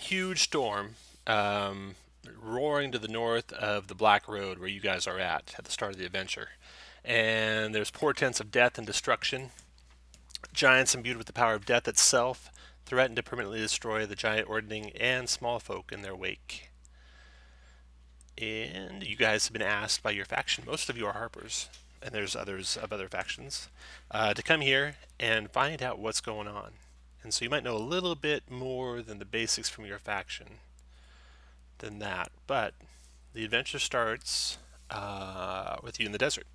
huge storm roaring to the north of the Black Road where you guys are at the start of the adventure. And there's portents of death and destruction. Giants imbued with the power of death itself threaten to permanently destroy the giant ordning and small folk in their wake. And you guys have been asked by your faction, most of you are Harpers, and there's others of other factions, to come here and find out what's going on. And so you might know a little bit more than the basics from your faction than that, but the adventure starts with you in the desert.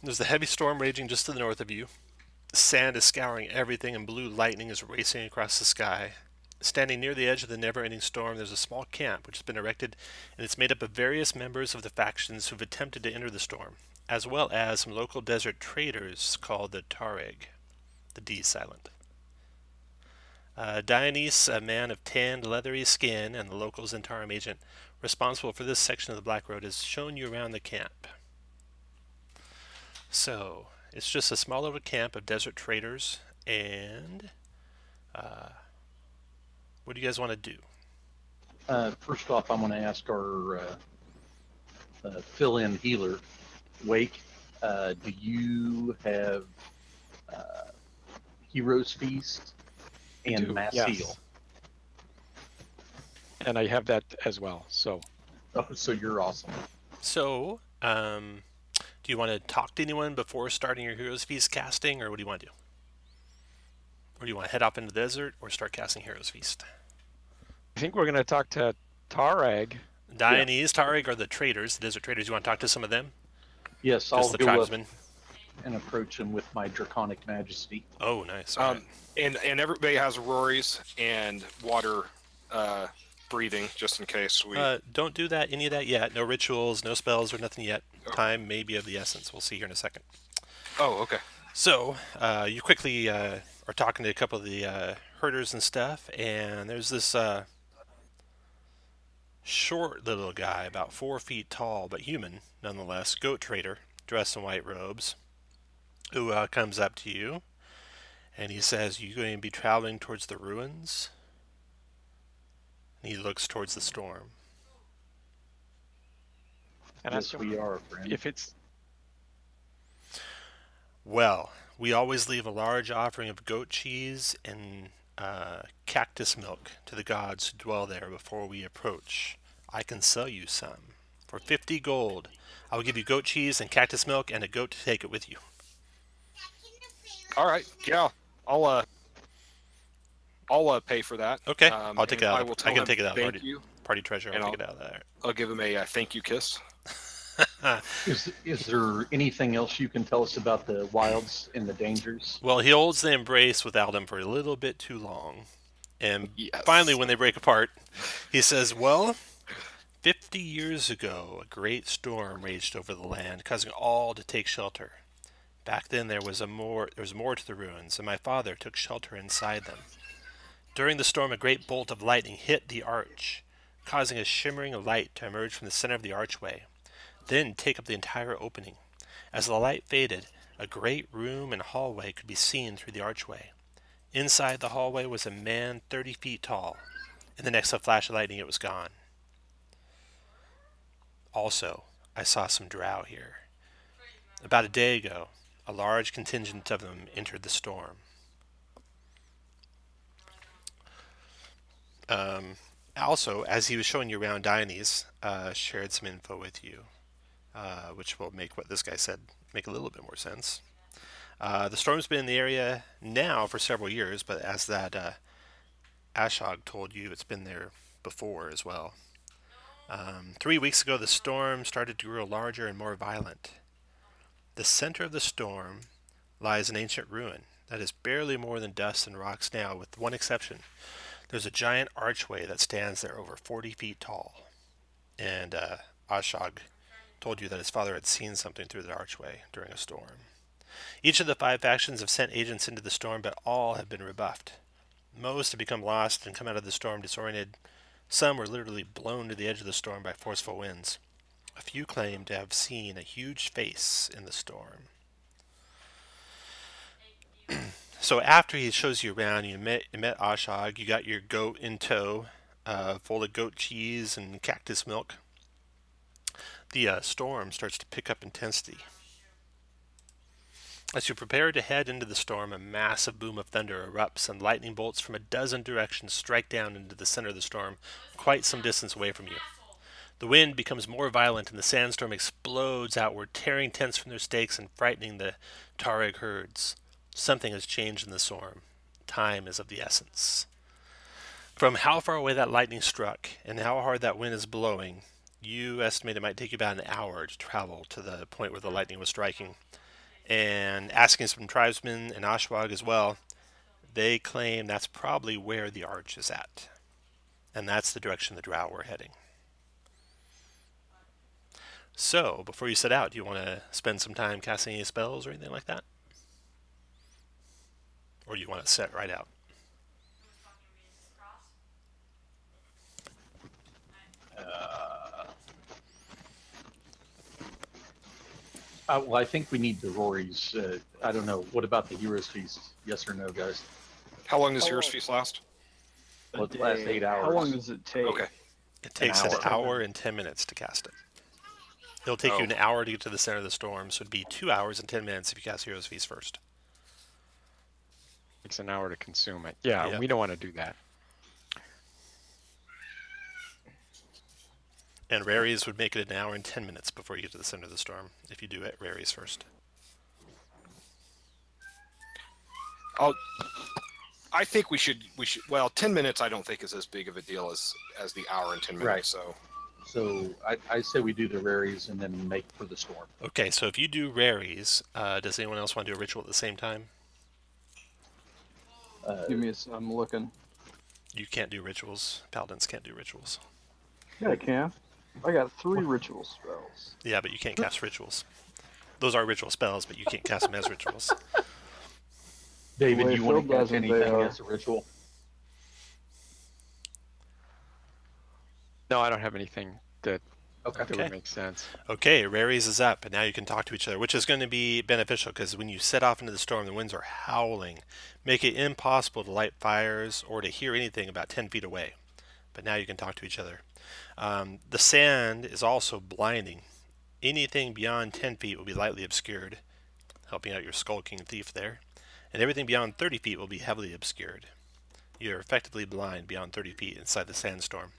There's a heavy storm raging just to the north of you. Sand is scouring everything, and blue lightning is racing across the sky. Standing near the edge of the never-ending storm, there's a small camp which has been erected, and it's made up of various members of the factions who've attempted to enter the storm, as well as some local desert traders called the Tareg. The D silent. Dionysus, a man of tanned, leathery skin, and the local Zentarum agent responsible for this section of the Black Road, has shown you around the camp. So, it's just a small little camp of desert traders, and what do you guys want to do? First off, I'm going to ask our fill-in healer, Wake, do you have Hero's Feast and Mass Heal? And I have that as well, so. Oh, so you're awesome. So, do you want to talk to anyone before starting your Hero's Feast casting, or what do you want to do? Or do you want to head off into the desert or start casting Hero's Feast? I think we're going to talk to Tareg. Dionysus, Tareg are the traders, the desert traders. You want to talk to some of them? Yes, I'll go tribesmen. Up and approach him with my Draconic Majesty. Oh, nice. Right. And everybody has Rory's and water breathing, just in case we... don't do that, any of that yet. No rituals, no spells, or nothing yet. Time may be of the essence. We'll see here in a second. Oh, okay. So, you quickly are talking to a couple of the herders and stuff, and there's this short little guy, about 4 feet tall, but human, nonetheless, goat trader, dressed in white robes, who comes up to you, and he says, "You going to be traveling towards the ruins?" And he looks towards the storm. And yes, we are, friend. If it's... Well, we always leave a large offering of goat cheese and cactus milk to the gods who dwell there before we approach. I can sell you some. For 50 gold, I will give you goat cheese and cactus milk and a goat to take it with you. All right, yeah, I'll pay for that. Okay, I'll take it out. I can take it out. Party treasure. I'll take it out of there. I'll give him a thank you kiss. Is there anything else you can tell us about the wilds and the dangers? Well, he holds the embrace without them for a little bit too long. And finally, when they break apart, he says, "Well, 50 years ago, a great storm raged over the land, causing all to take shelter. Back then, there was more to the ruins, and my father took shelter inside them. During the storm, a great bolt of lightning hit the arch, causing a shimmering of light to emerge from the center of the archway, then take up the entire opening. As the light faded, a great room and hallway could be seen through the archway. Inside the hallway was a man 30 feet tall. In the next flash of lightning, it was gone. Also, I saw some drow here. About a day ago, a large contingent of them entered the storm." Also, as he was showing you around, Dionysus shared some info with you, which will make what this guy said make a little bit more sense. The storm's been in the area now for several years, but as that Ashog told you, it's been there before as well. 3 weeks ago, the storm started to grow larger and more violent. The center of the storm lies an ancient ruin that is barely more than dust and rocks now, with one exception. There's a giant archway that stands there over 40 feet tall. And Ashog told you that his father had seen something through the archway during a storm. Each of the 5 factions have sent agents into the storm, but all have been rebuffed. Most have become lost and come out of the storm disoriented. Some were literally blown to the edge of the storm by forceful winds. A few claim to have seen a huge face in the storm. So after he shows you around, you met Ashog, you got your goat in tow, full of goat cheese and cactus milk. The storm starts to pick up intensity. As you prepare to head into the storm, a massive boom of thunder erupts and lightning bolts from a dozen directions strike down into the center of the storm, quite some distance away from you. The wind becomes more violent and the sandstorm explodes outward, tearing tents from their stakes and frightening the Tareg herds. Something has changed in the storm. Time is of the essence. From how far away that lightning struck and how hard that wind is blowing, you estimate it might take you about an hour to travel to the point where the lightning was striking. And asking some tribesmen and Ashwag as well, they claim that's probably where the arch is at. And that's the direction the drow were heading. So, before you set out, do you want to spend some time casting any spells or anything like that? Or do you want to set right out? Well, I think we need the Rory's. I don't know. What about the Heroes Feast? Yes or no, guys? How long does Heroes Feast last? Well, it lasts 8 hours. How long does it take? Okay. It takes an hour. hour and 10 minutes to cast it. It'll take you an hour to get to the center of the storm, so it'd be 2 hours and 10 minutes if you cast Heroes Feast first. Takes an hour to consume it. Yeah, Yep. we don't want to do that. And Raries would make it an hour and 10 minutes before you get to the center of the storm, if you do it Raries first. I think we should. Well, 10 minutes I don't think is as big of a deal as the hour and 10 minutes. Right. So I say we do the Raries and then make for the storm. Okay, so if you do Raries, does anyone else want to do a ritual at the same time? Give me a. I'm looking. You can't do rituals. Paladins can't do rituals. Yeah, I can. I got 3 ritual spells. Yeah, but you can't cast rituals. Those are ritual spells, but you can't cast them as rituals. David, The way you want Phil to cast does it, anything they are. as a ritual? No, I don't have anything that Okay. would make sense. Okay, Raries is up, and now you can talk to each other, which is going to be beneficial because when you set off into the storm, the winds are howling, make it impossible to light fires or to hear anything about 10 feet away. But now you can talk to each other. The sand is also blinding. Anything beyond 10 feet will be lightly obscured, helping out your skulking thief there. And everything beyond 30 feet will be heavily obscured. You're effectively blind beyond 30 feet inside the sandstorm.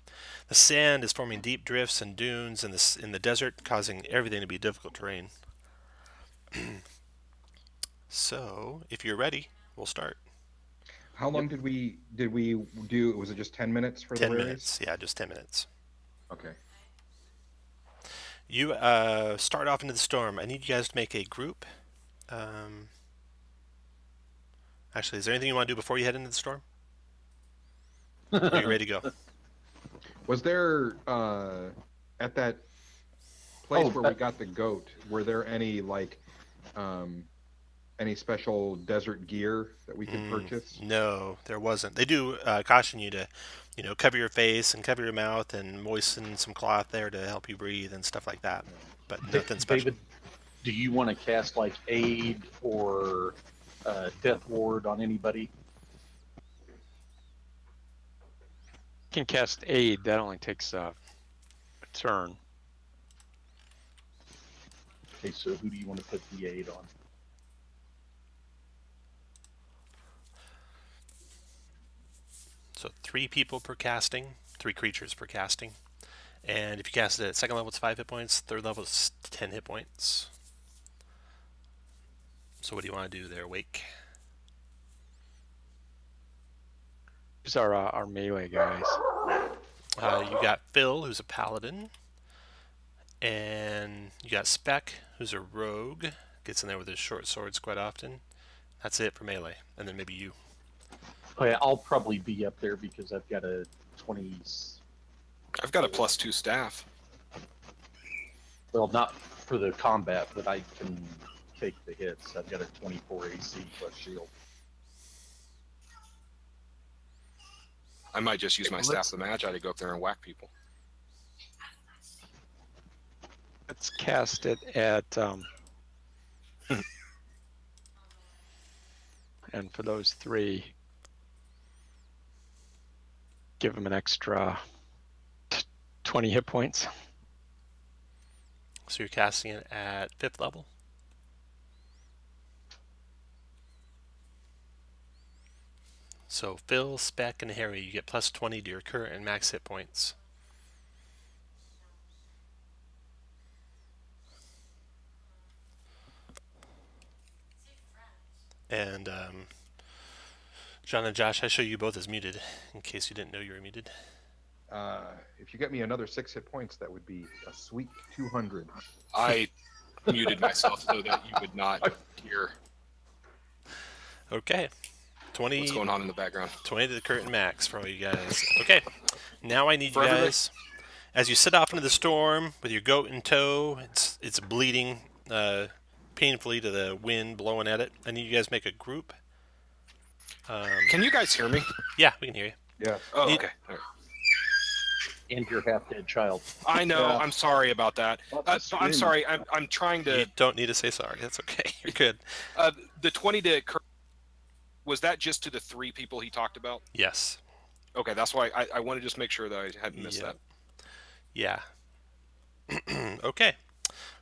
The sand is forming deep drifts and dunes in the desert, causing everything to be difficult terrain. So, if you're ready, we'll start. How long did we do? Was it just 10 minutes for 10 the raise? minutes. Yeah, just 10 minutes. Okay. You start off into the storm. I need you guys to make a group. Actually, is there anything you want to do before you head into the storm? Are you ready to go? Was there at that place where we got the goat? Were there any any special desert gear that we could purchase? No, there wasn't. They do caution you to, cover your face and cover your mouth and moisten some cloth there to help you breathe and stuff like that. But nothing special. David, do you want to cast like aid or death ward on anybody? You can cast aid. That only takes a turn. Okay, so who do you want to put the aid on? So 3 people per casting, 3 creatures per casting. And if you cast it at second level, it's 5 hit points. Third level, it's 10 hit points. So what do you want to do there, Wake? These are our melee guys. You got Phil, who's a paladin. And you got Spec, who's a rogue. Gets in there with his short swords quite often. That's it for melee. And then maybe you. Oh yeah, I'll probably be up there because I've got a 20. I've got a +2 staff. Well, not for the combat, but I can take the hits. I've got a 24 AC plus shield. I might just use my staff of the Magi to go up there and whack people. Let's cast it at and for those 3, give him an extra 20 hit points. So you're casting it at 5th level. So Phil, Spec, and Harry, you get plus 20 to your current and max hit points. And John and Josh, I show you both as muted, in case you didn't know you were muted. If you get me another 6 hit points, that would be a sweet 200. I muted myself so that you would not hear Okay. 20, what's going on in the background. 20 to the current max for all you guys. Okay. Now I need For you everybody. guys, as you set off into the storm with your goat in tow, it's bleeding painfully to the wind blowing at it. I need you guys to make a group. Can you guys hear me? Yeah, we can hear you. Yeah. Oh, Need- okay. All right. And your half-dead child. I know. Yeah. I'm sorry about that. That's I'm screaming. sorry. I'm trying You to. don't need to say sorry. That's okay. You're good. The 20 to was that just to the 3 people he talked about? Yes. Okay, that's why I want to just make sure that I hadn't missed that. Yeah. Okay.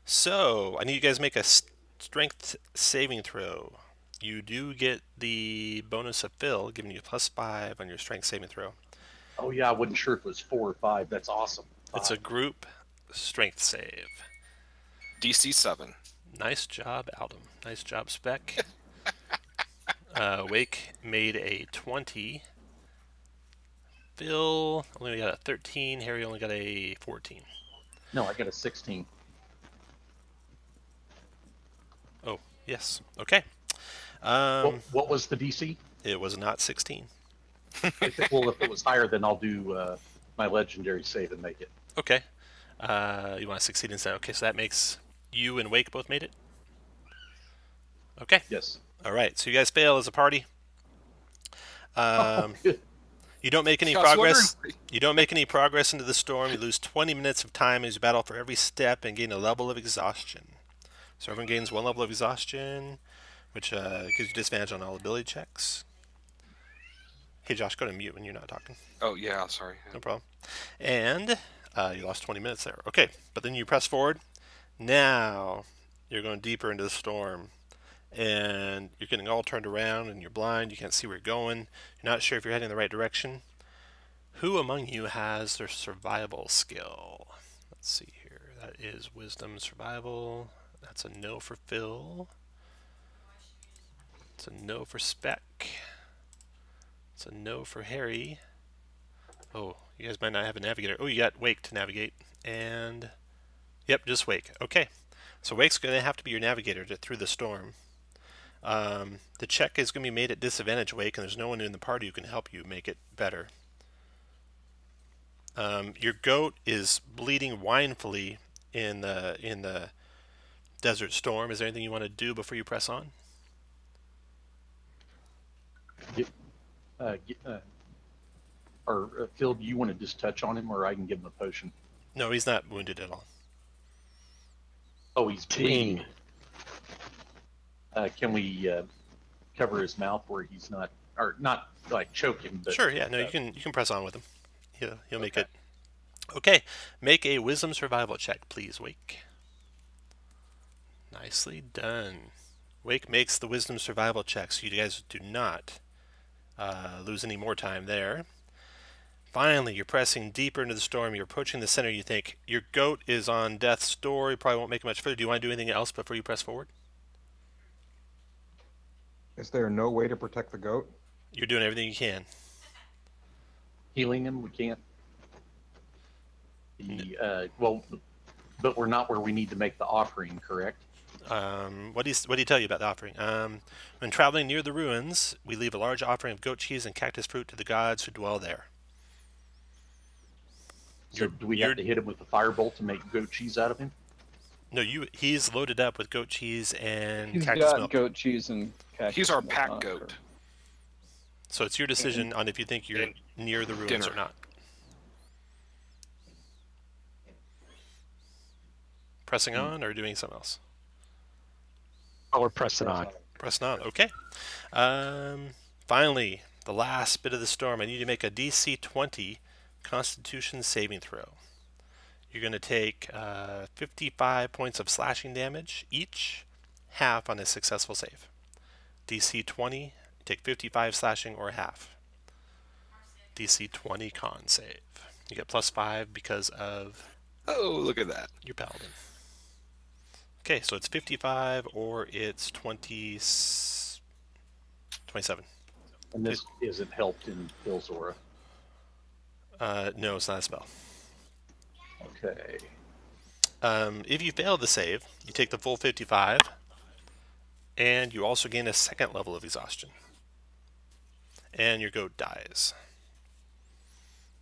So I need you guys to make a strength saving throw. You do get the bonus of Phil, giving you +5 on your strength saving throw. Oh yeah, I wasn't sure if it was 4 or 5. That's awesome. It's a group strength save. DC 7. Nice job, Aldum. Nice job, Spec. Wake made a 20. Phil only got a 13. Harry only got a 14. No, I got a 16. Oh, yes. Okay. What was the DC? It was not 16. Well, if it was higher, then I'll do my legendary save and make it. Okay. You want to succeed instead. Okay, so that makes you and Wake both made it? Okay. Yes. All right. So you guys fail as a party. You don't make any I was progress. wondering- You don't make any progress into the storm. You lose 20 minutes of time as you battle for every step and gain a level of exhaustion. So everyone gains 1 level of exhaustion, which gives you disadvantage on all ability checks. Hey Josh, go to mute when you're not talking. Oh yeah, sorry. No problem. And you lost 20 minutes there. Okay, but then you press forward. Now you're going deeper into the storm. And you're getting all turned around and you're blind. You can't see where you're going. You're not sure if you're heading in the right direction. Who among you has their survival skill? Let's see here. That is wisdom survival. That's a no for Phil. It's a no for Spec. It's a no for Harry. Oh, you guys might not have a navigator. Oh, you got Wake to navigate. And, yep, just Wake. Okay, so Wake's going to have to be your navigator through the storm. The check is going to be made at disadvantage, Wake, and there's no one in the party who can help you make it better. Your goat is bleeding whinfully in the desert storm. Is there anything you want to do before you press on? Phil, do you want to just touch on him, or I can give him a potion? No, he's not wounded at all. Oh, he's bleeding. Can we cover his mouth where he's not, or not like choke him? But, Sure, yeah, no, you can press on with him. He'll make Okay. it. Okay, make a wisdom survival check, please, Wake. Nicely done. Wake makes the wisdom survival check, so you guys do not lose any more time there. Finally, you're pressing deeper into the storm. You're approaching the center. You think your goat is on death's door. You probably won't make it much further. Do you want to do anything else before you press forward? Is there no way to protect the goat? You're doing everything you can. Healing him, we can't. Well, but we're not where we need to make the offering, correct? What do you tell you about the offering? When traveling near the ruins, we leave a large offering of goat cheese and cactus fruit to the gods who dwell there. So do we have to hit him with the firebolt to make goat cheese out of him? No, he's loaded up with goat cheese and He's cactus got milk. goat cheese and cactus He's our milk pack on it. goat. So it's your decision on if you think you're And near the ruins dinner. or not. Pressing on or doing something else? Oh, we're pressing on. Pressing on. Okay. Finally, the last bit of the storm. I need you to make a DC 20 Constitution saving throw. You're going to take 55 points of slashing damage each, half on a successful save. DC 20, take 55 slashing or half. DC 20 con save. You get +5 because of Oh, look at that. your paladin. Okay, so it's 55 or it's 27. And this isn't helped in Bill's aura. No, it's not a spell. Okay. If you fail the save, you take the full 55, and you also gain a second level of exhaustion. And your goat dies.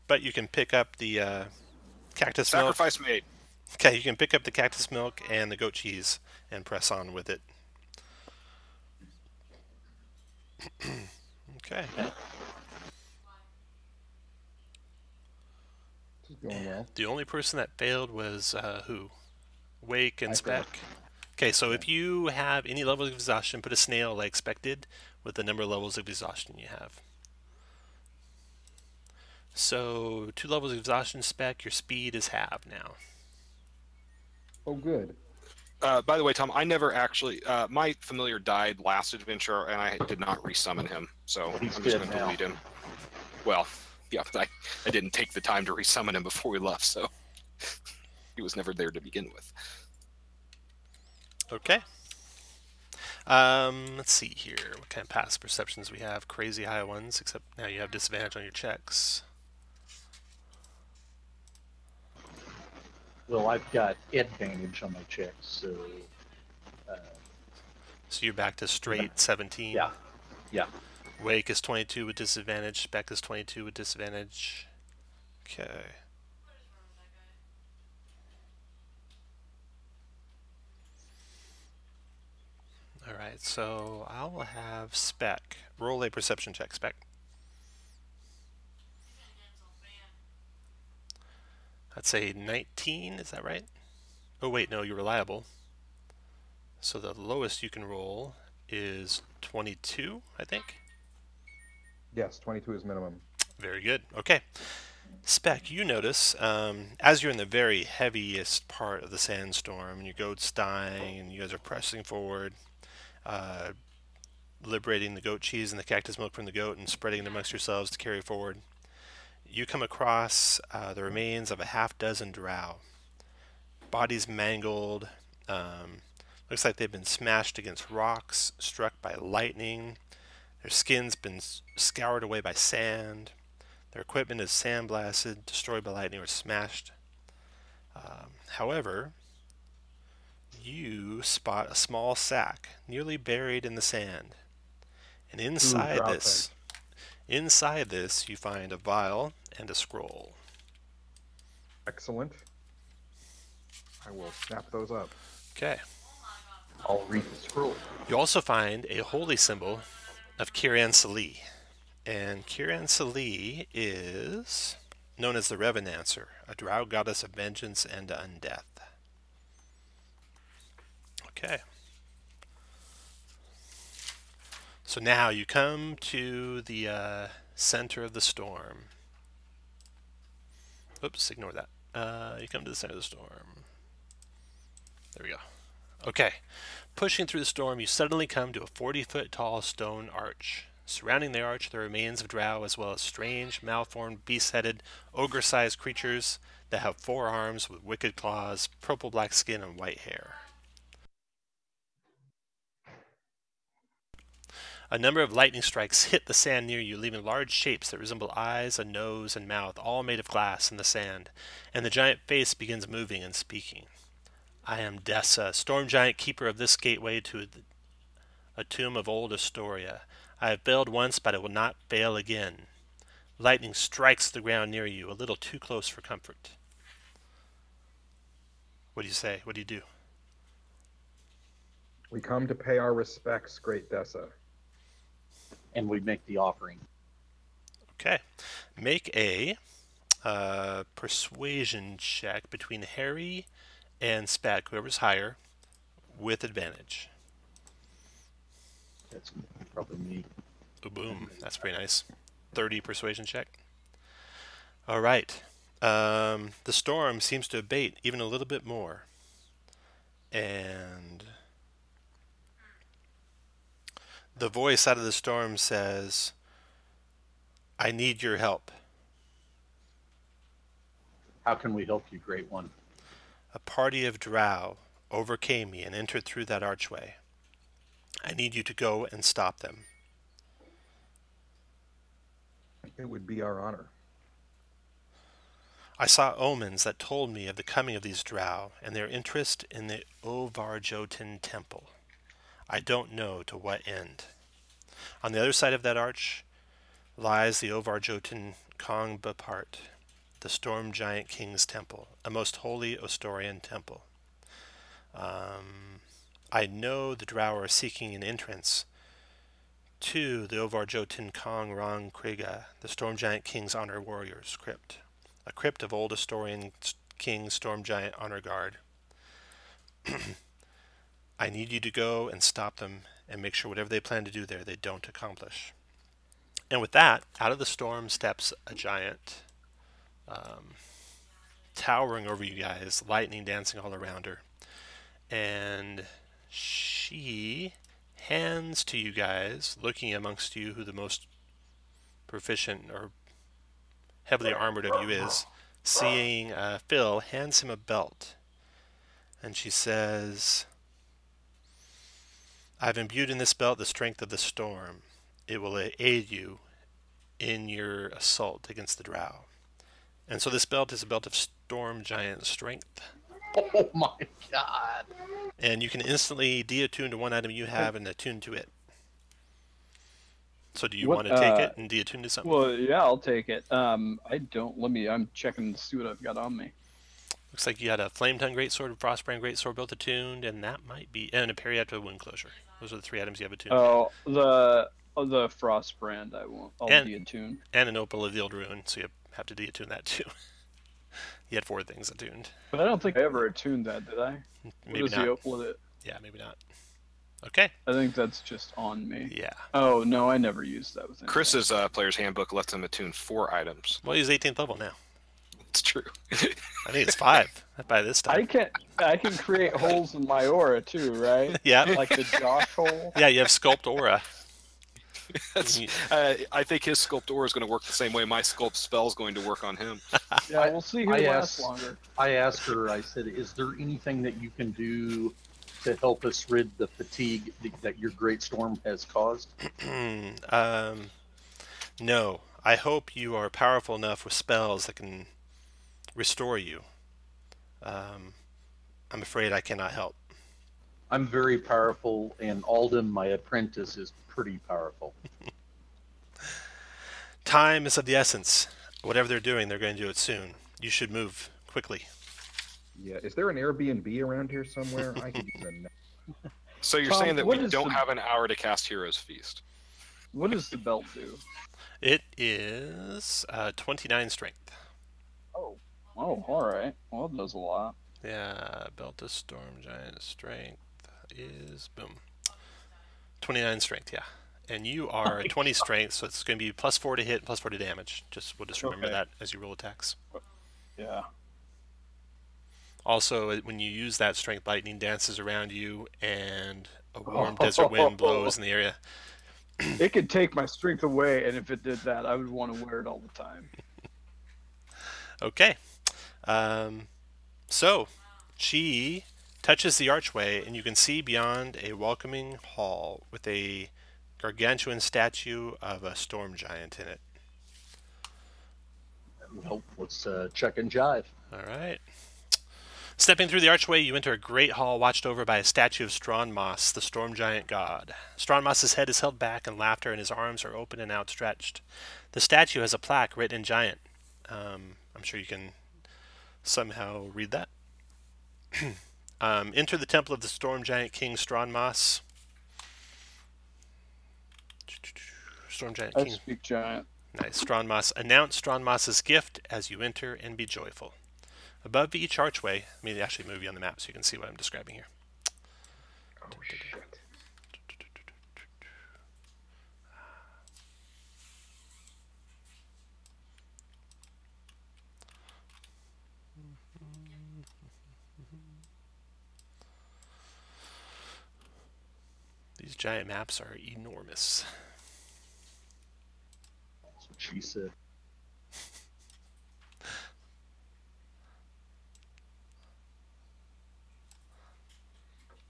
But you can pick up the cactus milk. Sacrifice made. Okay, you can pick up the cactus milk and the goat cheese and press on with it. Okay. This is going well. The only person that failed was who? Wake and I Spec. failed. Okay, so if you have any level of exhaustion, put a snail like expected with the number of levels of exhaustion you have. So 2 levels of exhaustion, Spec. Your speed is halved now. Oh, good. By the way, Tom, I never actually. My familiar died last adventure, and I did not resummon him. So Well, he's I'm just dead going to now. delete him. Well, yeah, but I didn't take the time to resummon him before we left, so he was never there to begin with. Okay. Let's see here. What kind of past perceptions we have? Crazy high ones, except now you have disadvantage on your checks. Well, I've got advantage on my checks, so So you're back to straight 17. yeah. Wake is 22 with disadvantage. Spec is 22 with disadvantage. Okay. Alright, so I'll have Spec. Roll a perception check, Spec. That's a 19, is that right? Oh wait, no, you're reliable. So the lowest you can roll is 22, I think. Yes, 22 is minimum. Very good. Okay. Spec, you notice, as you're in the very heaviest part of the sandstorm, and your goat's dying, and you guys are pressing forward, liberating the goat cheese and the cactus milk from the goat and spreading it amongst yourselves to carry forward, you come across the remains of a half-dozen drow. Bodies mangled. Looks like they've been smashed against rocks, struck by lightning. Their skin's been scoured away by sand. Their equipment is sandblasted, destroyed by lightning, or smashed. However, you spot a small sack nearly buried in the sand. And inside this, you find a vial and a scroll. Excellent. I will snap those up. Okay. I'll read the scroll. You also find a holy symbol of Kiran Sali. And Kiran Sali is known as the Revenancer, a drow goddess of vengeance and undeath. Okay. So now you come to the center of the storm. Oops, ignore that. You come to the center of the storm. There we go. Okay. Pushing through the storm, you suddenly come to a 40-foot tall stone arch. Surrounding the arch, there are remains of drow as well as strange, malformed, beast-headed, ogre-sized creatures that have 4 arms with wicked claws, purple-black skin, and white hair. A number of lightning strikes hit the sand near you, leaving large shapes that resemble eyes, a nose, and mouth, all made of glass in the sand, and the giant face begins moving and speaking. I am Dessa, storm giant keeper of this gateway to a tomb of old Astoria. I have failed once, but I will not fail again. Lightning strikes the ground near you, a little too close for comfort. What do you say? What do you do? We come to pay our respects, great Dessa. And we make the offering. Okay. Make a persuasion check between Harry and Spec, whoever's higher, with advantage. That's probably me. Ooh, boom. That's pretty nice. 30 persuasion check. All right. The storm seems to abate even a little bit more. And the voice out of the storm says, I need your help. How can we help you, Great One? A party of drow overcame me and entered through that archway. I need you to go and stop them. It would be our honor. I saw omens that told me of the coming of these drow and their interest in the Ovar-Jotun temple. I don't know to what end. On the other side of that arch lies the Ovar-Jotun Kong Bapart, the Storm Giant King's temple, a most holy Ostorian temple. I know the drow are seeking an entrance to the Ovar-Jotun Kong Rang Kriga, the Storm Giant King's honor warriors' crypt, a crypt of old Ostorian King Storm Giant honor guard. I need you to go and stop them and make sure whatever they plan to do there they don't accomplish. And with that, out of the storm steps a giant, towering over you guys, lightning dancing all around her. And she hands to you guys, looking amongst you who the most proficient or heavily armored of you is, seeing Phil, hands him a belt. And she says, I've imbued in this belt the strength of the storm. It will aid you in your assault against the drow. And so this belt is a belt of storm giant strength. Oh my god. And you can instantly deattune to one item you have and attune to it. So do you want to take it and deattune to something? Well, yeah, I'll take it. I don't. I'm checking to see what I've got on me. Looks like you had a Flame Tongue Greatsword, a Frostbrand Greatsword both attuned, and that might be, and a Periapta Wound Closure. Those are the 3 items you have attuned. Oh, the Frostbrand I won't. I'll deattune. And an Opal of the Old Ruin, so you have to deattune that too. You had 4 things attuned. But I don't think I ever attuned that, did I? Maybe what is not. the Opal with it? Yeah, maybe not. Okay. I think that's just on me. Yeah. Oh no, I never used that with anything. Chris's player's handbook lets him attune 4 items. Well, he's 18th level now. It's true. I think it's 5 by this time. I can create holes in my aura too, right? Yeah. Like the Josh hole. Yeah, you have Sculpt Aura. I think his sculpt aura is going to work the same way my sculpt spell is going to work on him. Yeah, we'll see who lasts longer. I asked her, I said, is there anything that you can do to help us rid the fatigue that your great storm has caused? No. I hope you are powerful enough with spells that can restore you. I'm afraid I cannot help. I'm very powerful, and Alden, my apprentice, is pretty powerful. Time is of the essence. Whatever they're doing, they're going to do it soon. You should move quickly. Yeah, is there an Airbnb around here somewhere? I could use a nap. So you're Tom, saying that what we is don't the- have an hour to cast Hero's Feast? What does the belt do? It is 29 strength. Oh, all right. Well, it does a lot. Yeah, Belt of Storm Giant strength is, boom, 29 strength, yeah. And you are at 20 strength, so it's going to be +4 to hit, +4 to damage. We'll just remember Okay. that as you roll attacks. Yeah. Also, when you use that strength, lightning dances around you, and a warm desert wind blows in the area. It could take my strength away, and if it did that, I would want to wear it all the time. Okay. So, she touches the archway, and you can see beyond a welcoming hall with a gargantuan statue of a storm giant in it. Well, let's check and jive. All right. Stepping through the archway, you enter a great hall watched over by a statue of Stronmos, the storm giant god. Stronmos' head is held back in laughter, and his arms are open and outstretched. The statue has a plaque written in giant. I'm sure you can somehow read that. Enter the temple of the storm giant king Stronmos. Storm giant I king. speak giant. Nice. Stronmos. Announce Stronmos' gift as you enter and be joyful. Above each archway, let me actually move you on the map so you can see what I'm describing here. Oh, shit. These giant maps are enormous. That's what she said.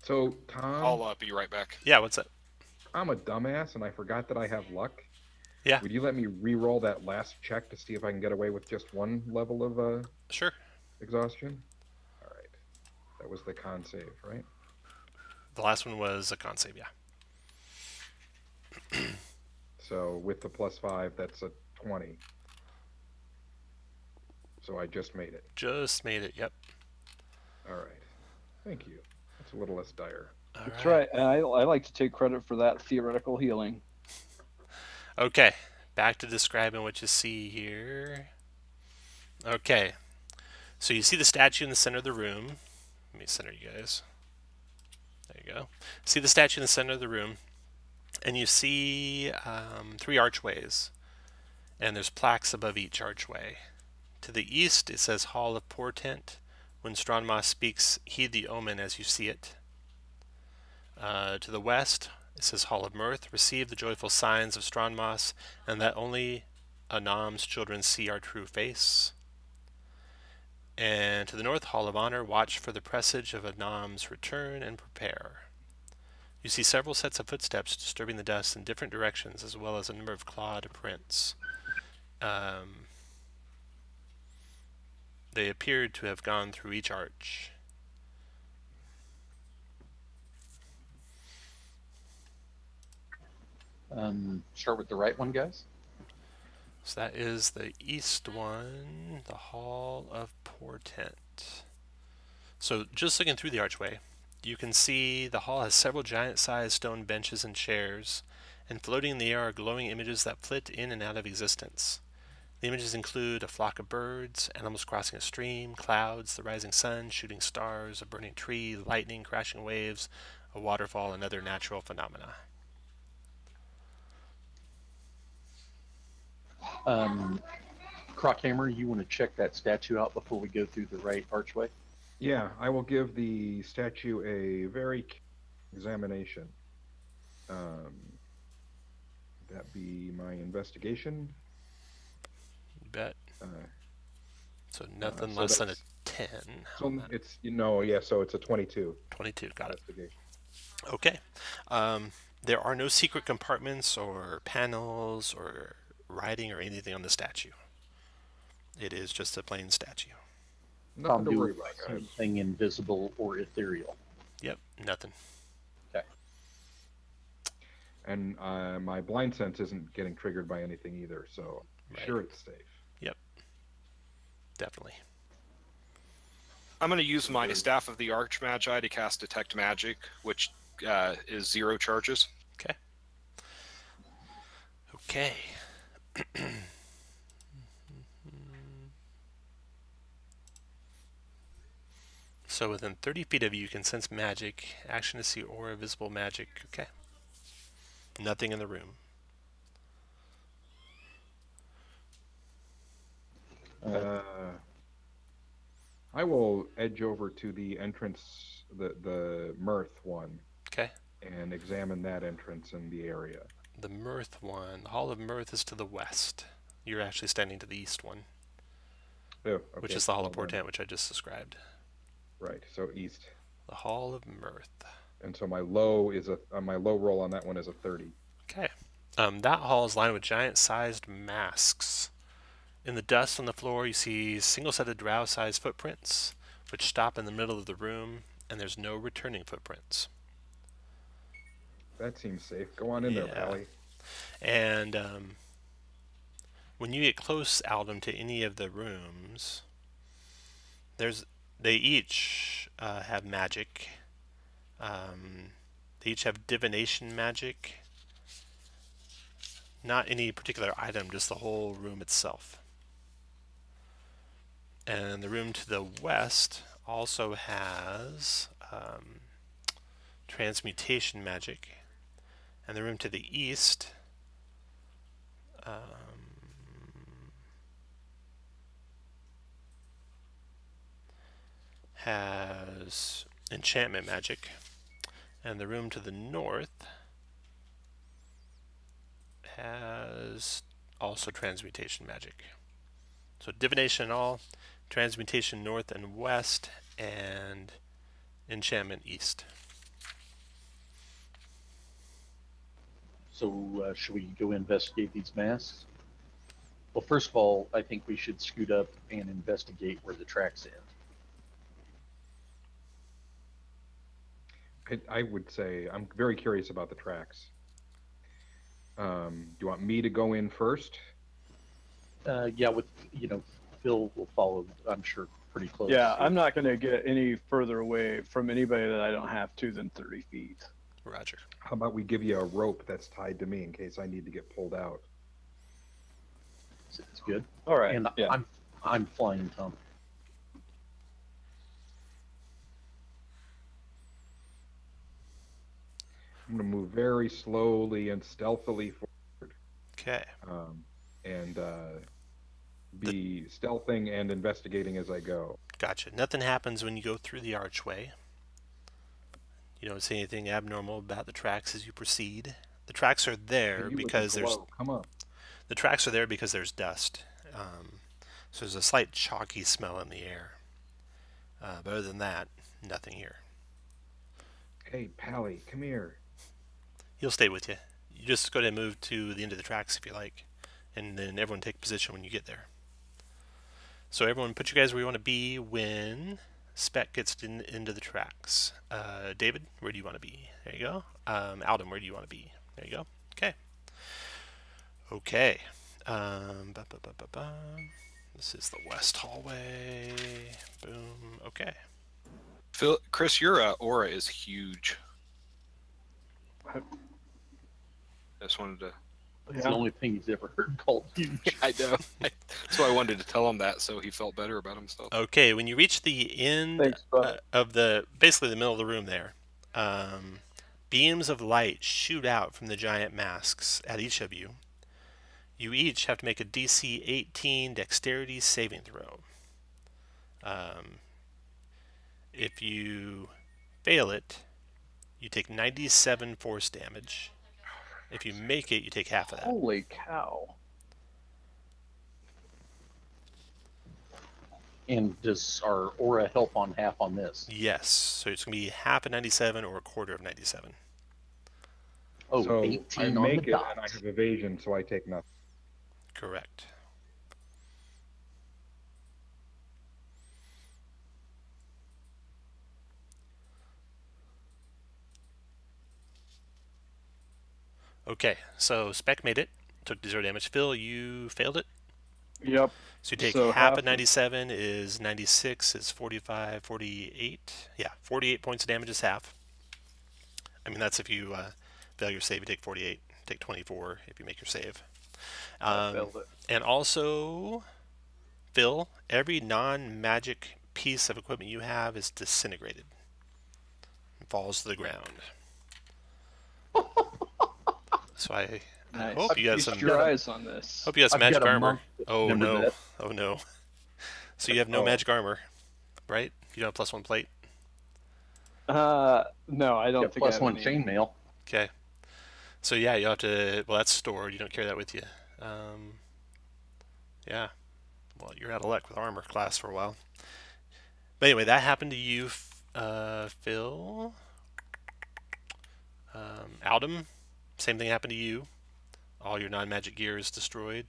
So, Tom, I'll be right back. Yeah, what's that? I'm a dumbass and I forgot that I have luck. Yeah. Would you let me re-roll that last check to see if I can get away with just one level of Sure. exhaustion? All right. That was the con save, right? The last one was a con save, yeah. So with the +5, that's a 20. So I just made it. Just made it, yep. All right. Thank you. That's a little less dire. All That's right. And I like to take credit for that theoretical healing. Okay, back to describing what you see here. Okay, so you see the statue in the center of the room. Let me center you guys. There you go. See the statue in the center of the room, and you see 3 archways, and there's plaques above each archway. To the east, it says Hall of Portent. When Strongmoss speaks, heed the omen as you see it. To the west, it says Hall of Mirth. Receive the joyful signs of Strongmoss, and that only Anam's children see our true face. And to the north, Hall of Honor. Watch for the presage of Anam's return and prepare. You see several sets of footsteps disturbing the dust in different directions, as well as a number of clawed prints. They appeared to have gone through each arch. Start with the right one, guys. So that is the east one, the Hall of Portent. So just looking through the archway, you can see the hall has several giant-sized stone benches and chairs, and floating in the air are glowing images that flit in and out of existence. The images include a flock of birds, animals crossing a stream, clouds, the rising sun, shooting stars, a burning tree, lightning, crashing waves, a waterfall, and other natural phenomena. Crockhammer, you want to check that statue out before we go through the right archway? Yeah, I will give the statue a very examination. That be my investigation. You bet. Uh, So nothing so less than a that's- 10. So on that. it's so it's a 22. 22, got it. Investigation. Okay. There are no secret compartments or panels or writing or anything on the statue. It is just a plain statue. Nothing to do worry about, guys. something invisible or ethereal. Yep, nothing. Okay. And my blind sense isn't getting triggered by anything either, so I'm Right. sure it's safe. Definitely. I'm going to use my Staff of the Archmagi to cast Detect Magic, which is 0 charges. Okay. So within 30 feet of you, you can sense magic. Action to see aura, visible magic. Okay. Nothing in the room. I will edge over to the entrance, the Mirth one, Okay. and examine that entrance in the area. The Mirth one. The Hall of Mirth is to the west. You're actually standing to the east one, Oh, okay. which is the Hall of Well then, Portent, which I just described. Right, so east. The Hall of Mirth. And so my low roll on that one is a 30. Okay. That hall is lined with giant-sized masks. In the dust on the floor, you see single-set drow-sized footprints, which stop in the middle of the room, and there's no returning footprints. That seems safe. Go on in there, Yeah. Pally. And when you get close, Aldum, to any of the rooms, they each have magic. They each have divination magic. Not any particular item, just the whole room itself. And the room to the west also has transmutation magic. And the room to the east has use enchantment magic, and the room to the north has also transmutation magic. So divination and all, transmutation north and west, and enchantment east. So should we go investigate these masks? Well, first of all, I think we should scoot up and investigate where the tracks end. I would say I'm very curious about the tracks. Do you want me to go in first? Yeah, with Phil will follow, I'm sure, pretty close. Yeah, I'm not going to get any further away from anybody that I don't have to than 30 feet. Roger. How about we give you a rope that's tied to me in case I need to get pulled out? It's good. All right. And yeah. I'm flying Tom. I'm going to move very slowly and stealthily forward. Okay. And be stealthing and investigating as I go. Gotcha. Nothing happens when you go through the archway. You don't see anything abnormal about the tracks as you proceed. The tracks are there because there's the tracks are there because there's dust. So there's a slight chalky smell in the air. But other than that, nothing here. Hey, Pally, come here. He'll stay with you. You just go ahead and move to the end of the tracks if you like, and then everyone take position when you get there. So everyone put you guys where you want to be when Spec gets into the tracks. David, where do you want to be? There you go. Alden, where do you want to be? There you go. Okay. Okay. This is the west hallway. Boom. Okay. Phil, Chris, your aura is huge. I just wanted to. It's the only thing he's ever heard called huge. I know. So I wanted to tell him that so he felt better about himself. Okay, when you reach the end Thanks, of basically the middle of the room there, beams of light shoot out from the giant masks at each of you. You each have to make a DC 18 dexterity saving throw. If you fail it, you take 97 force damage. If you make it, you take half of that. Holy cow. And does our aura help on half on this? Yes, so it's going to be half of 97 or a quarter of 97. Oh, So 18 I on make the it dot. and I have evasion, so I take nothing. Correct. Okay, so Spec made it, took 0 damage. Phil, you failed it? Yep. So you take So half half of of- 97 is 96 is 45, 48. Yeah, 48 points of damage is half. I mean, that's if you fail your save, you take 48. Take 24 if you make your save. I failed it. And also, Phil, every non-magic piece of equipment you have is disintegrated. It falls to the ground. So I Nice. hope you got Feast some. your eyes on this. Hope you got some I've magic got a armor. monk that Oh remembered no! that. Oh no! So you have no Oh. magic armor, right? You don't have +1 plate. No, I don't Yeah, think plus I have one any. chainmail. Okay. So yeah, you have to. Well, that's stored. You don't carry that with you. Yeah. Well, you're out of luck with armor class for a while. But anyway, that happened to you, Phil. Aldem, same thing happened to you. All your non-magic gear is destroyed.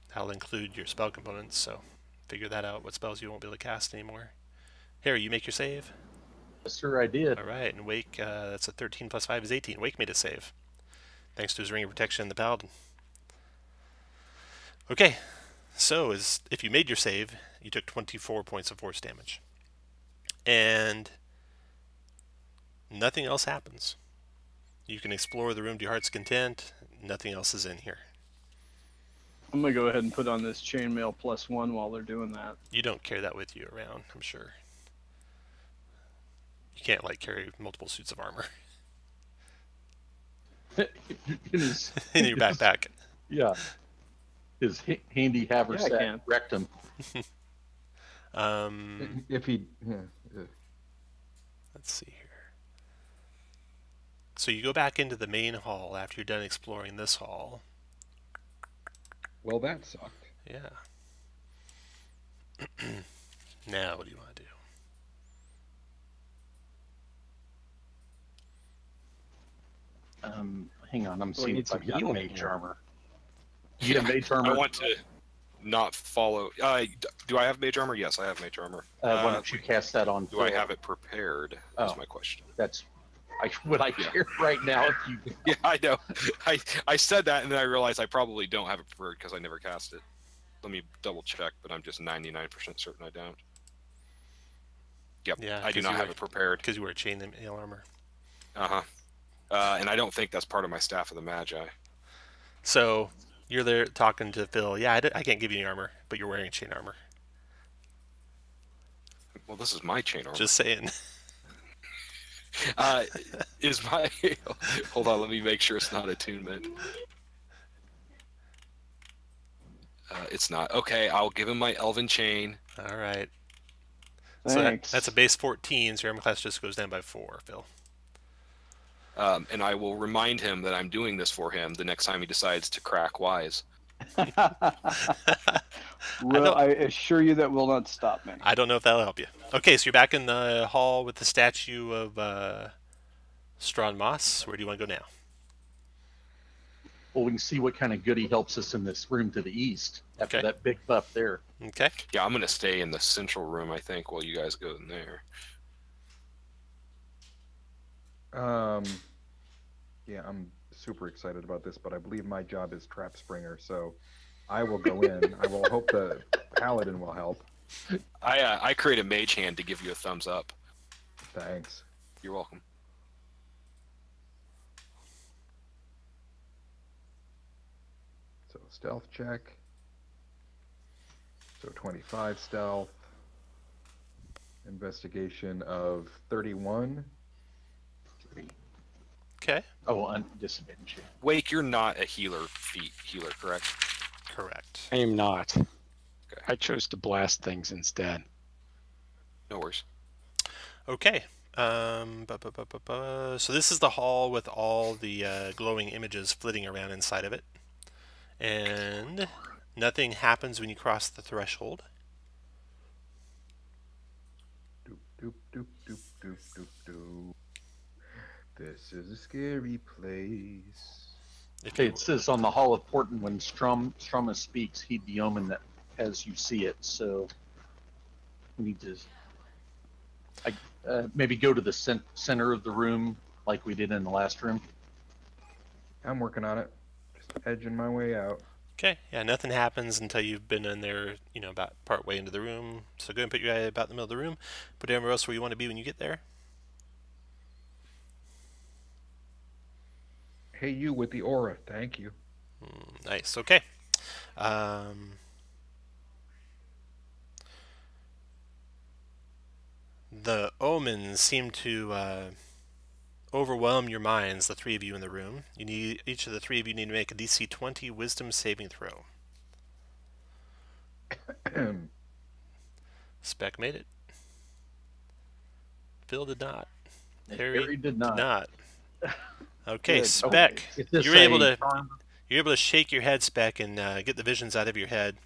That'll include your spell components, so figure that out, what spells you won't be able to cast anymore. Harry, you make your save. Yes, sir, I did. All right, and Wake, that's a 13 plus 5 is 18. Wake made a save, thanks to his Ring of Protection and the Paladin. Okay, so if you made your save, you took 24 points of force damage. And nothing else happens. You can explore the room to your heart's content. Nothing else is in here. I'm gonna go ahead and put on this chainmail +1 while they're doing that. You don't carry that with you around, I'm sure. You can't, like, carry multiple suits of armor His- in your backpack. yeah. His handy Yeah, I haversack can. wrecked him. If he, yeah, Let's see here. So you go back into the main hall after you're done exploring this hall. well, that sucked. Yeah. Now, what do you want to do? Hang on, I'm Well, we seeing need if some I've got healing mage here. armor. You have mage armor? I want to not follow. Do I have mage armor? Yes, I have mage armor. Why don't you cast that on? Do I have it prepared? That's my question. That's what I care right now. If you Yeah, I know. I said that, and then I realized I probably don't have it prepared because I never cast it. Let me double check, but I'm just 99% certain I don't. Yep, Yeah, I do not have it prepared. Because you wear chainmail armor. Uh-huh. And I don't think that's part of my Staff of the Magi. So you're there talking to Phil. Yeah, I can't give you any armor, but you're wearing chain armor. Well, this is my chain armor. Just saying. Is my... Hold on, let me make sure it's not attunement. It's not. Okay, I'll give him my elven chain. All right. Thanks. So that's a base 14, so your armor class just goes down by 4, Phil. And I will remind him that I'm doing this for him the next time he decides to crack wise. Well, I assure you that will not stop me. I don't know if that'll help you. Okay, so you're back in the hall with the statue of Strawn Moss. Where do you want to go now? well, we can see what kind of goodie helps us in this room to the east after Okay. that big buff there. Okay. Yeah, I'm going to stay in the central room, I think, while you guys go in there. Yeah, I'm super excited about this, but I believe my job is trap springer, so I will go in. I will hope the paladin will help. I create a mage hand to give you a thumbs up. Thanks. You're welcome. So stealth check. So 25 stealth. Investigation of 31. Okay. Oh, on disadvantage. Wake, you're not a healer, correct? Correct. I am not. I chose to blast things instead. No worries. Okay. So this is the hall with all the glowing images flitting around inside of it. And nothing happens when you cross the threshold. Doop, doop, doop, doop, doop, doop, doop. This is a scary place. If Okay, you, it says on the Hall of Portent, when Stroma speaks, heed the omen that as you see it. So we need to maybe go to the center of the room like we did in the last room. I'm working on it. Just edging my way out. okay, yeah, nothing happens until you've been in there, about part way into the room. So go ahead and put your guy about in the middle of the room. Put everywhere else where you want to be when you get there. Hey, you with the aura. Thank you. Nice. Okay. The omens seem to overwhelm your minds, the three of you in the room. Each of the three of you need to make a DC 20 Wisdom saving throw. Spec made it. Phil did not. Harry did not. Okay, Good. Spec. Is this You're able a to shake your head, Spec, and get the visions out of your head.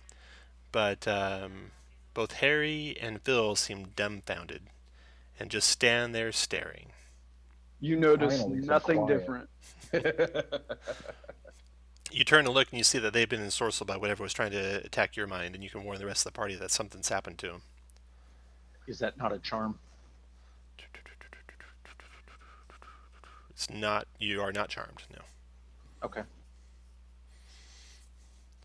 But both Harry and Phil seem dumbfounded and just stand there staring. You notice Finally, some nothing quiet. different. You turn and look, and you see that they've been ensorcelled by whatever was trying to attack your mind, and you can warn the rest of the party that something's happened to them. Is that not a charm? It's not. You are not charmed. No. Okay.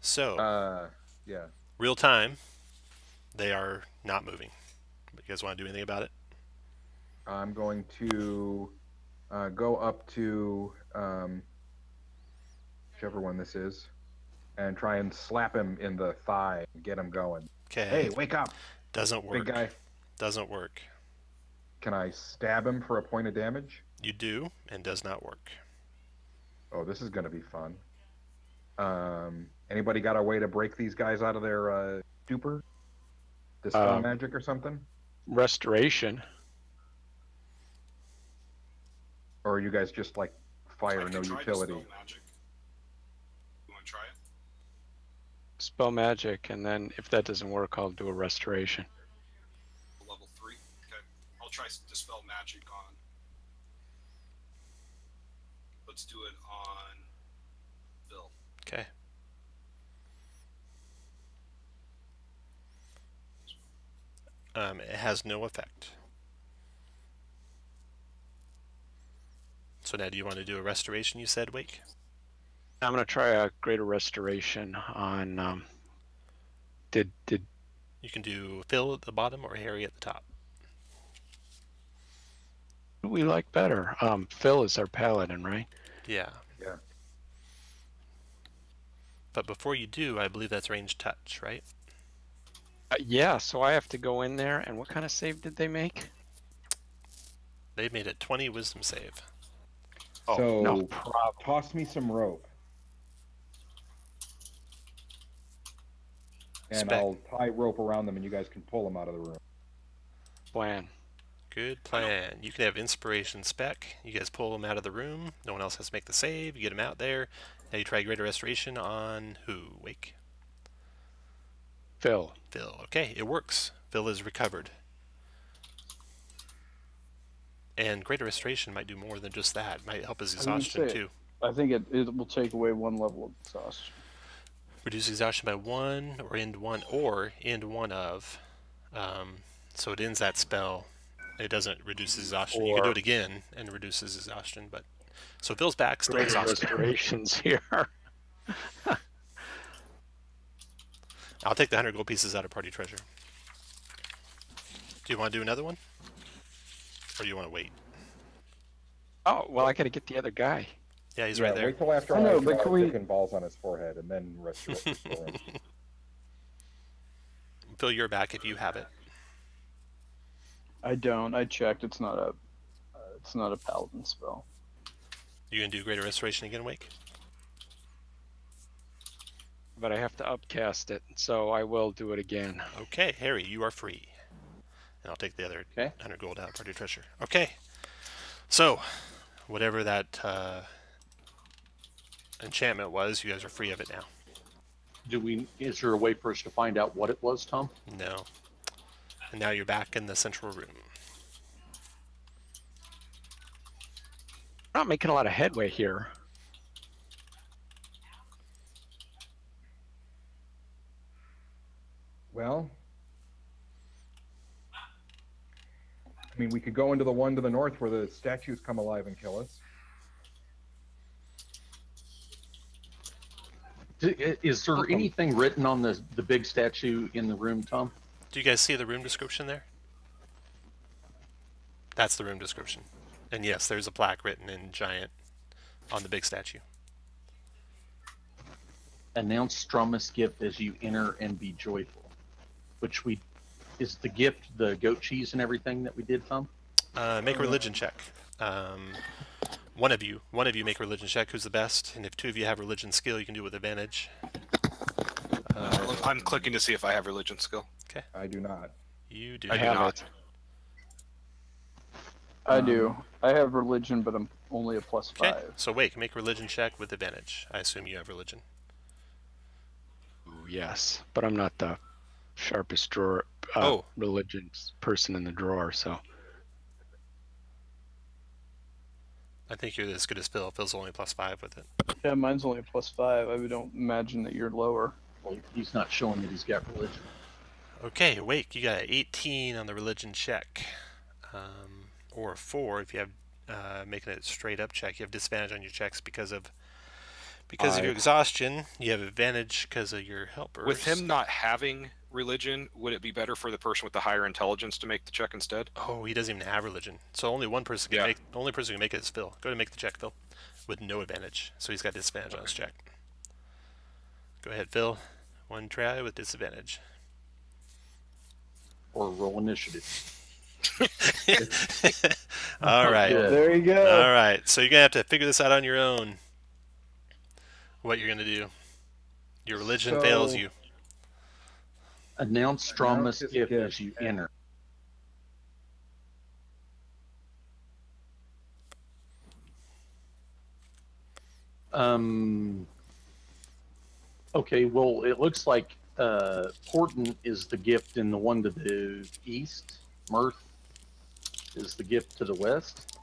So, Yeah. real time, they are not moving. You guys want to do anything about it? I'm going to go up to whichever one this is and try and slap him in the thigh and get him going. Okay. Hey, wake up, Doesn't work. big guy. Doesn't work. Can I stab him for a point of damage? You do, and does not work. Oh, this is going to be fun. Anybody got a way to break these guys out of their stupor? Dispel magic or something? Restoration. Or are you guys just like fire, I no can try utility? Dispel Magic. You want to try it? Spell magic, and then if that doesn't work, I'll do a restoration. Level 3. Okay. I'll try Dispel Magic on. Let's do it on Bill. Okay. It has no effect. So now do you want to do a restoration, you said, Wake? I'm going to try a greater restoration on. Did You can do Phil at the bottom or Harry at the top. who we like better? Phil is our paladin, right? Yeah. Yeah. But before you do, I believe that's ranged touch, right? Yeah, so I have to go in there, and what kind of save did they make? They made it 20 wisdom save. Oh, So no problem. toss me some rope. And Spec. I'll tie rope around them and you guys can pull them out of the room. Plan. Good plan. You can have inspiration spec. You guys pull them out of the room. No one else has to make the save. You get them out there. Now you try greater restoration on who? Wake? Phil. Phil. Okay, it works. Phil is recovered. And greater restoration might do more than just that. It might help his I was gonna exhaustion say, too. I think it will take away one level of exhaustion. Reduce exhaustion by 1 or end 1 or end 1 of. So it ends that spell. It doesn't reduce exhaustion. You can do it again and reduces exhaustion, but so Phil's back, still Greater exhausted. restorations here. I'll take the 100 gold pieces out of party treasure. Do you want to do another one? Or do you want to wait? Oh, well, I got to get the other guy. Yeah, he's Yeah, right there. wait till after I I know, draw but can a we- dick and balls on his forehead and then restore him. Phil, you're back if you have it. I don't. I checked. It's not a paladin spell. You gonna do greater restoration again, Wake? But I have to upcast it, so I will do it again. Okay, Harry, you are free. And I'll take the other Okay. 100 gold out of party treasure. Okay. So, whatever that enchantment was, you guys are free of it now. Is there a way for us to find out what it was, Tom? No. And now you're back in the central room. We're not making a lot of headway here. Well, I mean, we could go into the one to the north where the statues come alive and kill us. Is there anything written on the big statue in the room, Tom? Do you guys see the room description there? That's the room description. And yes, there's a plaque written in giant on the big statue. Announce Strummus gift as you enter and be joyful. Which is the gift the goat cheese and everything that we did, Tom? Make a religion check. One of you make a religion check. Who's the best? And if two of you have religion skill, you can do it with advantage. I'm clicking to see if I have religion skill. I do not. You do. I do have not. it. I do. I have religion, but I'm only a +5. Okay. So Wake, make a religion check with advantage. I assume you have religion. Ooh, yes, but I'm not the sharpest drawer, Oh. religions person in the drawer, so. I think you're as good as Phil. Phil's only +5 with it. Yeah, mine's only a +5. I don't imagine that you're lower. Well, he's not showing that he's got religion. Okay, Wake, you got an 18 on the religion check. Or a 4 if you have making it straight up check. You have disadvantage on your checks because of your exhaustion. You have advantage because of your helpers. With him not having religion, would it be better for the person with the higher intelligence to make the check instead? Oh, he doesn't even have religion. So only one person can Yeah. make. The only person who can make it is Phil. Go ahead and make the check, Phil, with no advantage. So he's got disadvantage on his check. Go ahead, Phil. One try with disadvantage. Or roll initiative. All right. Good. There you go. All right. So you're gonna have to figure this out on your own. What you're gonna do? Your religion fails you. Announce Announce Stromma's his gift gift as you and- enter. Okay, well, it looks like Portent is the gift in the one to the east. Mirth is the gift to the west.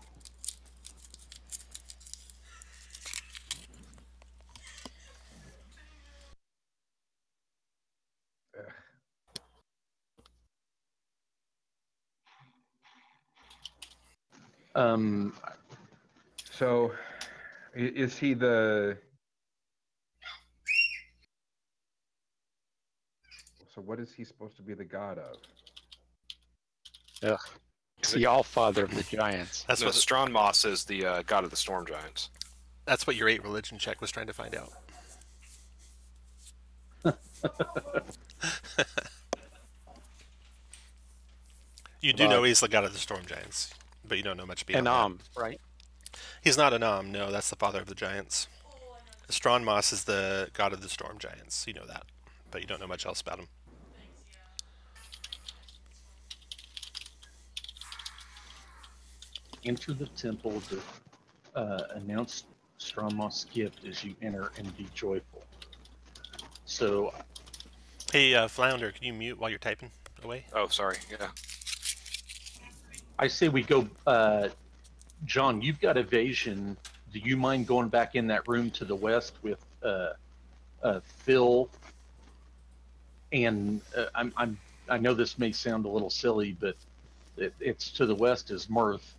So, is he the? So what is he supposed to be the god of? Ugh. It's the Allfather of the Giants. That's No, what Strongmoss is the god of the storm giants. that's what your 8 religion check was trying to find out. You do know he's the god of the storm giants, but you don't know much beyond that. Right? He's not Anam. No, that's the father of the giants. Strongmoss is the god of the storm giants. You know that, but you don't know much else about him. Enter the temple to announce Strommo's gift as you enter and be joyful. So, Hey, Flounder, can you mute while you're typing away? Oh, sorry. Yeah. I say we go. John, you've got evasion. Do you mind going back in that room to the west with Phil? And I know this may sound a little silly, but it's to the west is Mirth.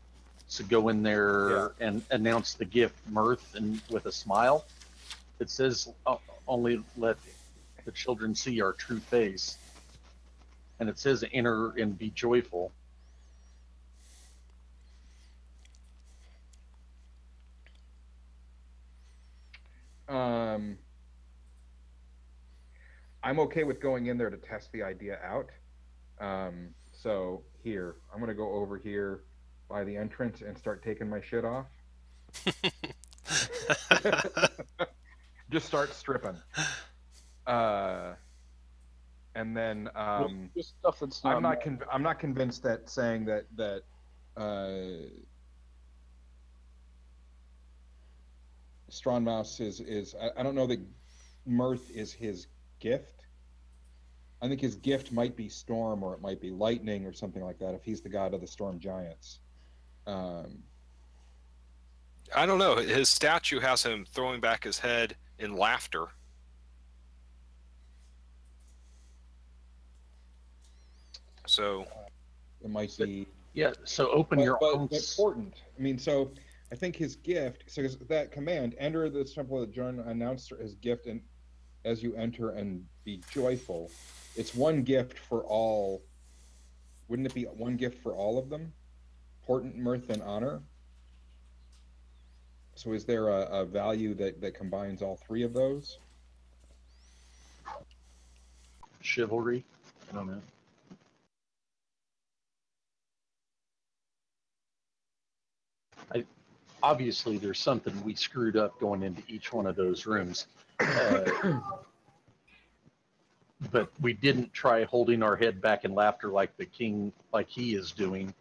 So go in there and announce the gift, Mirth, and with a smile. It says, "Only let the children see our true face," and it says, "Enter and be joyful." I'm okay with going in there to test the idea out. So here, I'm gonna go over here by the entrance and start taking my shit off. Just start stripping. And then Just stuff that's not. I'm not convinced that saying that Strongmouse is I don't know that Mirth is his gift. I think his gift might be storm, or it might be lightning, or something like that. If he's the god of the storm giants, I don't know. His statue has him throwing back his head in laughter. So it might be. Yeah. So open your But arms. important. I mean, so I think his gift. So that command: enter the temple of John, announce his gift, and as you enter and be joyful. It's one gift for all. Wouldn't it be one gift for all of them? Portent, mirth, and honor. So is there a value that combines all three of those? Chivalry. I don't know. Obviously, there's something we screwed up going into each one of those rooms. But we didn't try holding our head back in laughter like the king, like he is doing,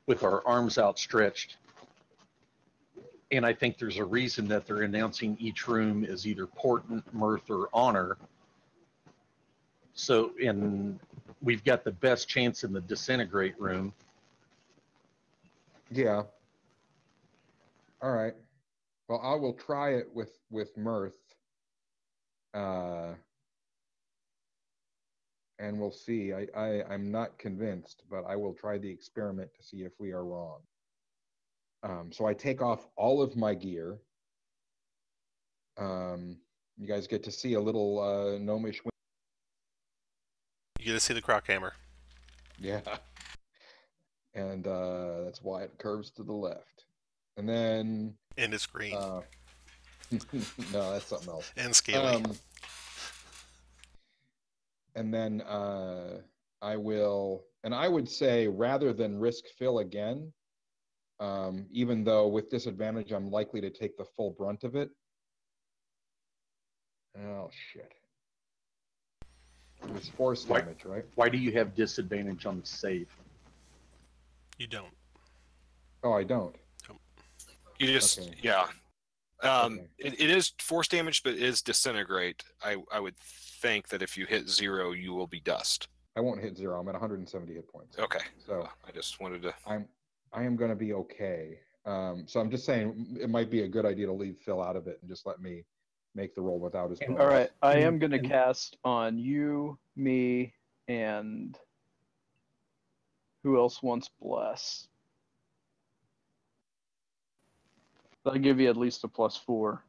with our arms outstretched. And I think there's a reason that they're announcing each room as either Portent, Mirth, or Honor. So, we've got the best chance in the Disintegrate room. Yeah. All right. Well, I will try it with mirth. And we'll see. I'm not convinced, but I will try the experiment to see if we are wrong. So I take off all of my gear. You guys get to see a little gnomish. You get to see the croc hammer. Yeah. And that's why it curves to the left. And then. And it's green. No, that's something else. And scaly. And then I will, and I would say rather than risk Phil again, even though with disadvantage I'm likely to take the full brunt of it. Oh shit. It's force Why- damage, right? Why do you have disadvantage on the save? You don't. Oh, I don't. You just Okay. yeah. Okay. It is force damage, but it is disintegrate. I would think that if you hit 0, you will be dust. I won't hit 0. I'm at 170 hit points. Okay. So I just wanted to. I am going to be okay. So I'm just saying it might be a good idea to leave Phil out of it and just let me make the roll without his bonus. All right, I am going to cast on you, me, and who else wants bless? That'll give you at least a +4.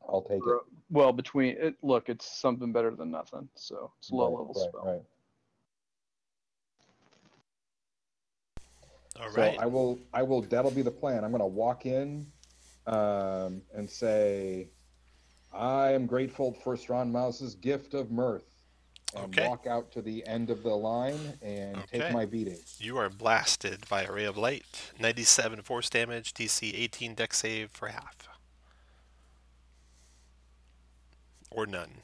I'll take it. Well, between it, look, it's something better than nothing. So it's a low level spell. Right. All So right. I will. That'll be the plan. I'm going to walk in, and say, I am grateful for Strong Mouse's gift of mirth, and Okay. walk out to the end of the line and take Okay. my beating. You are blasted by a ray of light. 97 force damage, DC 18 dex save for half. Or none.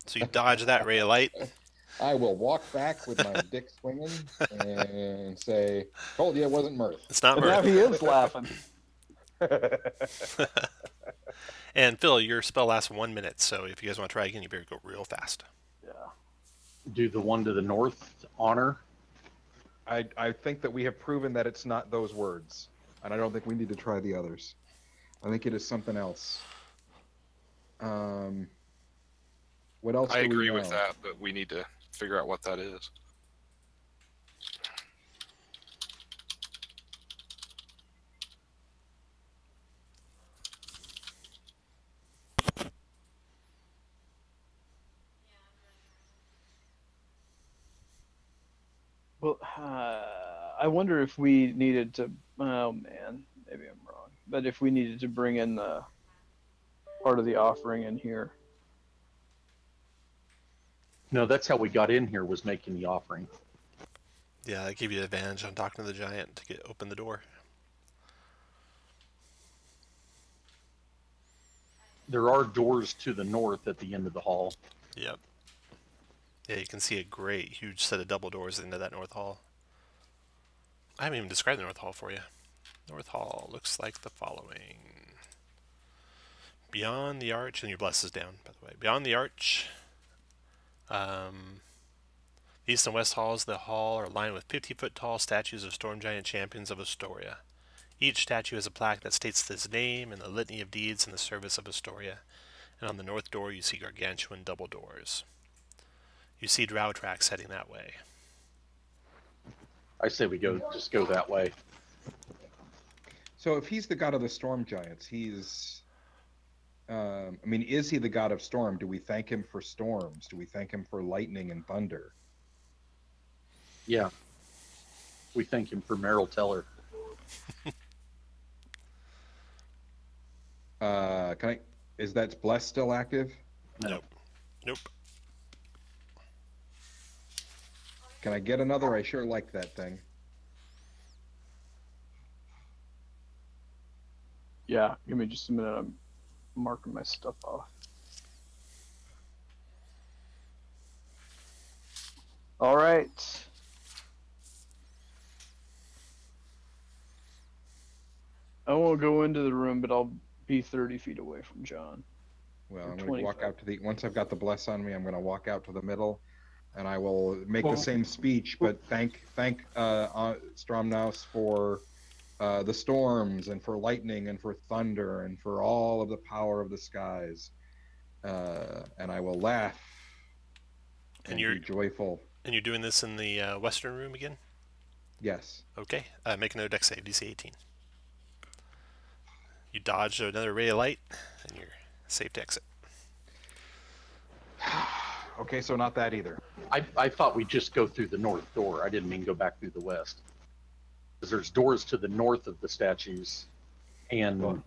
So you dodge that ray of light. I will walk back with my dick swinging and say, told you it wasn't mirth. It's not And now mirth. he is laughing. And Phil, your spell lasts 1 minute, so if you guys want to try again, you better go real fast. Yeah. Do the one to the north honor? I think that we have proven that it's not those words, and I don't think we need to try the others. I think it is something else. What else? I do we agree know? with that, but we need to figure out what that is. Well, I wonder if we needed to. Oh man, maybe I'm wrong. But if we needed to bring in the part of the offering in here. No, that's how we got in here, was making the offering. Yeah, I give you advantage on talking to the giant to open the door. There are doors to the north at the end of the hall. Yep. Yeah, you can see a great, huge set of double doors into that north hall. I haven't even described the north hall for you. North hall looks like the following. Beyond the arch, and your bless is down, by the way. Beyond the arch, east and west halls of the hall are lined with 50-foot tall statues of storm giant champions of Astoria. Each statue has a plaque that states his name and the litany of deeds in the service of Astoria. And on the north door, you see gargantuan double doors. You see drow tracks heading that way. I say we just go that way. So if he's the god of the storm giants, he's. Is he the god of storm? Do we thank him for storms? Do we thank him for lightning and thunder? Yeah. We thank him for Merrill Teller. Is that bless still active? No. Nope. Can I get another? I sure like that thing. Yeah, give me just a minute. I'm marking my stuff off. All right. I won't go into the room, but I'll be 30 feet away from John. Well, Or I'm going to walk 25. out to the. Once I've got the bless on me, I'm going to walk out to the middle, and I will make the same speech, but thank Stromnaus for the storms and for lightning and for thunder and for all of the power of the skies, and I will laugh and you're be joyful. And you're doing this in the western room again? Yes. Okay. Make another dex save, DC 18. You dodge another ray of light, and you're safe to exit. Okay, so not that either. I thought we'd just go through the north door. I didn't mean go back through the west. Because there's doors to the north of the statues, and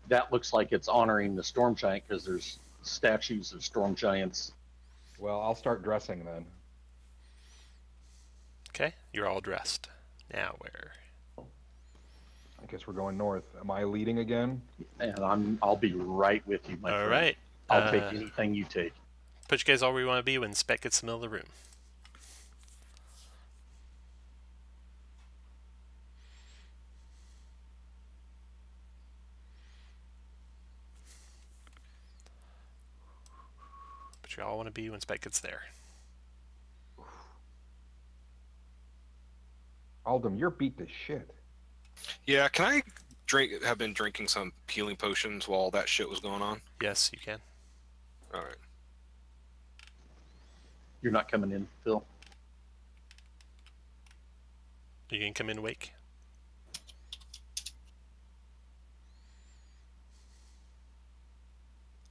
that looks like it's honoring the storm giant because there's statues of storm giants. Well, I'll start dressing then. Okay, you're all dressed. Now where? I guess we're going north. Am I leading again? And I'll be right with you, my All friend. right. I'll take anything you take. Put you guys all where you want to be when Spec gets in the middle of the room. But you all want to be when Spec gets there. Aldum, you're beat to shit. Yeah, can I have been drinking some healing potions while that shit was going on? Yes, you can. All right. You're not coming in, Phil. You can come in Wake.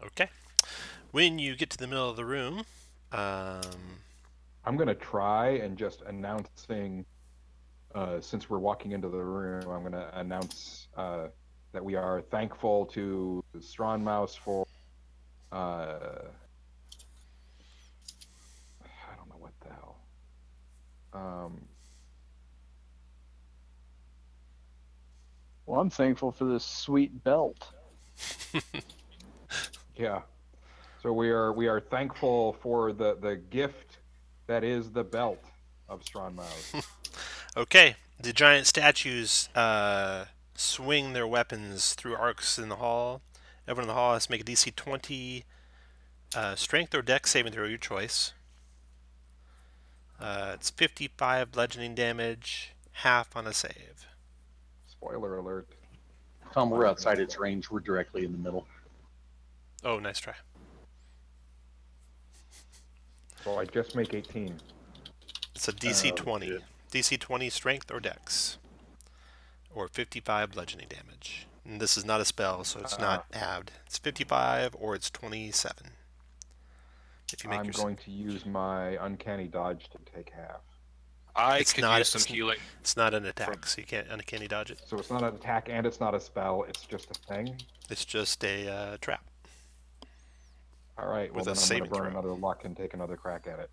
Okay. When you get to the middle of the room, I'm going to try and just announcing, since we're walking into the room, I'm going to announce that we are thankful to Strawn Mouse for, I don't know what the hell. Well, I'm thankful for this sweet belt. Yeah. So we are thankful for the gift that is the belt of Strawn Mouse. okay. The giant statues swing their weapons through arcs in the hall. Everyone in the hall has to make a DC 20 strength or dex saving throw, your choice. It's 55 bludgeoning damage, half on a save. Spoiler alert. Tom, we're outside its range. We're directly in the middle. Oh, nice try. So I just make 18. It's a DC 20. Good. DC 20 strength or dex. Or 55 bludgeoning damage. And this is not a spell, so it's not halved. It's 55 or it's 27. If you make I'm going to use my uncanny dodge to take half. I could use some healing. It's not an attack, so you can't uncanny dodge it. So it's not an attack and it's not a spell. It's just a thing. It's just a trap. All right. Well, With a then I'm going saving to burn throw. another luck and take another crack at it.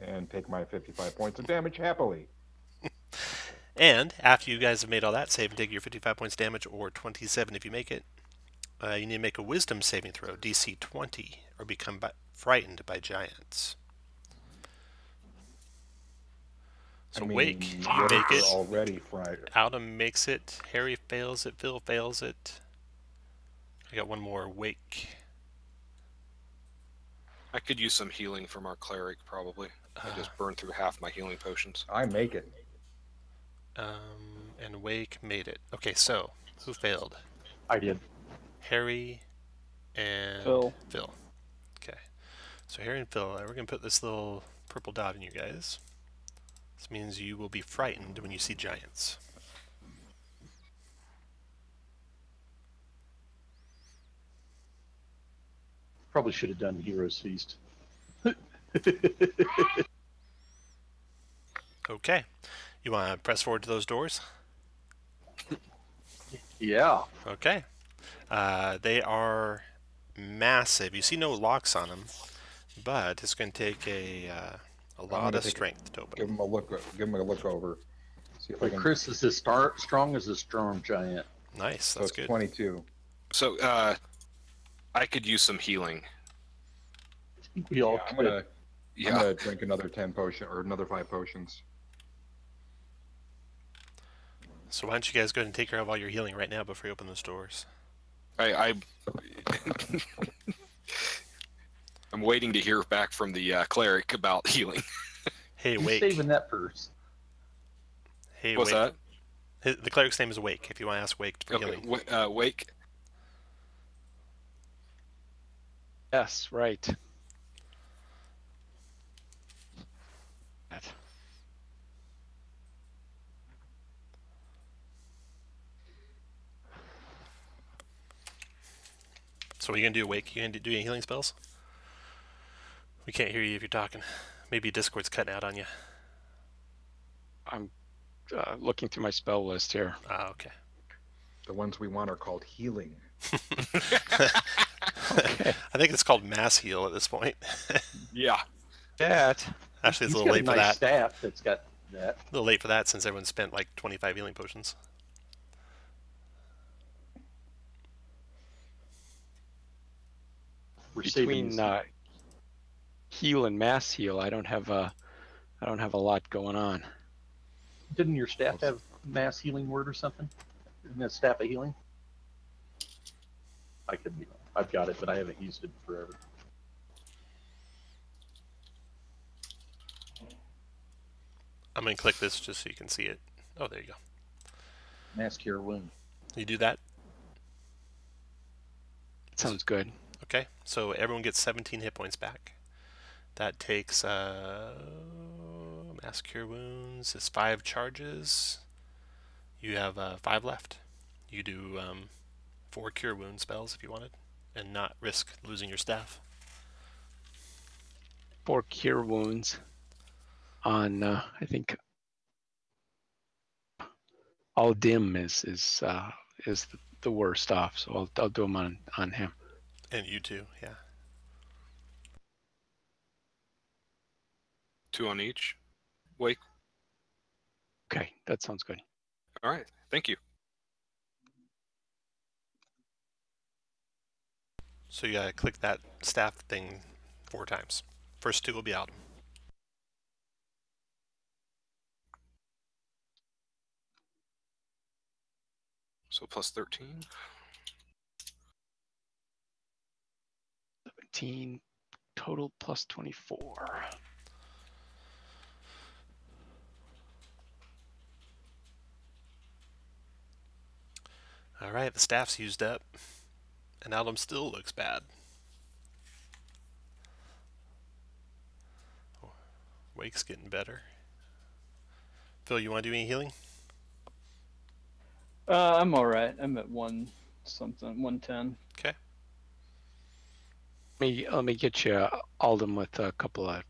And take my 55 points of damage happily. And after you guys have made all that save and take your 55 points damage, or 27 if you make it, you need to make a wisdom saving throw, DC 20, or become frightened by giants. So Wake, you make it. Already frightened. Autumn makes it. Harry fails it. Phil fails it. I got one more. Wake. I could use some healing from our cleric, probably. I just burned through half my healing potions. I make it. And Wake made it. Okay, so who failed? I did. Harry and Phil. Okay, so Harry and Phil, we're gonna put this little purple dot in you guys. This means you will be frightened when you see giants. Probably should have done Heroes Feast. Okay, you want to press forward to those doors? Yeah. Okay, they are massive. You see no locks on them, but it's going to take a lot of strength to open Give them. him a look. Give him a look over. See if I But can. Chris is as strong as a storm giant. Nice, So that's it's good. 22. So, I could use some healing. We all I'm could. gonna Yeah. drink another 10 potion or another 5 potions. So why don't you guys go ahead and take care of all your healing right now before you open those doors? I'm waiting to hear back from the cleric about healing. Hey, Who's Wake. saving that first? Hey, What's Wake. that? The cleric's name is Wake, if you want to ask Wake for Okay, healing. Wake. Yes, right. So what are you going to do, Wake? You going to do any healing spells? We can't hear you if you're talking. Maybe Discord's cutting out on you. I'm looking through my spell list here. Ah, okay. The ones we want are called healing. Okay. I think it's called Mass Heal at this point. Yeah. That. Actually, it's He's a little got late a for nice that. staff that's got that. A little late for that since everyone spent like 25 healing potions. We're saving Between this. heal and mass heal, I don't have a lot going on. Didn't your staff have mass healing word or something? Isn't that staff of healing? I could be wrong. I've got it, but I haven't used it forever. I'm going to click this just so you can see it. Oh, there you go. Mass cure wound. You do that? Sounds good. Okay, so everyone gets 17 hit points back. That takes mass cure wounds is 5 charges. You have 5 left. You do 4 cure wound spells if you wanted, and not risk losing your staff. 4 cure wounds on I think all dim is the worst off, so I'll do them on him. And you too, yeah. 2 on each. Wake. Okay, that sounds good. All right. Thank you. So you gotta click that staff thing 4 times. First 2 will be out. So plus 13. 17 total plus 24. Alright, the staff's used up. And Alum still looks bad. Wake's getting better. Phil, you want to do any healing? I'm all right. I'm at 110. Okay. Let me get you Alden with a couple of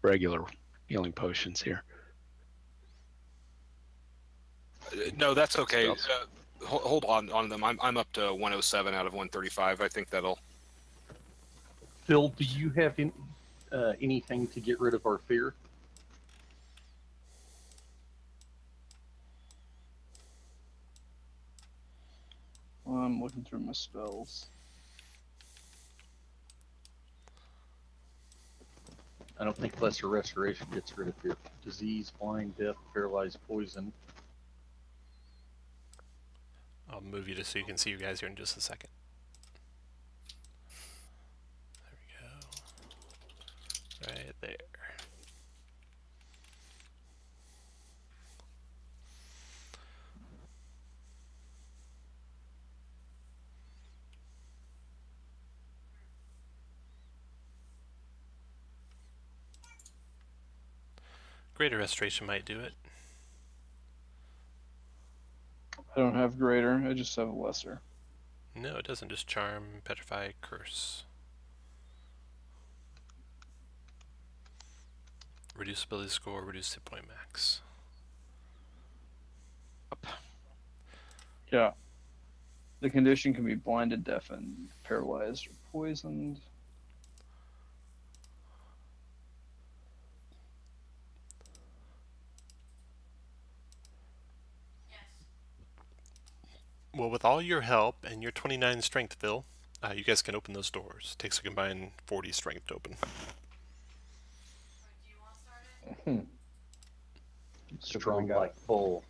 regular healing potions here. No, that's okay. Hold on them. I'm up to 107 out of 135. I think that'll. Phil, do you have anything to get rid of our fear? I'm looking through my spells. I don't think lesser restoration gets rid of fear. Disease, blind, death, paralyzed, poison. I'll move you just so you can see you guys here in just a second. There we go. Right there. Greater Restoration might do it. I don't have greater. I just have lesser. No, it doesn't. Just Charm, Petrify, Curse. Reduce ability score, reduce hit point max. Yeah. The condition can be blinded, deafened, paralyzed, or poisoned. Well, with all your help and your 29 strength, Phil, you guys can open those doors. It takes a combined 40 strength to open. Strong like bull.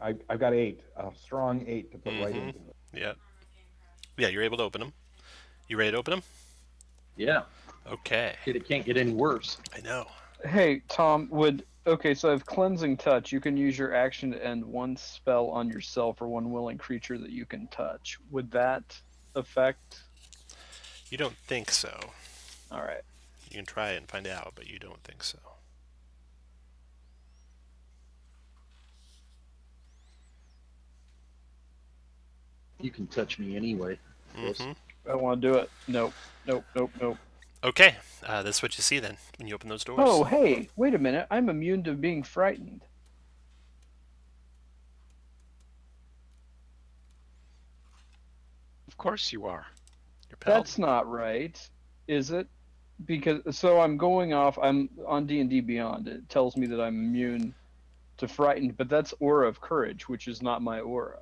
I've got 8. A strong 8 to put right into it. Yeah. Yeah, you're able to open them. You ready to open them? Yeah. Okay. It can't get any worse. I know. Hey, Tom, so I have Cleansing Touch. You can use your action to end one spell on yourself or one willing creature that you can touch. Would that affect? You don't think so. All right. You can try it and find out, but you don't think so. You can touch me anyway. Mm-hmm. I want to do it. Nope. Nope. Nope. Nope. Okay, that's what you see then when you open those doors. Oh, hey, wait a minute. I'm immune to being frightened. Of course you are. You're pelled. That's not right, is it? Because so I'm on D&D Beyond. It tells me that I'm immune to frightened, but that's Aura of Courage, which is not my aura.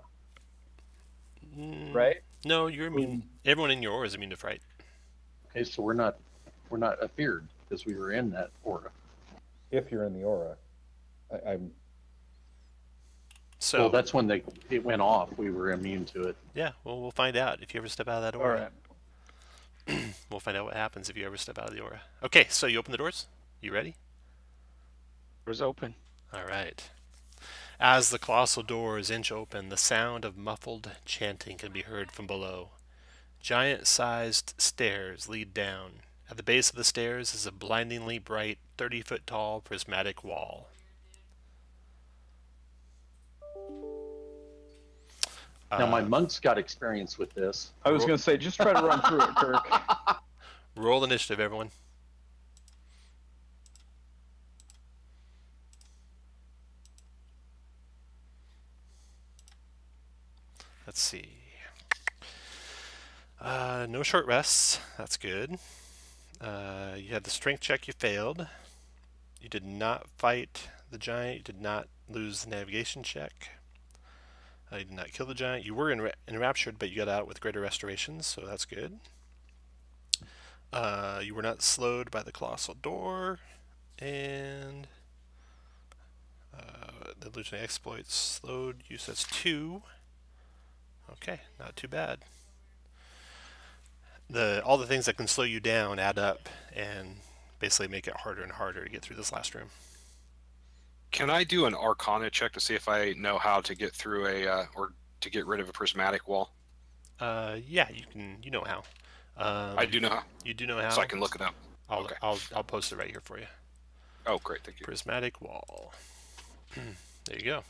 Right? No, you're immune. Everyone in your aura is immune to fright. Okay, so we're not afeared because we were in that aura. If you're in the aura, I'm. So Well, that's when it went off. We were immune to it. yeah, well, we'll find out if you ever step out of that All aura. right. We'll find out what happens if you ever step out of the aura. Okay, so you open the doors. You ready? Doors open. All right. As the colossal doors inch open, the sound of muffled chanting can be heard from below. Giant-sized stairs lead down. At the base of the stairs is a blindingly bright, 30-foot-tall prismatic wall. Now, my monk's got experience with this. I was going to say, just try to run through it, Kirk. Roll initiative, everyone. Let's see. No short rests. That's good. You had the strength check. You failed. You did not fight the giant. You did not lose the navigation check. You did not kill the giant. You were enraptured, but you got out with greater restorations, so that's good. You were not slowed by the colossal door, and the illusionary exploits slowed you. So that's 2. Okay, not too bad. All the things that can slow you down add up and basically make it harder and harder to get through this last room. Can I do an Arcana check to see if I know how to get through or to get rid of a prismatic wall? Yeah, you can. You know how. I do know how. You do know how. So I can look it up. Okay. I'll post it right here for you. Oh, great, thank you. Prismatic wall. There you go.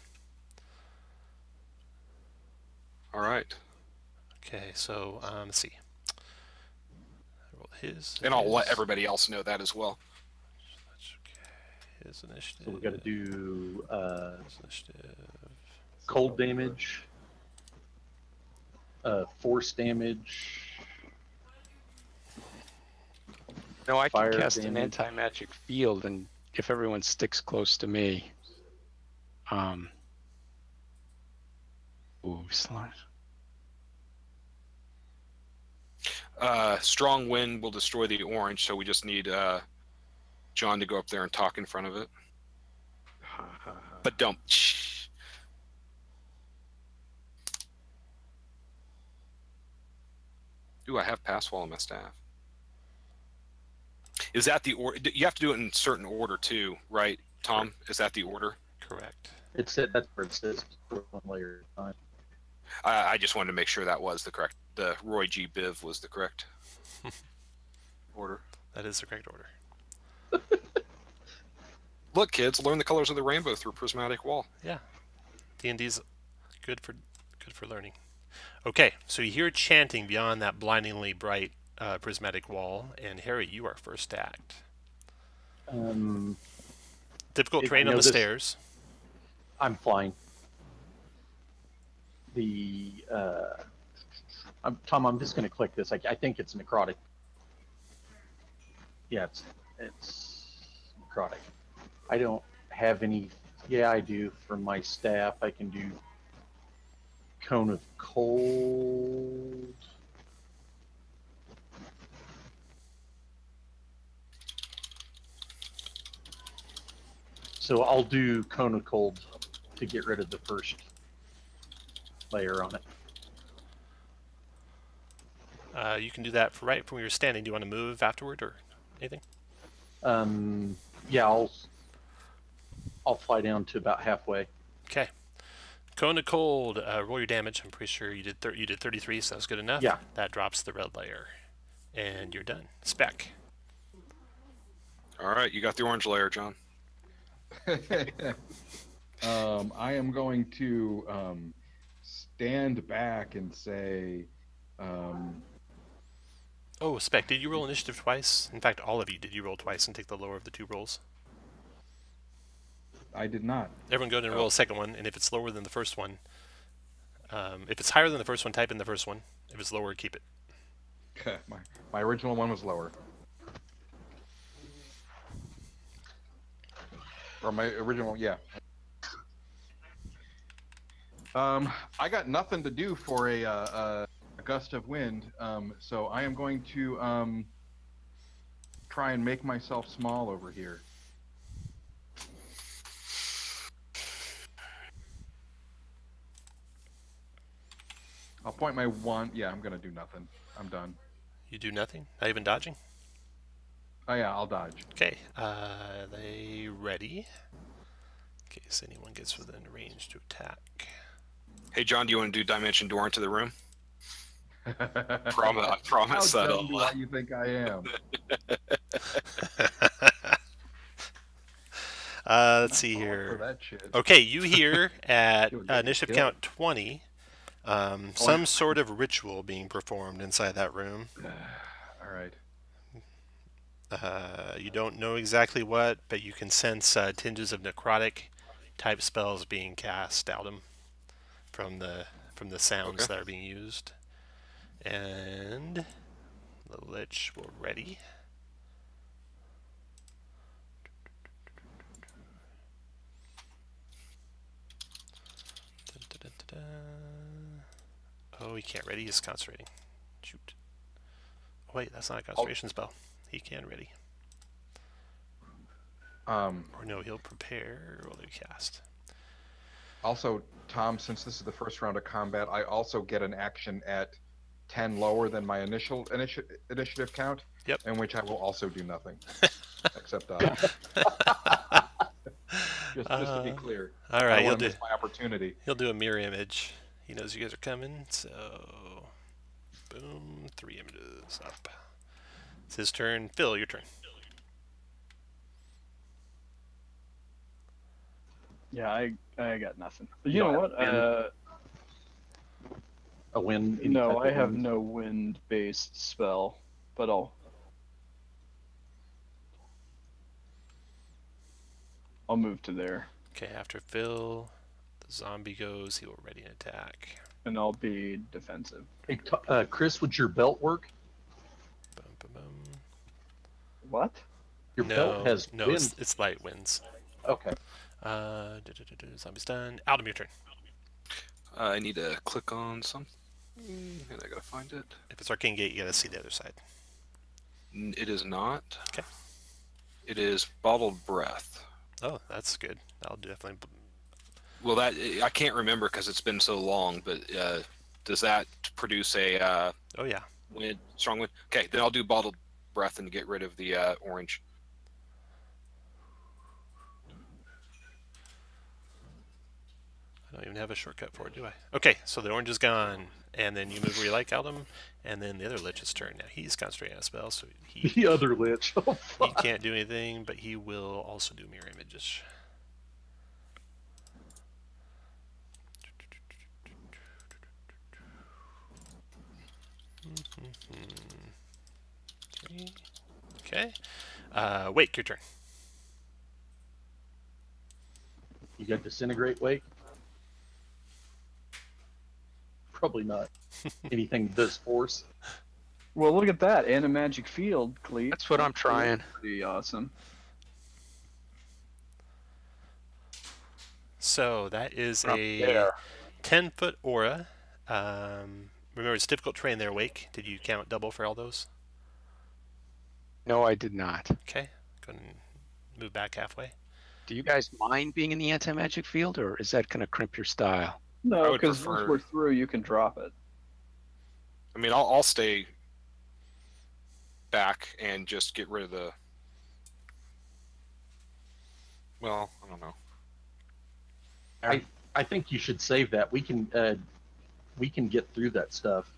All right. Okay, so let's see. Roll his. And I'll let everybody else know that as well. That's okay. His initiative. So we got to do His initiative. cold damage, force damage. No, I can Fire cast an damage. anti-magic field, and if everyone sticks close to me, slide. Strong wind will destroy the orange, so we just need John to go up there and talk in front of it. But don't. Ooh, I have pass wall on my staff. Is that the order? You have to do it in certain order too, right, Tom? Is that the order? Correct. That's where it says one layer at a time. I just wanted to make sure that was the correct. The Roy G. Biv was the correct order. That is the correct order. Look, kids, learn the colors of the rainbow through prismatic wall. Yeah. D&D's good for learning. Okay, so you hear chanting beyond that blindingly bright prismatic wall, and Harry, you are first to act. Difficult terrain on the stairs. I'm flying. Tom, I'm just going to click this. I think it's necrotic. Yeah, it's necrotic. I don't have any. Yeah, I do. For my staff, I can do cone of cold. So I'll do cone of cold to get rid of the first layer on it. You can do that for right from where you're standing. Do you want to move afterward or anything? Yeah, I'll fly down to about halfway. Okay. Cone of cold. Roll your damage. I'm pretty sure you did 33, so that's good enough. Yeah. That drops the red layer, and you're done. Spec. All right, you got the orange layer, John. I am going to stand back and say, Oh, Spec, did you roll initiative twice? In fact, all of you, did you roll twice and take the lower of the 2 rolls? I did not. Everyone go ahead and roll a second one, and if it's lower than the first one, if it's higher than the first one, type in the first one. If it's lower, keep it. My original one was lower. Or my original, yeah. I got nothing to do for a gust of wind, so I am going to try and make myself small over here. I'll point my one. Yeah, I'm gonna do nothing. I'm done. You do nothing? Not even dodging? Oh yeah, I'll dodge. Okay, they ready? In case anyone gets within range to attack. Hey, John, do you want to do Dimension Door into the room? I promise How that dumb do you think I am? Let's see For here. that shit. Okay, you hear at You'll get initiative killed. count 20, some sort of ritual being performed inside that room. All right. You don't know exactly what, but you can sense tinges of necrotic type spells being cast out from the sounds that are being used. And the Lich will ready. Oh, he can't ready. He's concentrating. Shoot. Oh, wait, that's not a concentration spell. He can ready. Or no, he'll prepare. Will they cast? Also, Tom, since this is the first round of combat, I also get an action at 10 lower than my initial initiative count. Yep. In which I will also do nothing. Except dodge. just to be clear. All I right, don't he'll want to do. miss my opportunity. He'll do a mirror image. He knows you guys are coming, so boom, 3 images up. It's his turn. Phil, your turn. Yeah, I got nothing. But you know what? A wind. any No, type I of have wind? no wind-based spell, but I'll move to there, Okay, after Phil, the zombie goes. He will ready an attack. and I'll be defensive. Hey, Chris, would your belt work? Boom, boom, boom. What? Your belt has no, wind. it's light winds. Okay. Zombie's done. Out of your turn. I need to click on something, and I gotta find it. If it's Arcane Gate, you gotta see the other side. It is not. Okay. It is Bottled Breath. Oh, that's good. I'll definitely. Well, that I can't remember because it's been so long. But does that produce a Oh yeah. strong wind? Okay, then I'll do Bottled Breath and get rid of the orange. I don't even have a shortcut for it, do I? Okay, so the orange is gone, and then you move where you like, Aldum, and then the other Lich's turn. Now he's concentrating on a spell, so The other lich. Oh, he fuck. can't do anything, but he will also do mirror images. Okay. Wake, your turn. You got Disintegrate Wake? Probably not. Anything that does force? Well, look at that, and a magic field, Clete. That's what I'm trying. Pretty awesome. So that is Up a there. 10-foot aura. Remember, it's difficult terrain there, Wake. Did you count double for all those? No, I did not. Okay. Go ahead and move back halfway. Do you guys mind being in the anti-magic field, or is that going to crimp your style? I No, would because prefer- once we're through, you can drop it. I mean, I'll stay back and just get rid of the. Well, I don't know. I think you should save that. We can get through that stuff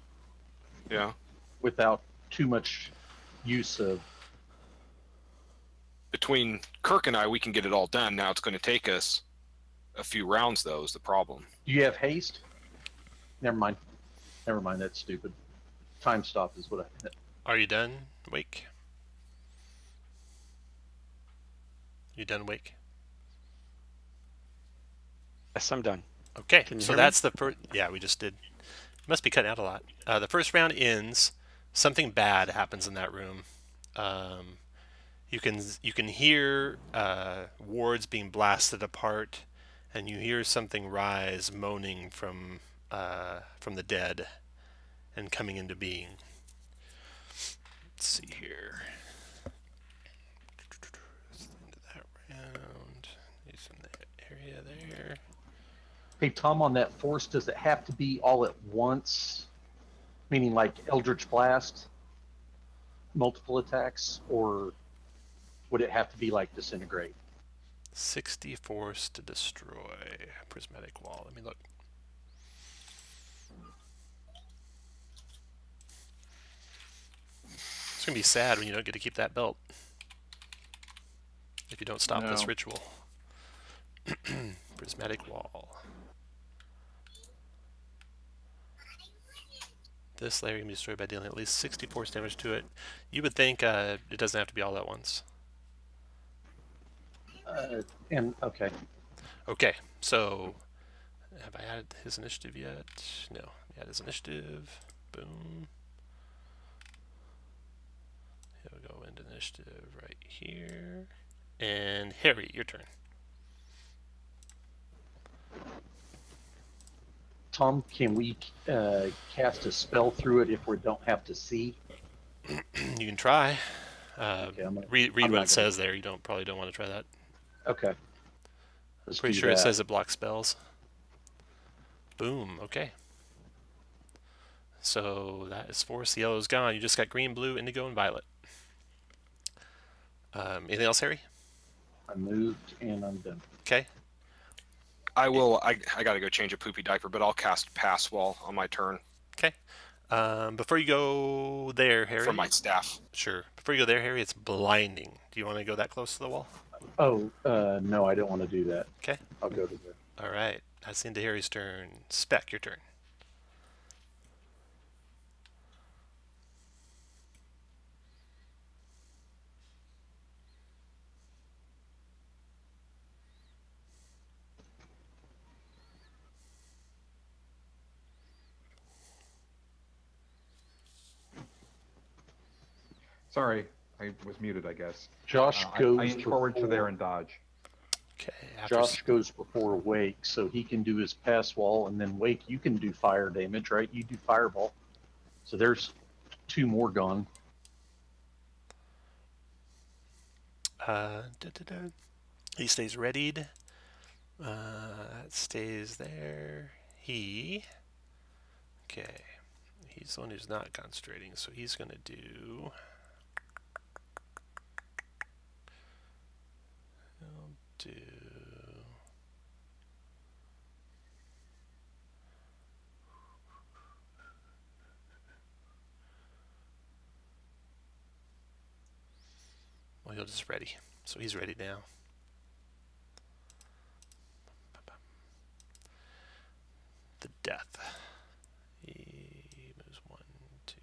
Yeah. without too much use of. Between Kirk and I, we can get it all done. Now it's going to take us a few rounds, though, is the problem. Do you have haste? Never mind. That's stupid. Time stop is what I. Are you done, Wake? You done, Wake? Yes, I'm done. Okay, Can you so hear me? that's the first. Yeah, we just did. Must be cutting out a lot. The first round ends. Something bad happens in that room. You can hear wards being blasted apart, and you hear something rise, moaning from the dead, and coming into being. Let's see here. Hey, Tom, on that force, does it have to be all at once? Meaning like Eldritch Blast, multiple attacks, or would it have to be like Disintegrate? 60 force to destroy. Prismatic wall. Let me look. It's going to be sad when you don't get to keep that belt. If you don't stop this No. ritual. Prismatic wall. This layer can be destroyed by dealing at least 60 force damage to it. You would think it doesn't have to be all at once. Okay. Okay, so have I added his initiative yet? No. Add his initiative. Boom. He'll go into initiative right here. And Harry, your turn. Tom, can we cast a spell through it if we don't have to see? You can try. Okay, read I'm what not it says there. You probably don't want to try that. Okay. Let's Pretty do sure it that. says it blocks spells. Boom. Okay. So that is force. The yellow's gone. You just got green, blue, indigo, and violet. Anything else, Harry? I moved and I'm done. Okay. I will. I got to go change a poopy diaper, but I'll cast Pass Wall on my turn Okay. Before you go there, Harry. from my staff. Sure. Before you go there, Harry, it's blinding. Do you want to go that close to the wall? Oh, no, I don't want to do that. Okay. I'll go to the... All right. That's into Harry's turn. Spec, your turn. Sorry, I was muted, I guess. Josh goes I inch forward to there and dodge. Okay. Josh goes before Wake, so he can do his pass wall, and then Wake, you can do fire damage, right? You do fireball. So there's 2 more gone. He stays readied. That stays there. Okay. He's the one who's not concentrating, so he's going to do... Well, he'll just ready. So he's ready now. The death. He moves 1, 2,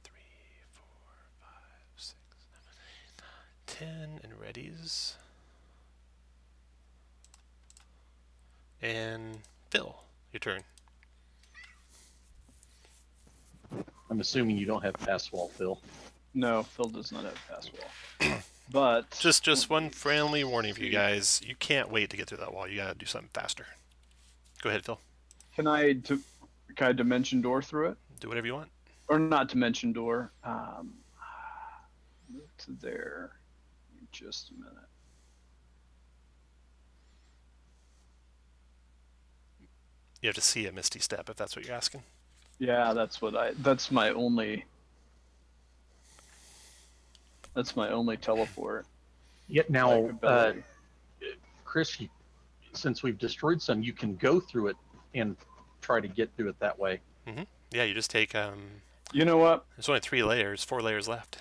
3, 4, 5, 6, 7, 8, 9, 10, and readies. And Phil, your turn. I'm assuming you don't have pass wall, Phil. No, Phil does not have pass wall. But Just one friendly warning for you guys. You can't wait to get through that wall. You gotta do something faster. Go ahead, Phil. can I dimension door through it? Do whatever you want. Or not dimension door. Move to there. Just a minute. You have to see a Misty Step if that's what you're asking. Yeah, that's my only teleport. Yet now, ability. Chris, since we've destroyed some, you can go through it and try to get through it that way. Yeah, you just take You know what? there's only 4 layers left.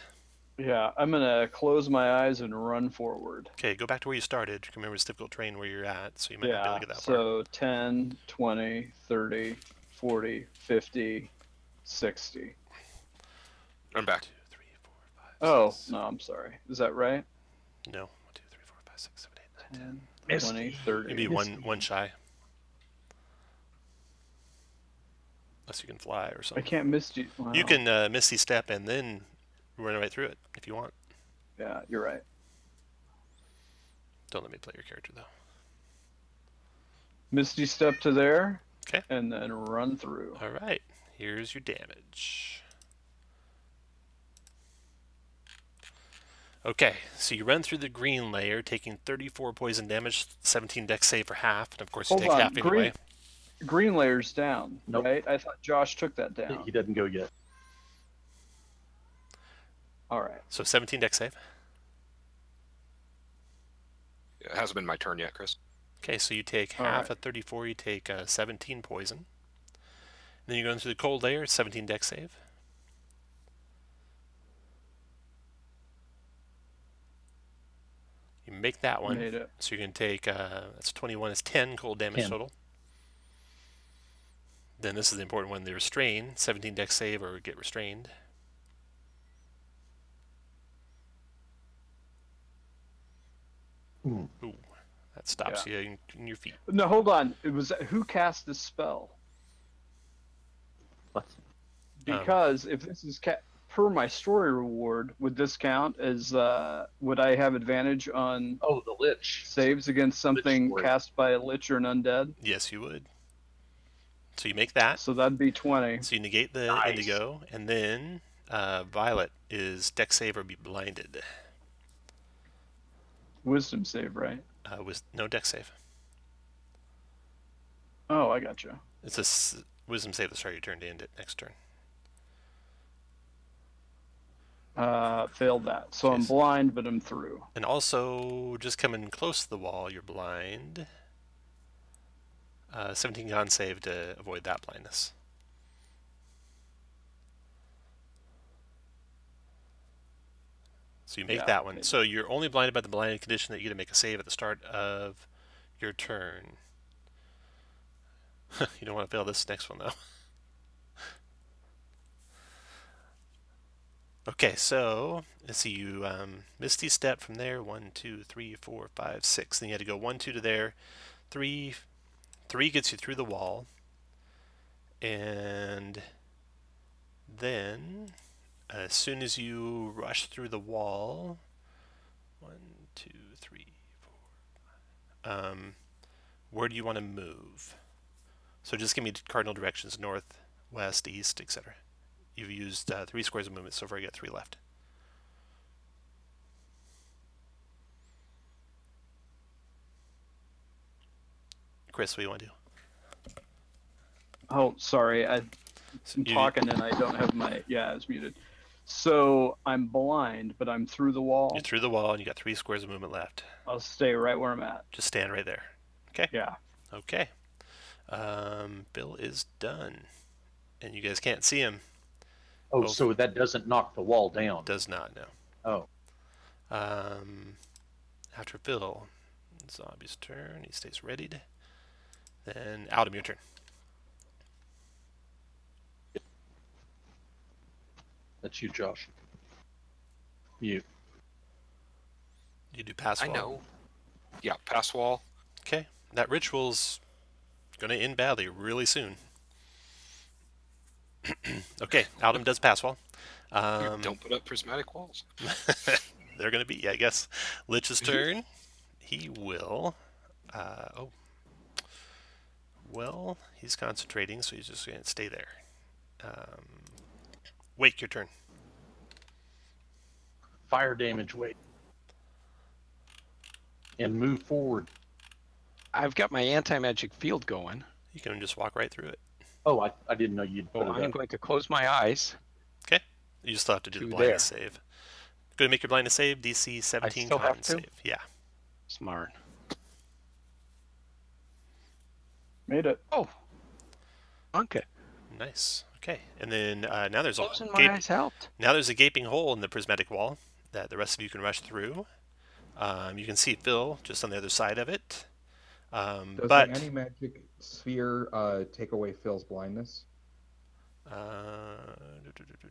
Yeah, I'm gonna close my eyes and run forward. Okay, go back to where you started. Remember, it's difficult terrain where you're at, so you might not be able Yeah, to get that far. so 10, 20, 30, 40, 50, 60. I'm back. 2, 3, 4, 5, Oh, 6. no, I'm sorry. Is that right? No. 1, 2, 3, 4, 5, 6, 7, 8, 9, 10. 10, 20, 30. Maybe one shy. Unless you can fly or I something. can't Misty. Wow. You can Misty Step and then run right through it if you want. Yeah, you're right. Don't let me play your character though. Misty Step to there. Okay. And then run through. All right. Here's your damage. Okay, so you run through the green layer, taking 34 poison damage, 17 dex save for half, and of course you Hold take on, half anyway. green layer's down, Nope. right? I thought Josh took that down. He doesn't go yet. All right. So 17 deck save. It hasn't been my turn yet, Chris. Okay, so you take All half right. of 34, you take 17 poison. Then you're going through the cold layer, 17 deck save. You make that one. Made it. So you're going to take, that's 21 is 10 cold damage 10. total. Then this is the important one, the restrain, 17 deck save or get restrained. Ooh. Ooh, that stops you in your feet. No, hold on. It was who cast this spell? What? Because if this is per my story reward, would this count as would I have advantage on Oh, the Lich. saves against something story. cast by a lich or an undead? Yes, you would. So you make that. So that'd be 20. So you negate the Nice. indigo, and then violet is deck save or be blinded. Wisdom save, right? With no deck save. Oh, I gotcha. It's a wisdom save to start your turn to end it next turn. Failed that. So I'm Yes. blind, but I'm through. And also, just coming close to the wall, you're blind. 17 con save to avoid that blindness. So you make that one. So you're only blinded by the blinded condition that you get to make a save at the start of your turn. You don't want to fail this next one, though. Okay, so let's see. You Misty Step from there. 1, 2, 3, 4, 5, 6. Then you had to go 1, 2 to there. 3 gets you through the wall. And then as soon as you rush through the wall, 1, 2, 3, 4, where do you want to move? So just give me cardinal directions: north, west, east, etc. You've used 3 squares of movement so far. You got 3 left. Chris, what do you want to do? Oh, sorry. I'm talking and I don't have my... Yeah, it's muted. So I'm blind, but I'm through the wall. You're through the wall and you got 3 squares of movement left. I'll stay right where I'm at. Just stand right there. Okay? Yeah. Okay. Bill is done. And you guys can't see him. Oh, so that doesn't knock the wall down. Does not, no. Oh. After Bill, zombie's turn. He stays readied. Then Adam, your turn. That's you, Josh. You. You do pass wall. I know. Yeah, pass wall. Okay. That ritual's going to end badly really soon. Okay, Adam does pass wall. Don't put up prismatic walls. They're going to be, I guess. Lich's turn. He will. Well, he's concentrating, so he's just going to stay there. Wake, your turn. Fire damage, wait. And move forward. I've got my anti-magic field going. You can just walk right through it. Oh, I didn't know you'd put Oh, it I'm up. going to close my eyes. Okay. You still have to do the To blindness there. save. Go ahead and make your blindness save. DC 17 still con have to? save. Yeah. Smart. Made it. Oh. Okay. Nice. Okay. And then now there's Closing my eyes helped. Now there's a gaping hole in the prismatic wall that the rest of you can rush through. You can see Phil just on the other side of it. Does But the anti-magic sphere take away Phil's blindness?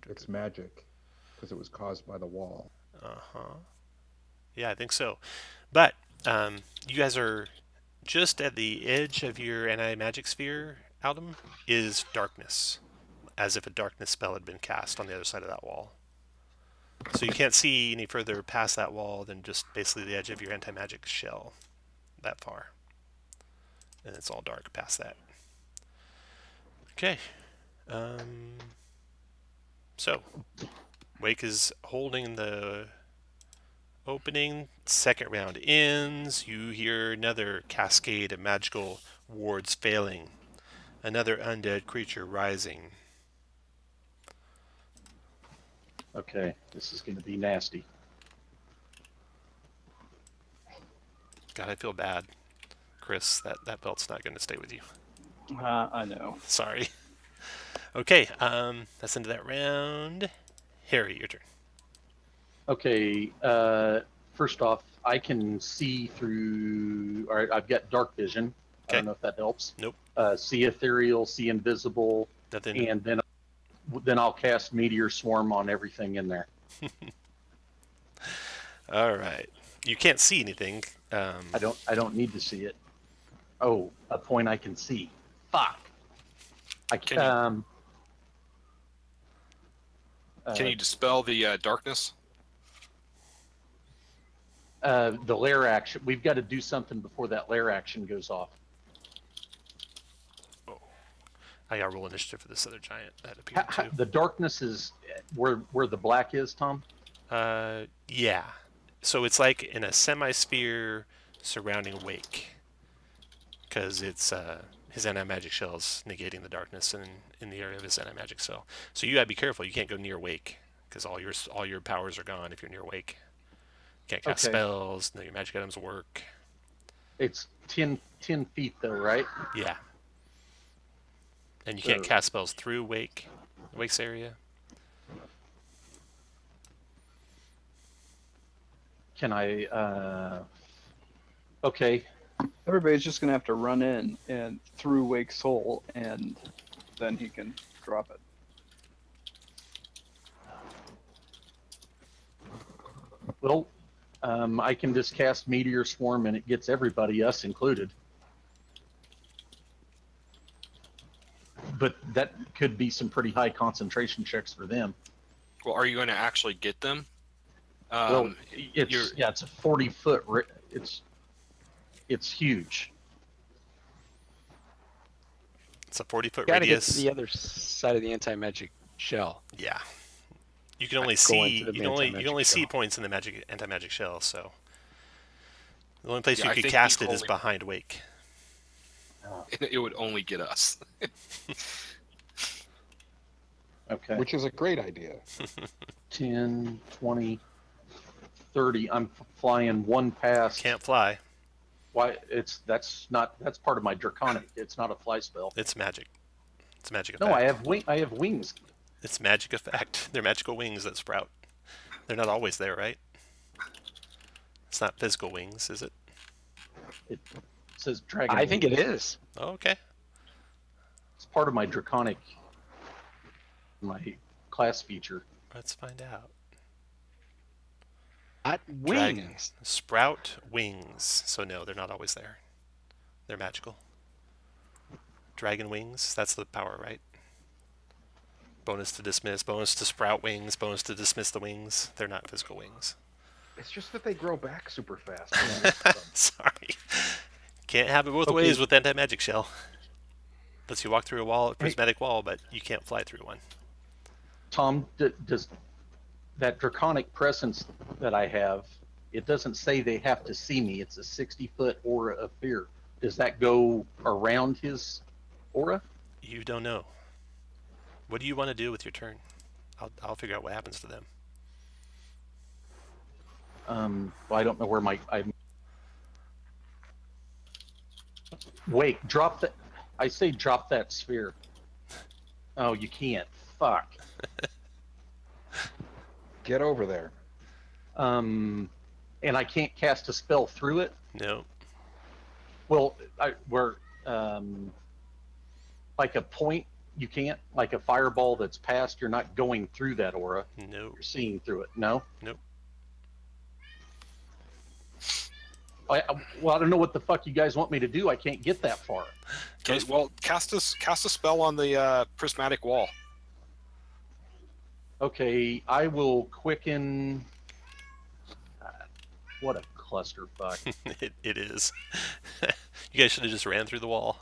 It's magic because it was caused by the wall. Yeah, I think so. But you guys are just at the edge of your anti-magic sphere, Aldum, is darkness, as if a darkness spell had been cast on the other side of that wall. So you can't see any further past that wall than just basically the edge of your anti-magic shell, that far. And it's all dark past that. Okay. So, Wake is holding the opening. Second round ends. You hear another cascade of magical wards failing. Another undead creature rising. Okay, this is going to be nasty. God, I feel bad. Chris, that belt's not going to stay with you. I know. Sorry. Okay, that's into that round. Harry, your turn. Okay, first off, I can see through. All right, I've got dark vision. I Okay. don't know if that helps. Nope. See ethereal, see invisible, Nothing. and then I'll cast meteor swarm on everything in there. All right. You can't see anything. I don't need to see it. Oh, a point I can see. Fuck. I Can you- Can uh, you dispel the darkness? the lair action. We've got to do something before that lair action goes off. I got to roll initiative for this other giant that appeared too. The darkness is where the black is, Tom. Yeah. So it's like in a semi-sphere surrounding Wake, because it's his anti-magic shell is negating the darkness in the area of his anti-magic shell. So you gotta be careful. You can't go near Wake because all your powers are gone if you're near Wake. You can't cast Okay. spells. No, your magic items work. It's 10 feet though, right? Yeah. And you can't So- cast spells through Wake's area. Can I? Okay. Everybody's just gonna have to run in and through Wake's hole, and then he can drop it. Well, I can just cast meteor swarm and it gets everybody, us included. But that could be some pretty high concentration checks for them. Well, are you going to actually get them? Well, you're- it's a 40-foot. It's huge. It's a 40-foot Gotta get radius. to the other side of the anti-magic shell. Yeah. You can only Go see into the you can only anti-magic see shell. points in the anti-magic shell. So the only place Yeah, you I could think cast the it is only- behind Wake. It would only get us. Okay. Which is a great idea. 10, 20, 30. I'm flying one past. Can't fly. Why? That's part of my draconic. It's not a fly spell. It's magic. It's magic effect. No, I have wings. It's magic effect. They're magical wings that sprout. They're not always there, right? It's not physical wings, is it? It says dragon. I think it wings. is. Oh, okay. It's part of my draconic. My class feature. Let's find out. Not Dragon. wings. Sprout wings. So no, they're not always there. They're magical. Dragon wings. That's the power, right? Bonus to dismiss, bonus to sprout wings, bonus to dismiss the wings. They're not physical wings. It's just that they grow back super fast. Sorry. Can't have it both Okay. ways with anti-magic shell. Lets you walk through a prismatic wall, but you can't fly through one. Tom, does that draconic presence that I have? It doesn't say they have to see me. It's a 60-foot aura of fear. Does that go around his aura? You don't know. What do you want to do with your turn? I'll figure out what happens to them. Well, I don't know where Wait, drop that. I say drop that sphere. Oh, you can't. Fuck. Get over there. And I can't cast a spell through it. No. Well, like a point, you can't. Like a fireball that's passed, you're not going through that aura. No. You're seeing through it. No. Nope. Well, I don't know what the fuck you guys want me to do. I can't get that far. Okay, well, cast a spell on the prismatic wall. Okay, I will quicken. What a clusterfuck. it is. You guys should have just ran through the wall.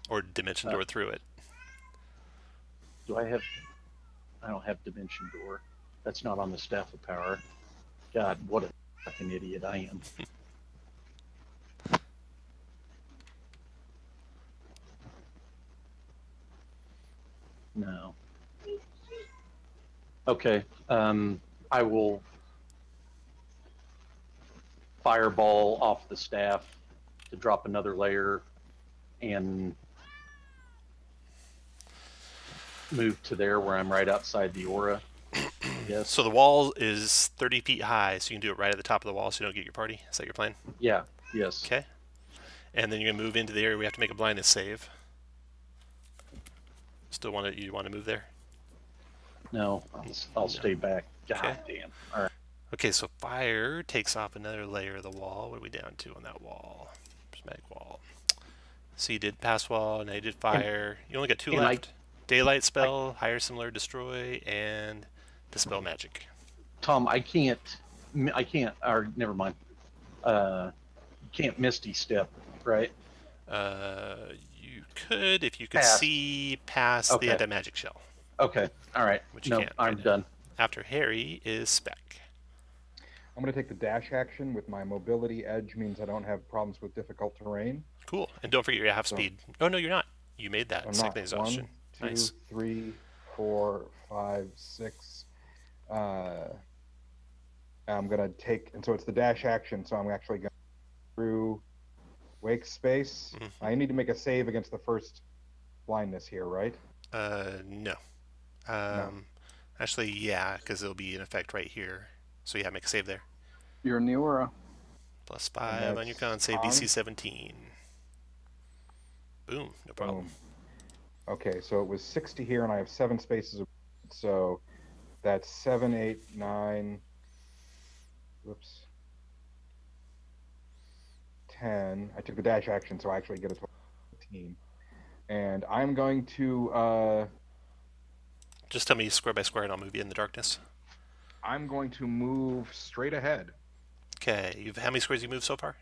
Or dimension door through it. Do I have? I don't have dimension door. That's not on the staff of power. God, what a fucking idiot I am. No. Okay. I will fireball off the staff to drop another layer and move to there where I'm right outside the aura. Yes. So the wall is 30 feet high, so you can do it right at the top of the wall so you don't get your party. Is that your plan? Yeah. Yes. Okay. And then you're gonna move into the area we have to make a blindness save. Still want to? You want to move there? No, I'll stay back. God Okay. damn. All right. Okay, so fire takes off another layer of the wall. What are we down to on that wall? Prismatic wall. So you did pass wall, now you did fire. You only got 2 left. Daylight spell, higher similar, destroy, and dispel magic. Tom, I can't. Or never mind. Can't Misty Step, right? You could if you could Pass. see past Okay. the anti-magic shell. Okay. All right. Which you no, can't I'm right now. done. After Harry is Spec. I'm going to take the dash action with my mobility edge, means I don't have problems with difficult terrain. Cool. And don't forget your half So- speed. Oh, no, you're not. You made that I'm second not. exhaustion. 1, 2, Nice. 3, 4, 5, 6. I'm going to take, and so it's the dash action, so I'm actually going through wake space. Mhm. I need to make a save against the first blindness here, right? No. Actually, yeah, because it'll be in effect right here. So yeah, make a save there. You're in the aura. Plus 5 on your that's con save, on. DC 17. Boom, no problem. Boom. Okay, so it was 60 here, and I have 7 spaces. So that's 7, 8, 9. Whoops. 10. I took the dash action, so I actually get a 15. And I'm going to Just tell me square by square and I'll move you in the darkness. move straight ahead. Okay, you've how many squares you moved so far?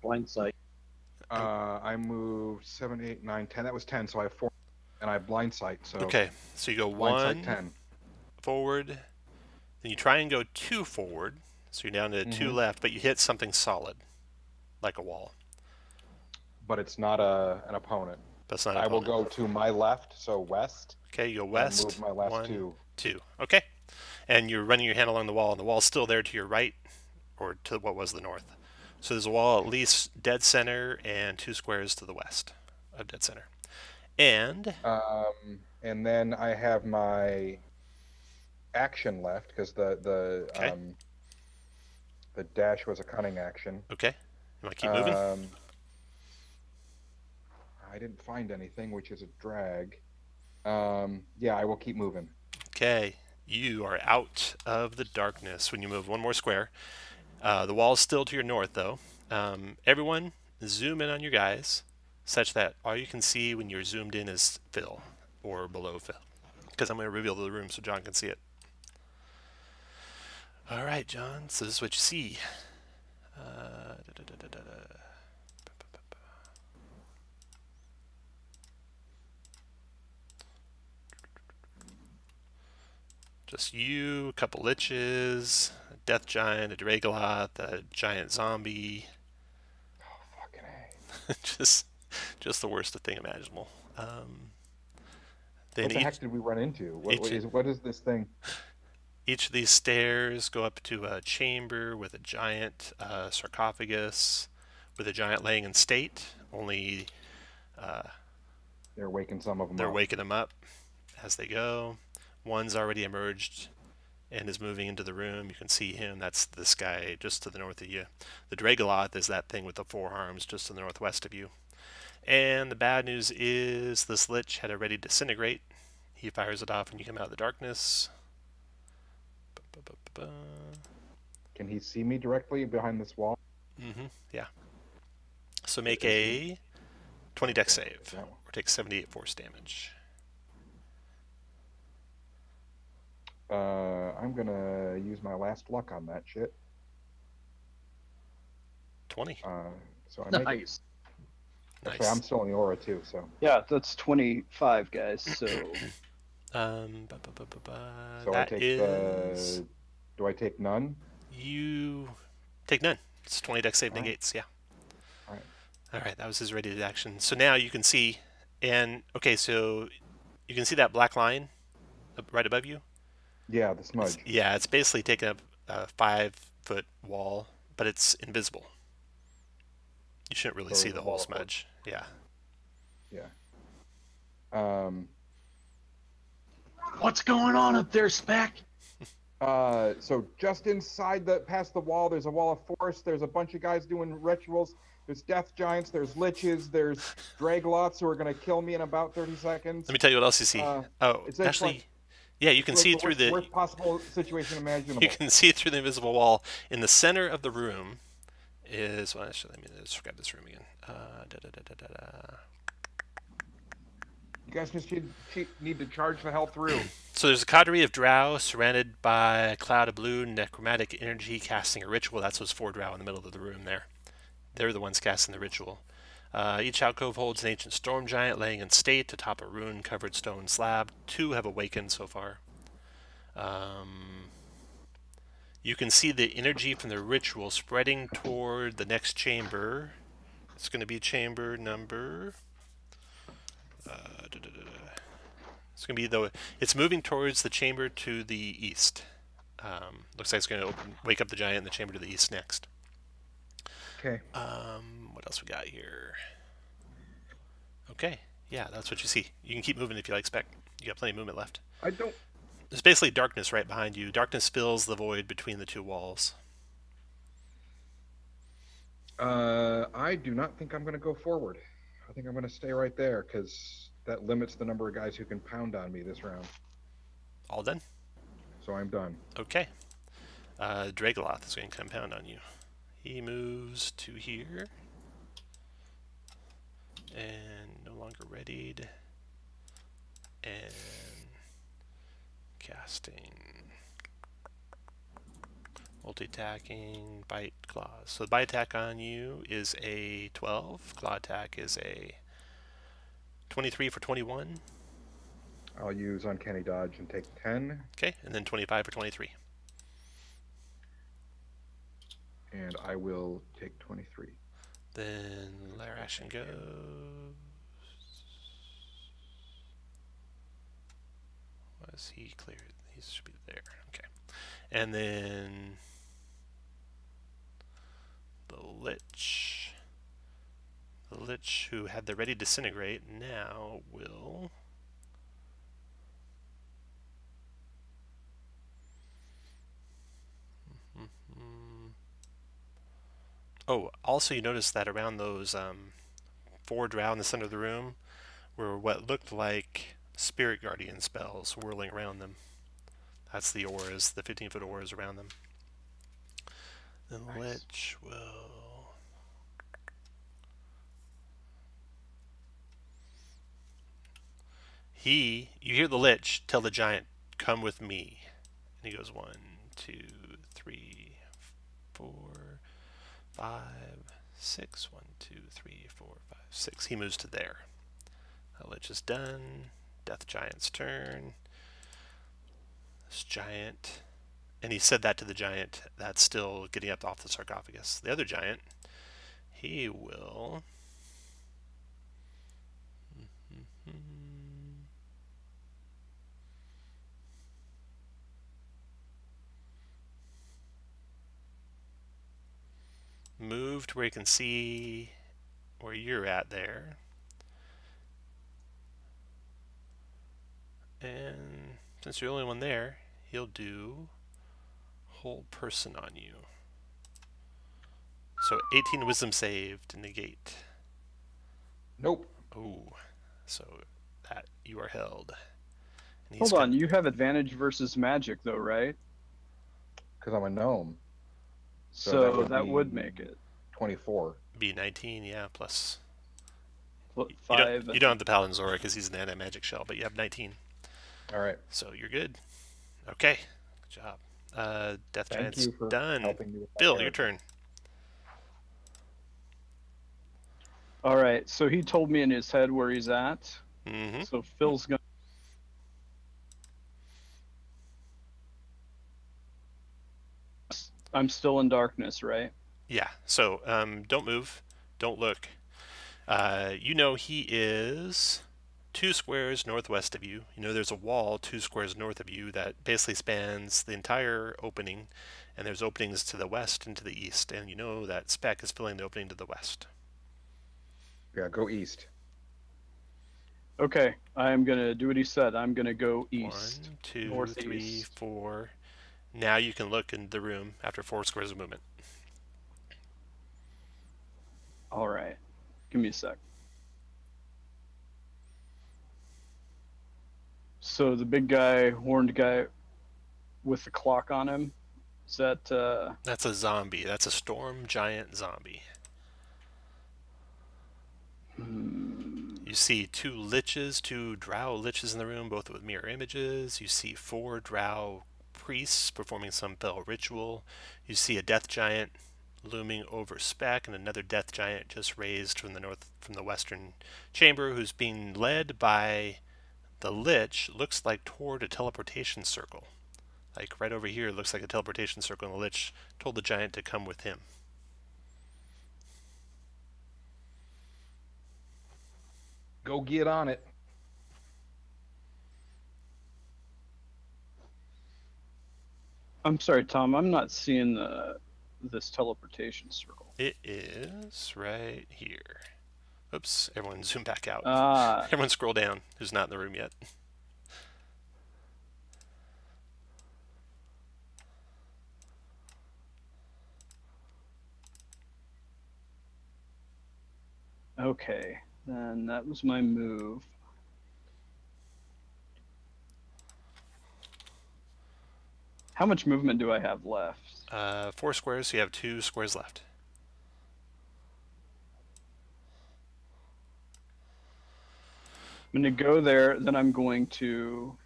Blind sight. I moved 7, 8, 9, 10. That was 10, so I have 4, and I have blind sight. So Okay, so you go blind 1 sight 10. forward, then you try and go 2 forward, so you're down to 2 left, but you hit something solid, like a wall. But it's not an opponent. That's not. I will go to my left, so west. Okay, you go And west. move my left 1, 2. 2. Okay, and you're running your hand along the wall, and the wall's still there to your right, or to what was the north. So there's a wall at least dead center and 2 squares to the west of dead center. And And then I have my action left because the Okay. the dash was a cunning action. okay, you want to keep moving? I didn't find anything, which is a drag. Yeah, I will keep moving. Okay, you are out of the darkness when you move 1 more square. The wall's still to your north, though. Everyone, zoom in on your guys, such that all you can see when you're zoomed in is Phil, or below Phil. Because I'm going to reveal the room so John can see it. All right, John, so this is what you see. Just you, a couple liches, a death giant, a Dragoloth, a giant zombie. Oh, fucking A. just the worst thing imaginable. Then What the heck did we run into? What is this thing? each of these stairs go up to a chamber with a giant sarcophagus, with a giant laying in state. Only They're waking some of them they're up. waking them up as they go. One's already emerged and is moving into the room. You can see him. That's this guy just to the north of you. The Dragoloth is that thing with the 4 arms just to the northwest of you. And the bad news is this Lich had already disintegrate. He fires it off and you come out of the darkness. Can he see me directly behind this wall? Yeah. So make a 20 dex save, That one. or take 78 force damage. I'm gonna use my last luck on that shit. 20. So I make it. Nice. Actually, Nice. I'm still in the aura too. So Yeah, that's 25, guys. So so I That take is the. Do I take none? you take none. It's 20 dex save Alright. negates. Yeah. Alright. All right, that was his ready action. So now you can see, and okay, so You can see that black line right above you? Yeah, the smudge. It's basically taking up a 5-foot wall, but it's invisible. You shouldn't really So see there's the a whole wall of smudge. Yeah. Yeah. What's going on up there, Spec? So just inside past the wall, there's a wall of force. There's a bunch of guys doing rituals. There's death giants. There's liches. There's draglots who are gonna kill me in about 30 seconds. Let me tell you what else you see. It's actually, yeah, you can see through the worst possible situation imaginable. you can see through the invisible wall. In the center of the room is well. Actually, let me just grab this room again. You guys just need to charge the hell through. So there's a coterie of drow surrounded by a cloud of blue necromantic energy casting a ritual. That's those 4 drow in the middle of the room there. They're the ones casting the ritual. Each alcove holds an ancient storm giant laying in state atop a rune-covered stone slab. 2 have awakened so far. You can see the energy from the ritual spreading toward the next chamber. It's going to be chamber number... It's going to be it's moving towards the chamber to the east. Looks like it's going to wake up the giant in the chamber to the east next. Okay. What else we got here? Okay, yeah, that's what you see. You can keep moving if you like, Spec. You got plenty of movement left. I don't. There's basically darkness right behind you. Darkness fills the void between the 2 walls. I do not think I'm going to go forward. I think I'm going to stay right there because that limits the number of guys who can pound on me this round. All done? So I'm done. Okay. Dragoloth is going to come pound on you. He moves to here. And no longer readied. And casting. Multi-attacking, bite, claws. So the bite attack on you is a 12. Claw attack is a 23 for 21. I'll use Uncanny Dodge and take 10. Okay, and then 25 for 23. And I will take 23. Then lair action goes. Was he cleared? He should be there. Okay. And then the Lich. The Lich who had the ready disintegrate now will Oh, also you notice that around those 4 drow in the center of the room were what looked like Spirit Guardian spells whirling around them. That's the auras, the 15-foot auras around them. The Lich will... You hear the Lich tell the giant, "Come with me." And he goes 1, 2, 3, 4, 5, 6. 1, 2, 3, 4, 5, 6. He moves to there. The Lich is done. Death Giant's turn. This giant, and he said that to the giant that's still getting up off the sarcophagus. The other giant, he will move to where you can see where you're at there. And since you're the only one there, he'll do hold person on you. So 18 wisdom save to negate. Nope. Oh, so that you are held. And Hold on, you have advantage versus magic though, right? Because I'm a gnome. So that would make it 24. Be 19, yeah, plus. 5. You don't have the Paladin's Aura because he's an anti-magic shell, but you have 19. All right. So you're good. Okay, good job. Death Thank Giant's you for done. helping me with my Bill, your character. turn. All right, so he told me in his head where he's at. Mm-hmm. So Phil's gonna. I'm still in darkness, right? Yeah, so don't move. Don't look. You know he is 2 squares northwest of you. You know there's a wall 2 squares north of you that basically spans the entire opening, and there's openings to the west and to the east, and you know that spec is filling the opening to the west. Yeah, go east. Okay, I'm gonna do what he said. I'm gonna go east. 1, 2, Northeast. 3, 4. Now you can look in the room after 4 squares of movement. All right, give me a sec. So the big guy, horned guy, with the clock on him, is that? That's a zombie. That's a storm giant zombie. You see 2 liches, 2 drow liches in the room, both with mirror images. You see 4 drow priests performing some bell ritual. You see a death giant looming over spec, and another death giant just raised from the western chamber, who's being led by the lich. Looks like toward a teleportation circle. Like right over here looks like a teleportation circle, and the lich told the giant to come with him. Go get on it. I'm sorry, Tom. I'm not seeing this teleportation circle. It is right here. Oops, everyone zoom back out. Ah, Everyone scroll down who's not in the room yet. okay. Then that was my move. How much movement do I have left? 4 squares, so you have 2 squares left. I'm going to go there, then I'm going to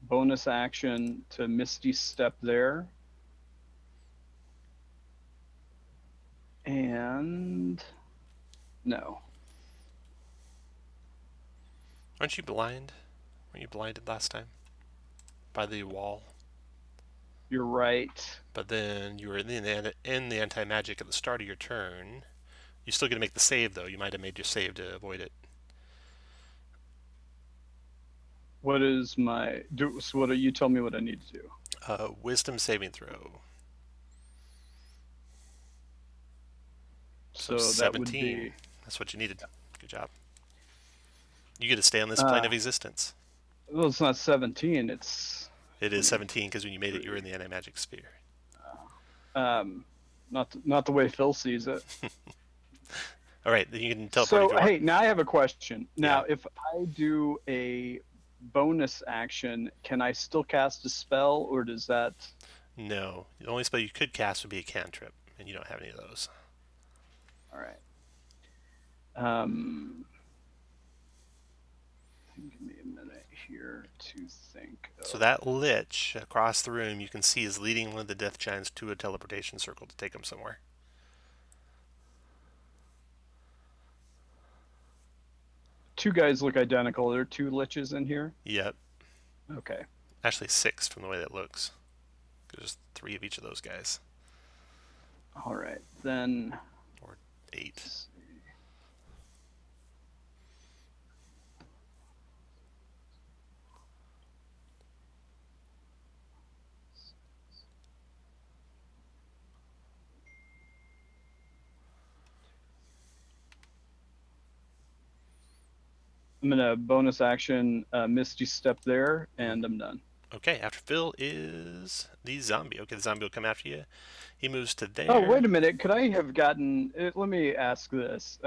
bonus action to Misty Step there. And no. Aren't you blind? Weren't you blinded last time? By the wall? You're right. But then you were in the anti-magic at the start of your turn. You're still going to make the save, though. You might have made your save to avoid it. What is my... So what do you tell me what I need to do? Wisdom saving throw. So that 17. would be... That's what you needed. Good job. You get to stay on this plane of existence. Well, it's not 17. It's... It is 17 because when you made it, you were in the anti-magic sphere. Not the way Phil sees it. All right, then you can teleport. So hey, now I have a question. Now, Yeah. if I do a bonus action, can I still cast a spell, or does that? No, the only spell you could cast would be a cantrip, and you don't have any of those. All right. Give me a minute here to think. So that lich across the room you can see is leading one of the death giants to a teleportation circle to take him somewhere. Two guys look identical. There are 2 liches in here. Yep. Okay. Actually 6 from the way that looks. There's 3 of each of those guys. All right. Then. Or 8. I'm gonna bonus action Misty Step there, and I'm done. Okay, after Phil is the zombie. Okay, the zombie will come after you. He moves to there. Oh, wait a minute. Could I have gotten... let me ask this.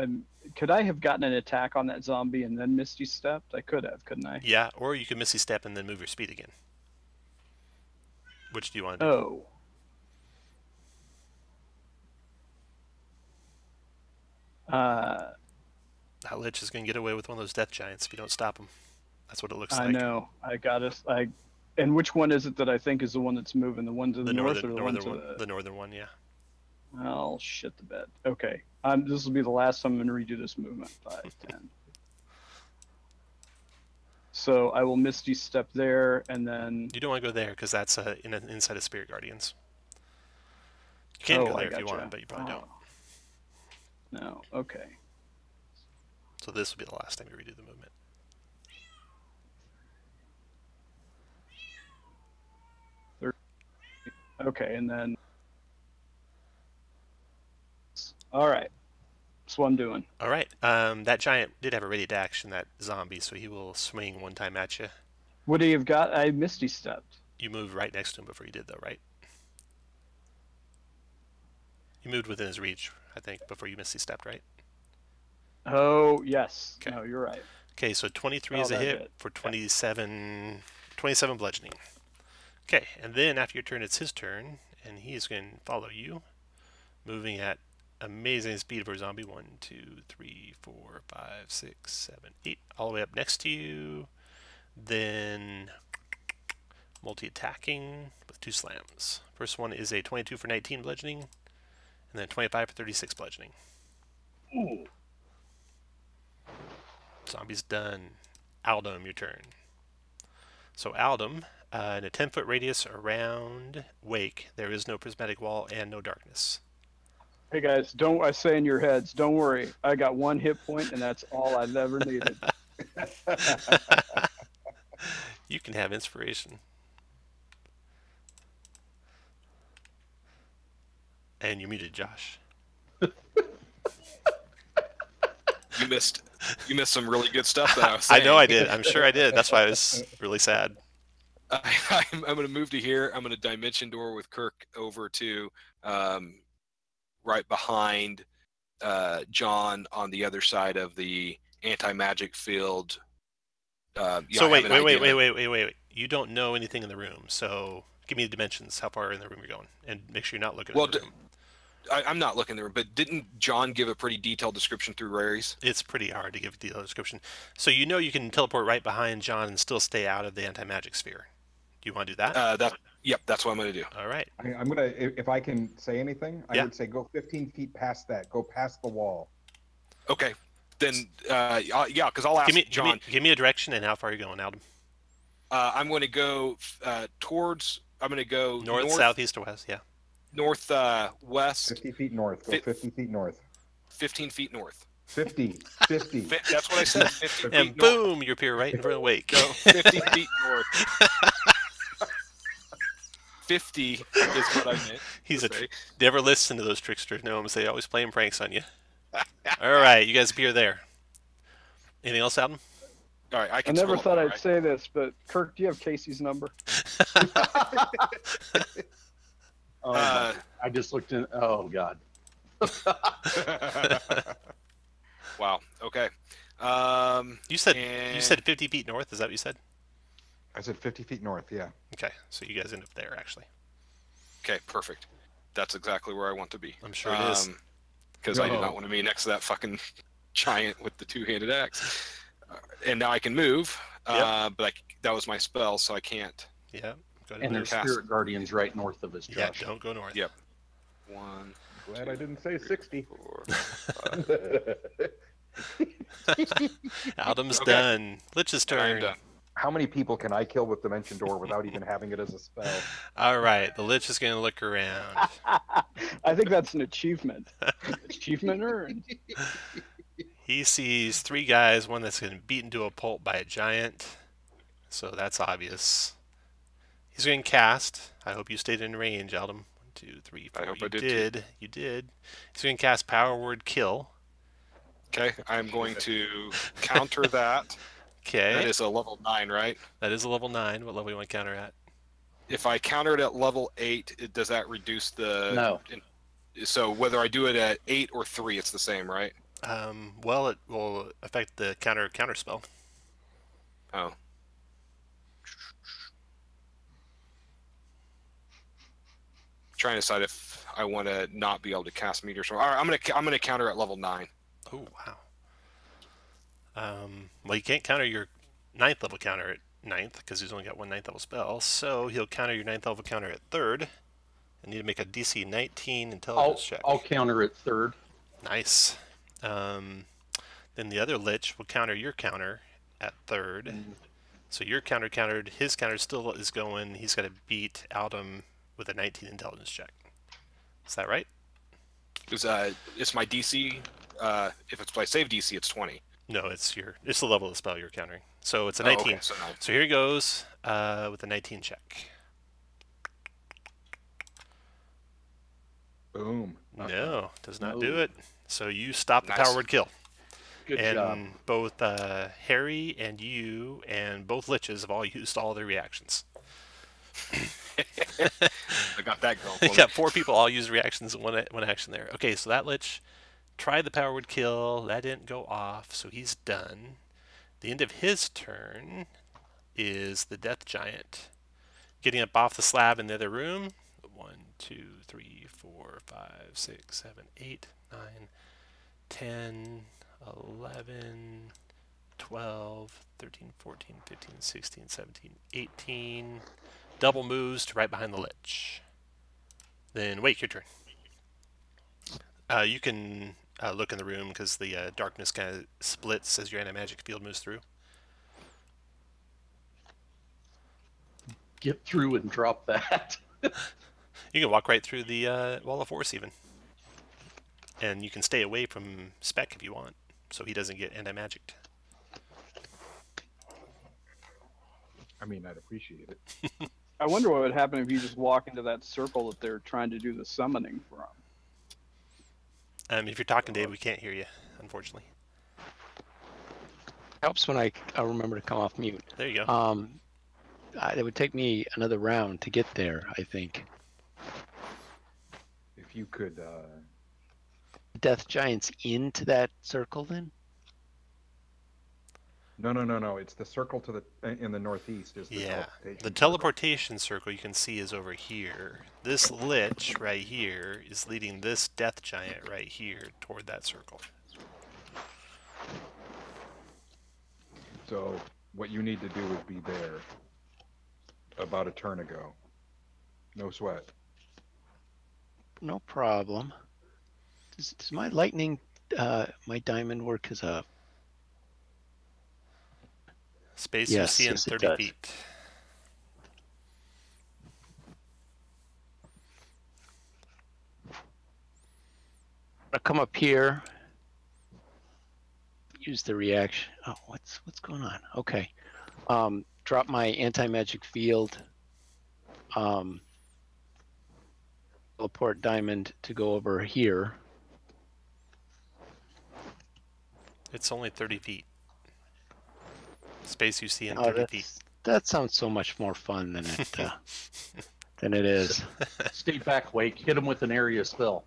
Could I have gotten an attack on that zombie and then Misty Stepped? I could have, couldn't I? Yeah, or you can Misty Step and then move your speed again. Which do you want to do? Oh. That lich is going to get away with one of those death giants if you don't stop him. That's what it looks like. I know. I got it. And which one is it that I think is the one that's moving? The one to the north or the one to the... The northern one, yeah. I'll shit the bed. Okay. This will be the last time I'm going to redo this movement. 5, 10. So I will Misty Step there, and then... You don't want to go there because that's inside of Spirit Guardians. You can go I there if you gotcha. want, but you probably don't. No, okay. So this will be the last time you redo the movement. Okay, and then... All right. That's what I'm doing. All right. That giant did have a ready to action, that zombie, so he will swing one time at you. What do you got? I Misty stepped. You moved right next to him before you did, though, right? You moved within his reach, I think, before you Misty stepped, right? Oh, yes. Okay. No, you're right. Okay, so 23 Oh, is a that hit hit. for 27 bludgeoning. Okay, and then after your turn, it's his turn, and he is going to follow you, moving at amazing speed for a zombie. 1, 2, 3, 4, 5, 6, 7, 8, all the way up next to you. Then multi-attacking with 2 slams. First one is a 22 for 19 bludgeoning, and then 25 for 36 bludgeoning. Ooh. Zombie's done. Aldum, your turn. So Aldum, in a 10-foot radius around Wake, there is no prismatic wall and no darkness. Hey guys, don't I say in your heads, don't worry. I got 1 hit point, and that's all I've ever needed. You can have inspiration. And you're muted, Josh. You missed some really good stuff that I was saying. I know I did. I'm sure I did. That's why I was really sad. I'm going to move to here. I'm going to dimension door with Kirk over to right behind John on the other side of the anti-magic field. So wait. You don't know anything in the room, so give me the dimensions, how far in the room you're going, and make sure you're not looking at the room. I'm not looking there, but didn't John give a pretty detailed description through Rary's? It's pretty hard to give a detailed description. So you know you can teleport right behind John and still stay out of the anti-magic sphere. Do you want to do that? Yep, that's what I'm going to do. All right. I'm gonna, if I can say anything, I Yeah. would say go 15 feet past that. Go past the wall. Okay, then yeah, because I'll ask John. Give me a direction and how far you're going, Aldum. I'm going to go towards. I'm going to go North, south, east, or west. Yeah. North, west. 50 feet north. Go 50 feet north. 15 feet north. 50. That's what I said. 50 And feet boom, north. you appear right in front of Wake. Go 50 feet north. 50 is what I meant. He's to say. never listen to those trickster gnomes. They always playing pranks on you. All right, you guys appear there. Anything else, Aldum? All right, I I can. never scroll thought up, I'd right? say this, but Kirk, do you have Casey's number? Oh, I just looked in. Oh God. Wow. Okay. You said 50 feet north. Is that what you said? I said 50 feet north. Yeah. Okay, so you guys end up there actually. Okay. Perfect. That's exactly where I want to be. I'm sure it is. Because I do not want to be next to that fucking giant with the two-handed axe. And now I can move. Yep. But that was my spell, so I can't. Yeah. Go to And move. there's spirit guardians right north of us, Yeah, Josh. don't go north. Yep. 1. Glad I didn't say 60. 4. Aldum's Okay. done. Lich's And I'm turn. done. How many people can I kill with Dimension Door without even having it as a spell? All right, the Lich is going to look around. I think that's an achievement. Achievement earned. He sees 3 guys, one that's been beaten to a pulp by a giant. So that's obvious. He's going to cast. I hope you stayed in range, Aldum. 1, 2, 3, 4. I hope you I did, too. You did. He's going to cast Power Word Kill. Okay. I'm going to counter that. Okay. That is a level 9, right? That is a level 9. What level you want to counter at? If I counter it at level 8, does that reduce the... No. So whether I do it at 8 or 3, it's the same, right? Well, it will affect the counter spell. Oh. Trying to decide if I want to not be able to cast meteors. All right, I'm gonna counter at level 9. Oh wow. Well, you can't counter your 9th level counter at 9th because he's only got 1 9th level spell. So he'll counter your 9th level counter at 3rd. And need to make a DC 19 intelligence check. I'll counter it 3rd. Nice. Then the other Lich will counter your counter at 3rd. So your countered. His counter still is going. He's got to beat Aldum with a 19 intelligence check. Is that right? Because it's my DC. If it's my save DC, it's 20. No, it's the level of the spell you're countering. So it's a Oh, 19. okay, so 9. So here he goes with a 19 check. Boom. No, does not No. do it. So you stop the Nice. power word kill. Good And job. both Harry and you and both liches have all used all their reactions. I got that going. You got 4 people all use reactions in one action there. Okay, so that lich tried the power word kill. That didn't go off, so he's done. The end of his turn is the Death Giant. Getting up off the slab in the other room. 1, 2, 3, 4, 5, 6, 7, 8, 9, 10, 11, 12, 13, 14, 15, 16, 17, 18. Double moves to right behind the lich. Then Wake, your turn. You can look in the room because the darkness kind of splits as your anti-magic field moves through. Get through and drop that. You can walk right through the wall of force even. And you can stay away from Spec if you want, so he doesn't get anti-magicked. I mean, I'd appreciate it. I wonder what would happen if you just walk into that circle that they're trying to do the summoning from. If you're talking, Dave, we can't hear you, unfortunately. Helps when I remember to come off mute. There you go. It would take me another round to get there, I think. If you could, Death Giant's into that circle then? no. It's the circle to in the northeast. Is the Yeah. teleportation The circle. teleportation circle you can see is over here. This lich right here is leading this Death Giant right here toward that circle. So what you need to do is be there about a turn ago. No sweat. No problem. Does my lightning, my diamond work as a... Space Yes, you see in yes, it 30 does. feet. I come up here, use the reaction. Oh, what's going on? Okay. Drop my anti-magic field. Teleport diamond to go over here. It's only 30 feet. Space you see in Oh, 30 feet. that sounds so much more fun than it than it is. Stay back, Wake. Hit him with an area spell.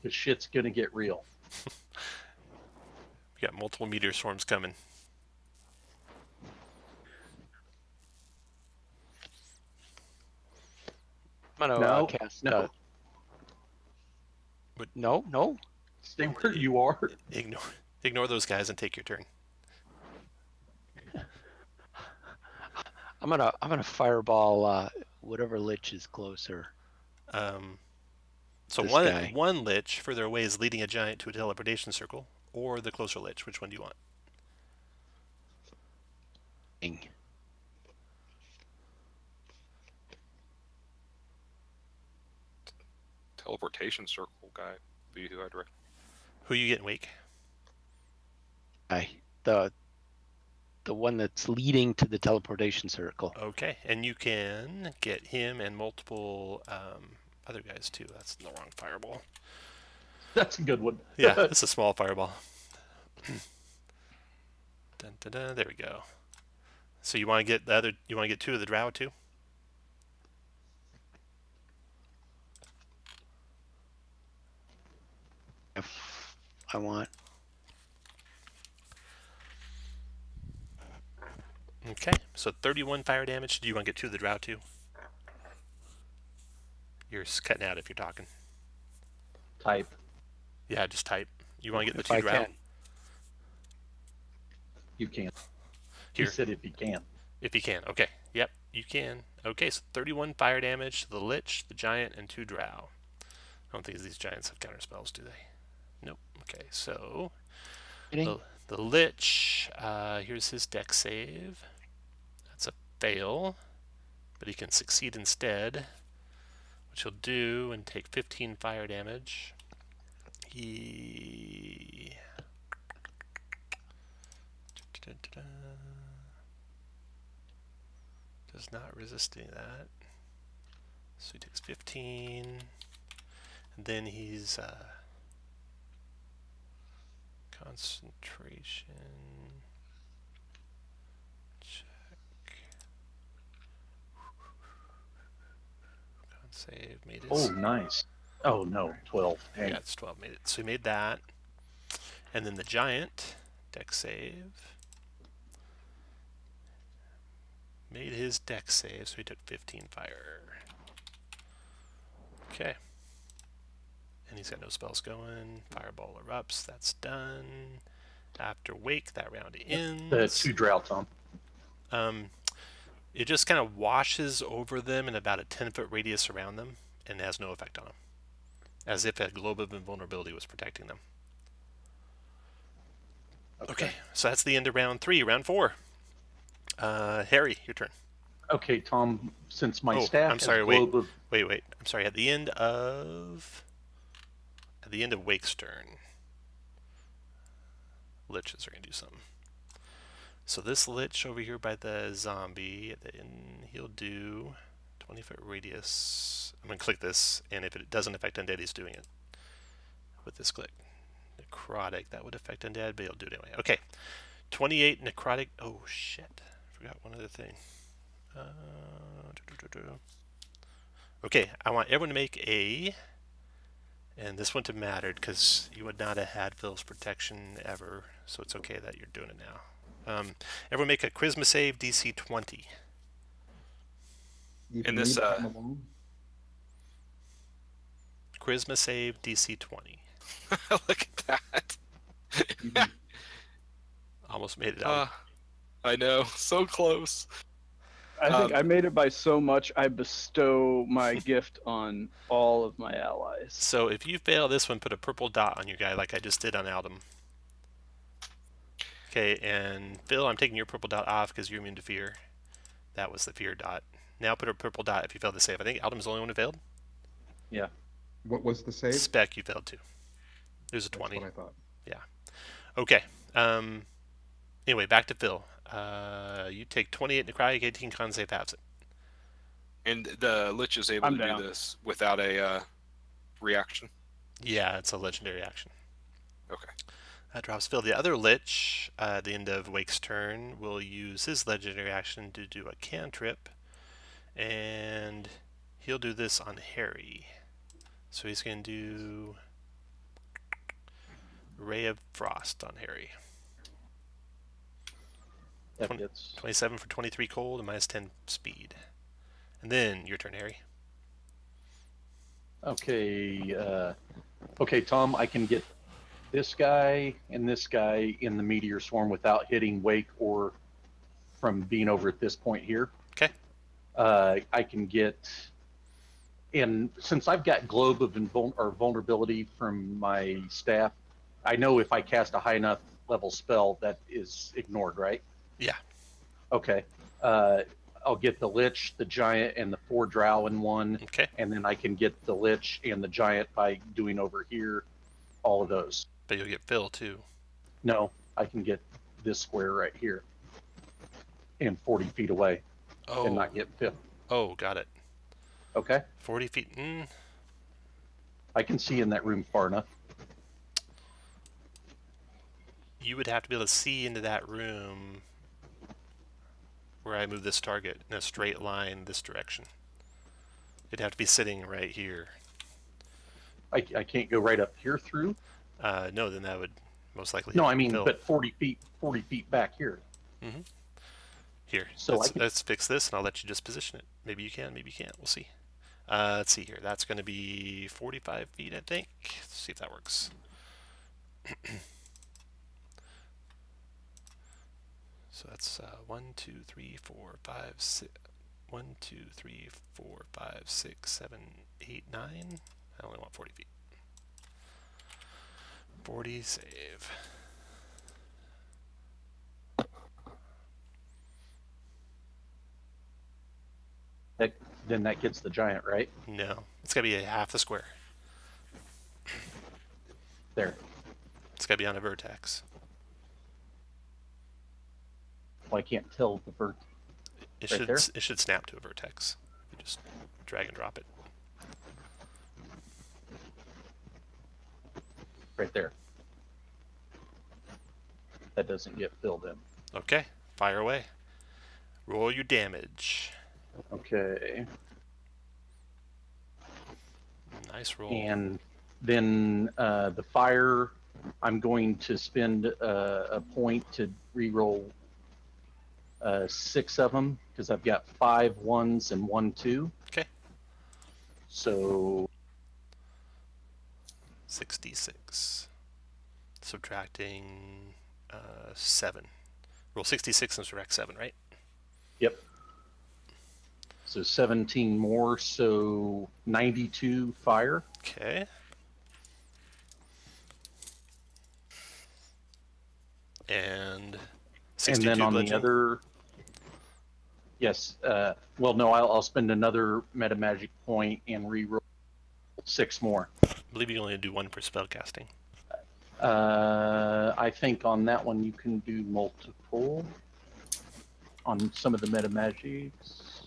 The shit's gonna get real. We got multiple meteor swarms coming. I'm gonna No, cast. no. No. Stay where you are. Ignore those guys and take your turn. I'm gonna fireball whatever lich is closer. So This one guy. one lich further away is leading a giant to a teleportation circle, or the closer lich. Which one do you want? Ding. Teleportation circle guy. Be who I'd recommend. Who you getting, Wake? The one that's leading to the teleportation circle. Okay, and you can get him and multiple other guys too. That's the wrong fireball. That's a good one. Yeah, it's a small fireball. Dun, dun, dun, there we go. So you want to get the other? You want to get 2 of the drow too? If I want. Okay, so 31 fire damage. Do you want to get 2 of the drow too? You're cutting out if you're talking. Type. Yeah, just type. You want to get the If 2 I drow? can. You can. Here. He said if you can. If you can. Okay. Yep, you can. Okay, so 31 fire damage to the lich, the giant, and 2 drow. I don't think these giants have counter spells, do they? Nope. Okay, so the lich, here's his dex save. That's a fail. but he can succeed instead, which he'll do and take 15 fire damage. He does not resisting that, so he takes 15, and then he's concentration check. Con save made it. Oh, nice. Oh no, 12. Dang. Yeah, it's 12 made it. So he made that, and then the giant dex save. Made his dex save, so he took 15 fire. Okay. And he's got no spells going. Fireball erupts, that's done. After Wake, that round ends. The 2 droughts on. It just kind of washes over them in about a 10-foot radius around them, and has no effect on them. As if a globe of invulnerability was protecting them. Okay, so that's the end of round 3. Round 4. Harry, your turn. Okay, Tom, since my staff I'm sorry, has wait. globe of... Wait. I'm sorry. At the end of Wake's turn, liches are going to do something. So this lich over here by the zombie, at the end, he'll do 20-foot radius. I'm going to click this, and if it doesn't affect undead, he's doing it with this click. Necrotic, that would affect undead, but he'll do it anyway. Okay, 28 necrotic. Oh, shit. I forgot one other thing. Okay, I want everyone to make a, and this wouldn't have mattered because you would not have had Phil's protection ever, so it's okay that you're doing it now. Everyone make a charisma save DC 20. In this, Charisma save DC 20. Look at that. Almost made it out. I know, so close. I think I made it by so much I bestow my gift on all of my allies. So if you fail this one, put a purple dot on your guy like I just did on Aldum. Okay, and Phil, I'm taking your purple dot off because you're immune to fear. That was the fear dot. Now put a purple dot if you failed the save. I think Aldum's the only one who failed. Yeah. What was the save? Spec, you failed too. There's a 20. That's what I thought. Yeah. Okay. Anyway, back to Phil. You take 28 necrotic, 18 con save, halves it. And the Lich is able I'm to down. do this without a reaction. Yeah, it's a legendary action. Okay. That drops Phil. The other Lich, at the end of Wake's turn, will use his legendary action to do a cantrip. And he'll do this on Harry. So he's going to do Ray of Frost on Harry. That gets... 27 for 23 cold and minus 10 speed. And then your turn, Harry. Okay, okay, Tom, I can get this guy and this guy in the meteor swarm without hitting Wake or from being over at this point here. Okay. I can get, and since I've got globe of vulnerability from my staff, I know if I cast a high enough level spell that is ignored, right? Yeah. Okay. I'll get the Lich, the Giant, and the 4 Drow in one. Okay. And then I can get the Lich and the Giant by doing over here all of those. But you'll get Phil too. No, I can get this square right here and 40 feet away and not get Phil. Oh, got it. Okay? 40 feet. I can see in that room far enough. You would have to be able to see into that room where I move this target in a straight line this direction. It'd have to be sitting right here. I can't go right up here through? No, then that would most likely No, hit I mean, Phil. but 40 feet back here. Mm-hmm. Here, So let's fix this, and I'll let you just position it. Maybe you can, maybe you can't. We'll see. Let's see here. That's going to be 45 feet, I think. Let's see if that works. So that's 1, 2, 3, 4, 5, 6. 1, 2, 3, 4, 5, 6, 7, 8, 9. I only want 40 feet. 40 save. Then that gets the giant, right? No, it's gotta be a half the square. There. It's gotta be on a vertex. Well, I can't tell the vert. It Right should there? it should snap to a vertex. You just drag and drop it. Right there. That doesn't get filled in. Okay, fire away. Roll your damage. Okay. Nice roll. And then the fire, I'm going to spend a point to reroll 6 of them because I've got 5 1s and 1 2. Okay. So 66. Subtracting 7. Roll 66 and subtract 7, right? yep. So 17 more, so 92 fire. Okay. And 62 And then on bludgeoning. the other, yes. Well, no, I'll spend another meta magic point and reroll 6 more. I believe you only do 1 per spell casting. I think on that one you can do multiple on some of the meta magics.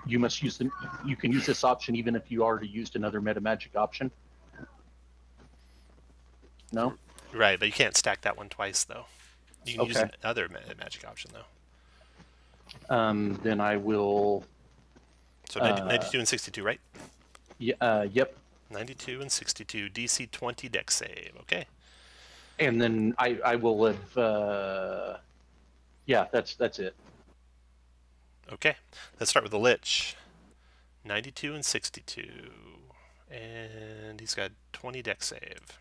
You must use the. You can use this option even if you already used another meta magic option. No. Right, but you can't stack that one twice, though. You can use Okay. another magic option, though. Then I will. So 92 and 62, right? Yep. 92 and 62, DC 20 dex save. Okay. And then I will have. Yeah, that's it. Okay. Let's start with the Lich. 92 and 62. And he's got 20 dex save.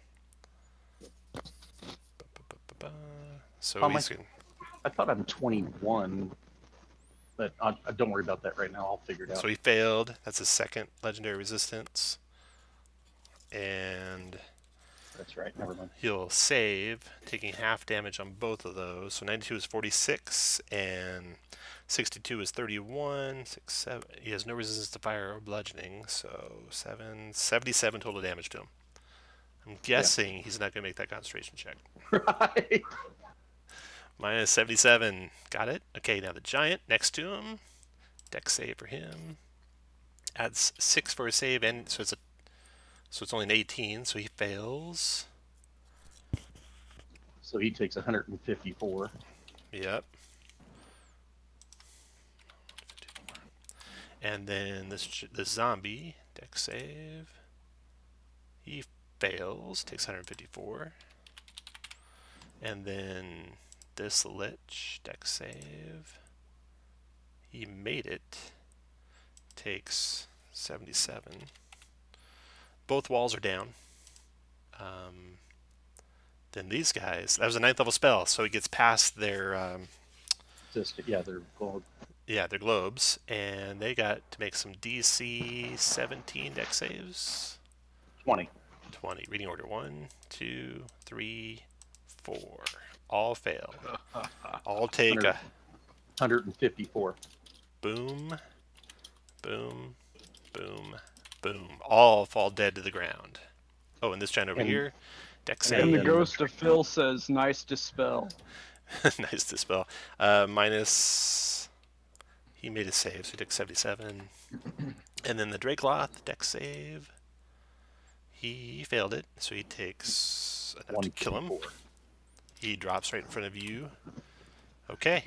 So How am he's I- going I thought I'm 21, but don't worry about that right now. I'll figure it out. So he failed. That's his second legendary resistance. And That's right. Never mind. he'll save, taking half damage on both of those. So 92 is 46, and 62 is 31. 6, 7. He has no resistance to fire or bludgeoning, so 77 total damage to him. I'm guessing he's not going to make that concentration check. Right. Minus 77. Got it? Okay, now the giant next to him. Dex save for him. Adds 6 for a save, and so it's only an 18, so he fails. So he takes 154. Yep. And then this zombie, dex save. He fails, takes 154. And then this lich, dex save. He made it, takes 77. Both walls are down. Then these guys, that was a 9th level spell, so he gets past their They're gold. yeah, their globes, and they got to make some DC 17 dex saves. 20. 20. Reading order 1, 2, 3, 4. All fail. All take a 154. boom, boom, boom, boom. All fall dead to the ground. Oh, and this giant over And- here, dex And the save. ghost of Phil says, "Nice dispel." Nice dispel. Minus. He made a save, so he took 77. And then the Drakeloth, dex save. He failed it, so he takes enough to kill him. 154. He drops right in front of you. Okay.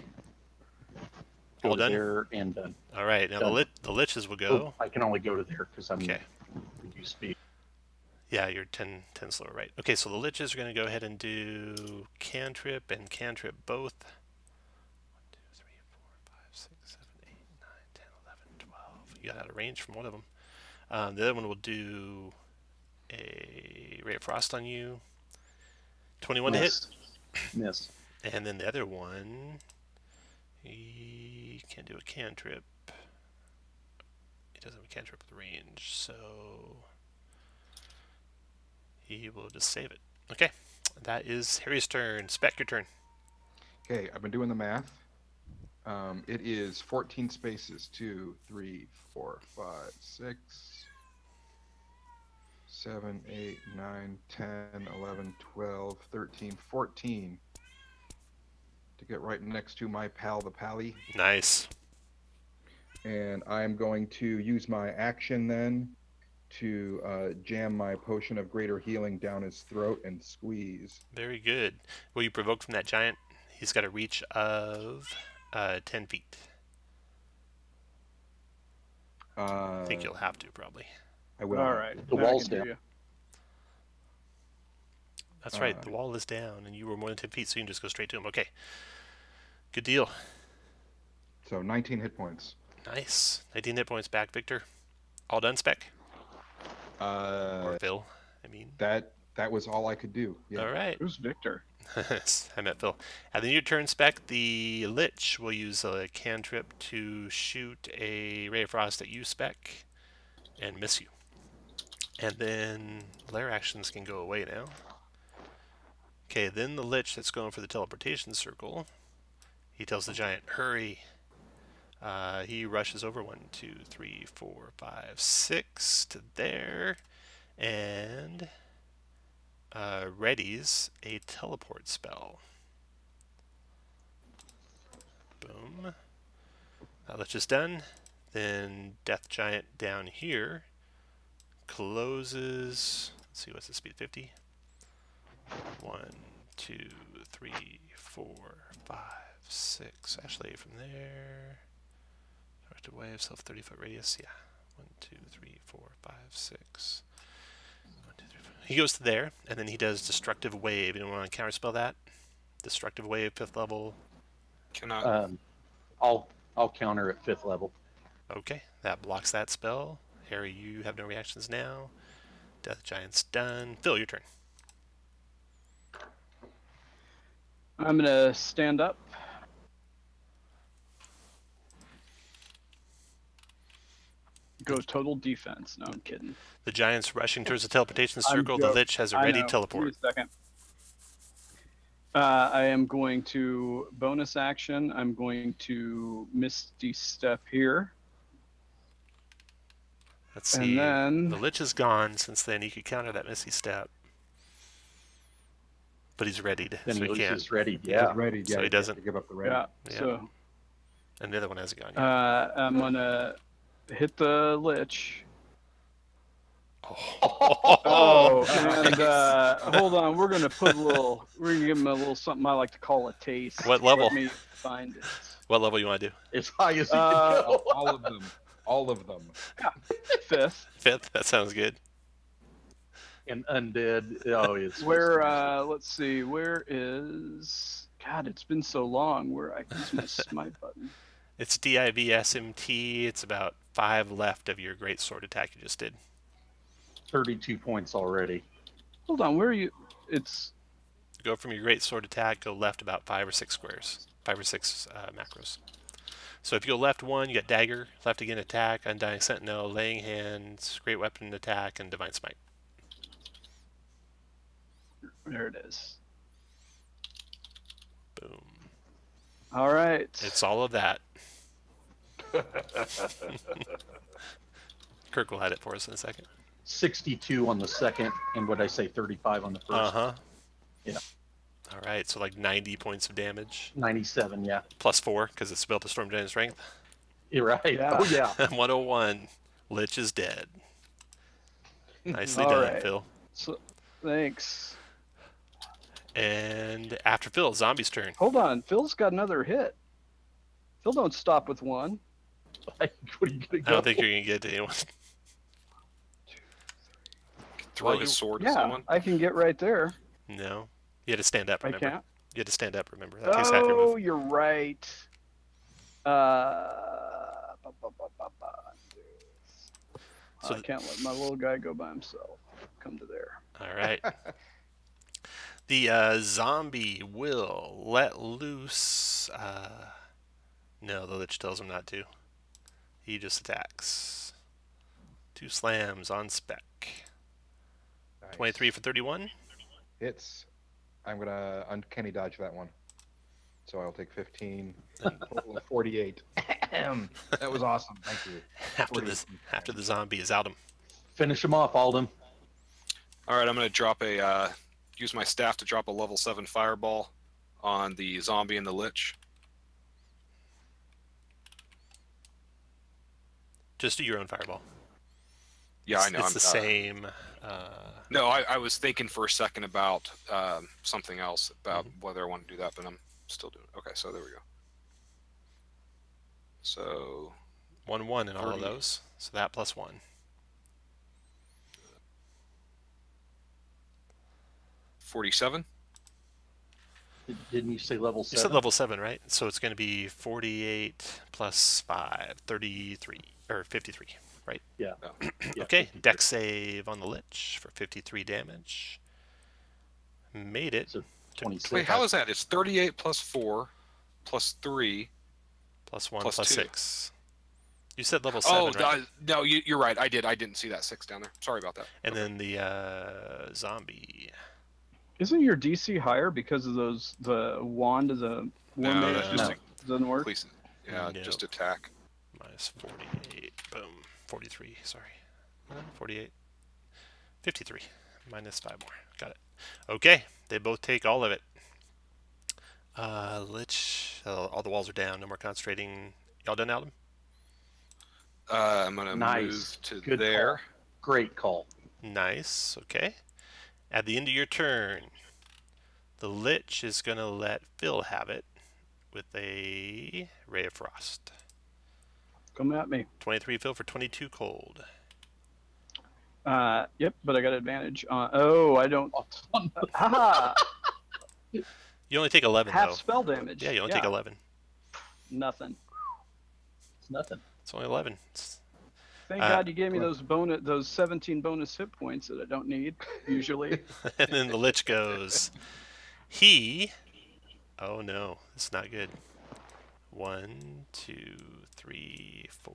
Go All to done? there and done. All right. Now Done. the liches will Oh, go. I can only go to there because I'm Okay. reduced speed. Yeah, you're 10 slower, right? Okay, so the liches are going to go ahead and do cantrip and cantrip both. 1, 2, 3, 4, 5, 6, 7, 8, 9, 10, 11, 12. You got out of range from one of them. The other one will do a ray of frost on you. 21 to hit. Miss. And then the other one, he can't do a cantrip. He doesn't have a cantrip with range, so he will just save it. Okay. That is Harry's turn. Spec, your turn. Okay, I've been doing the math. It is 14 spaces. 2, 3, 4, 5, 6, 7, 8, 9, 10, 11, 12, 13, 14. To get right next to my pal, the Pally. Nice. And I'm going to use my action then to jam my potion of greater healing down his throat and squeeze. Very good. Will you provoke from that giant? He's got a reach of 10 feet. I think you'll have to, probably. I will. All right. The now I wall's can hear down. you. That's right. The wall is down, and you were more than 10 feet, so you can just go straight to him. Okay. Good deal. So 19 hit points. Nice. 19 hit points back, Victor. All done, Spec? Or Phil, I mean. That was all I could do. Yeah. All right. Who's Victor? I met Phil. At the new turn, Spec, the Lich will use a cantrip to shoot a Ray of Frost at you, Spec, and miss you. And then lair actions can go away now. Okay, then the Lich that's going for the Teleportation Circle, he tells the giant, hurry. He rushes over 1, 2, 3, 4, 5, 6 to there, and readies a teleport spell. Boom. That Lich is done. Then Death Giant down here closes. Let's see, what's the speed? 50. 1, 2, 3, 4, 5, 6. Actually, from there. Directed wave, self 30-foot radius. Yeah. 1, 2, 3, 4, 5, 6. 1, 2, 3, 4. He goes to there, and then he does Destructive Wave. Anyone want to counterspell that? Destructive Wave, 5th level. Cannot. I'll counter at 5th level. Okay, that blocks that spell. Harry, you have no reactions now. Death Giant's done. Phil, your turn. I'm gonna stand up. Go total defense. No, I'm kidding. The Giant's rushing towards the Teleportation I'm Circle. The joking. Lich has a I ready know. teleport. Give me a second. I am going to bonus action. I'm going to Misty Step here. Let's And see. then- The Lich is gone. Since then, he could counter that Misty Step. But he's readied, Then so he Lich can't. is ready. He's Yeah. ready. So Yeah, he you doesn't- have to give up the ready. Yeah. Yeah. So And the other one hasn't gone yet. I'm gonna hit the Lich. Oh, And hold on, we're gonna give him a little something I like to call a taste. What level? Let me find it. What level you want to do? As high as he can Uh, go. All of them. All of them. 5th. 5th? That sounds good. And undead. Oh, it's Where let's see, where is God, it's been so long where I use my smite button. It's DIVSMT. It's about 5 left of your great sword attack you just did. 32 points already. Hold on, where are you? It's Go from your great sword attack, go left about 5 or 6 squares. 5 or 6 macros. So if you go left 1, you got dagger, left again attack, Undying Sentinel, laying hands, great weapon attack, and divine smite. there it is. Boom. All right. It's all of that. Kirk will hide it for us in a second. 62 on the second, and what I say, 35 on the first. Uh-huh. Yeah. All right, so like 90 points of damage. 97, yeah. Plus 4, because it's built to Storm Giant Strength. You're right. Yeah. Oh, yeah. 101. Lich is dead. Nicely All done, right. Phil. So, thanks. And after Phil, Zombie's turn. Hold on, Phil's got another hit. Phil don't stop with one. What are you going to I go? don't think you're going to get to anyone. Throw well, his you- sword at Yeah, someone. I can get right there. No. You had to stand up, I remember? can't. You had to stand up, remember? That takes half your Oh, move. you're right. Ba, ba, ba, ba, ba. So I can't let my little guy go by himself. Come to there. All right. The zombie will let loose. No, the Lich tells him not to. He just attacks. 2 slams on spec. Nice. 23 for 31. Hits. I'm gonna uncanny dodge that one. So I'll take 15. Total of 48. That was awesome. Thank you. After the zombie is out him. Finish him off, Alden. All right, I'm going to drop a use my staff to drop a level 7 fireball on the zombie and the lich. Just do your own fireball. Yeah, I know. It's the same. No, I was thinking for a second about something else, about whether I want to do that, but I'm still doing it. Okay, so there we go. So 1/1 in all of those. So that plus 1. 47. Didn't you say level 7? You said level 7, right? So it's going to be 48 plus 5, 33 or 53, right? Yeah. Yeah, Okay, 53. dex save on the lich for 53 damage. Made it. So 26. Wait, how is that? It's 38 plus 4 plus 3 plus 1 plus plus 2. 6. You said level 7, right? No, you're right. I didn't see that 6 down there. Sorry about that. And then the zombie. Isn't your DC higher because of the wand of the one No, mage? that's just Doesn't work. Please. Yeah, No. just attack. Minus 48. Boom. 43, sorry. 48. 53. Minus 5 more. Got it. Okay, they both take all of it. Lich. All the walls are down. No more concentrating. Y'all done, Adam? I'm going to Nice. move to Good there. call. Great call. Nice. Okay. At the end of your turn, the Lich is going to let Phil have it with a Ray of Frost. Come at me. 23 Phil for 22 cold. Yep, but I got advantage. Oh, I don't. Haha! You only take 11 Half though. spell damage. Yeah, you only take 11. Nothing. It's nothing. It's only 11. Thank God you gave me those 17 bonus hit points that I don't need usually. And then the Lich goes. Oh no, it's not good. 1, 2, 3, 4,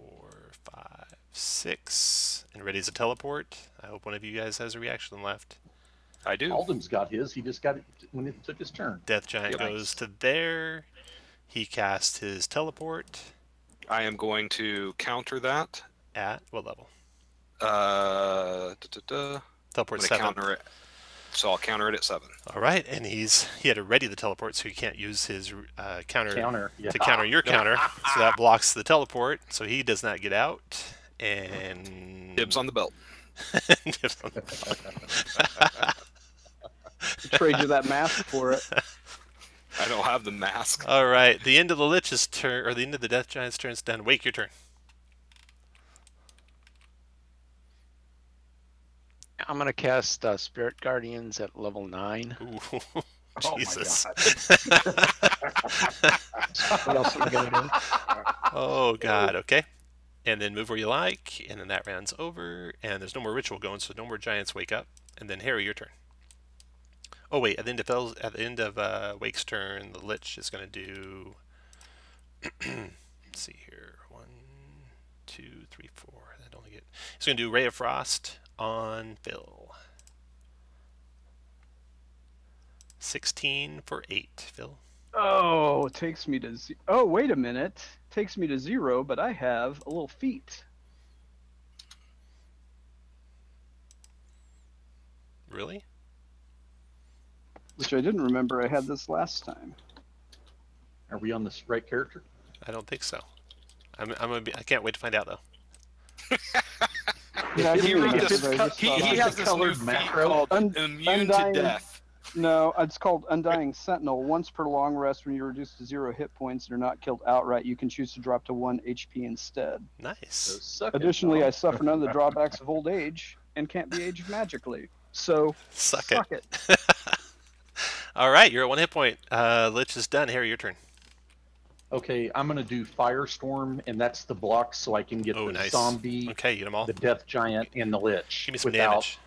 5, 6. And ready as a teleport. I hope one of you guys has a reaction left. I do. Alden's got his. He just got it when it took his turn. Death Giant goes to there. He casts his teleport. I am going to counter that. At what level? I'm Teleport gonna 7. counter it. So I'll counter it at 7. All right, and he had to ready the teleport, so he can't use his counter Yeah. to counter your counter. So that blocks the teleport, so he does not get out. And Dibs on the belt. Dibs on the belt. Trade you that mask for it. I don't have the mask. All right, the end of the Lich's turn, or the end of the Death Giant's turn is done. Wake, your turn. I'm going to cast Spirit Guardians at level 9. Ooh, Oh Jesus. my God. What else am I going to do? Oh, God, okay. And then move where you like, and then that round's over, and there's no more ritual going, so no more giants wake up. And then Harry, your turn. Oh wait, at the end of Wake's turn, the Lich is going to do. Let's see here, 1, 2, 3, 4. That only get. He's going to do Ray of Frost on Phil. 16 for 8, Phil. Oh, it takes me to. Oh, wait a minute. Takes me to 0, but I have a little feat. Really? Which I didn't remember I had this last time. Are we on the right character? I don't think so. I can't wait to find out though. Yeah, I If didn't you remember, read this I just He thought I- has this new colored feat macro. called Un- Immune to Undying- Death. No, it's called Undying Sentinel. Once per long rest, when you're reduced to 0 hit points and are not killed outright, you can choose to drop to 1 HP instead. Nice. Additionally, I suffer none of the drawbacks of old age and can't be aged magically. So, Suck suck it. it. All right, you're at 1 hit point. Lich is done. Harry, your turn. Okay, I'm going to do Firestorm, and that's the block so I can get Oh, the nice. zombie, Okay, you get them all. the Death Giant, and the Lich. Give me some damage.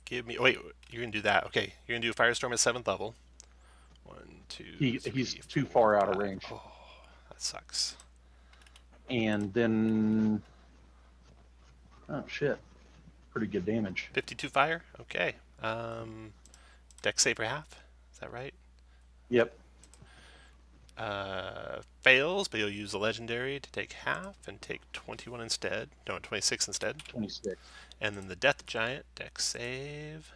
Give me. Wait, you're gonna do that. Okay, you're gonna do Firestorm at 7th level. 1, 2. He's 3, too 4, far out of 5. range. Oh, that sucks. And then, oh shit, pretty good damage. 52 fire. Okay. Dex save for half. Is that right? Yep. Fails, but you'll use a legendary to take half and take 21 instead. No, 26 instead. 26. And then the Death Giant, Dex save.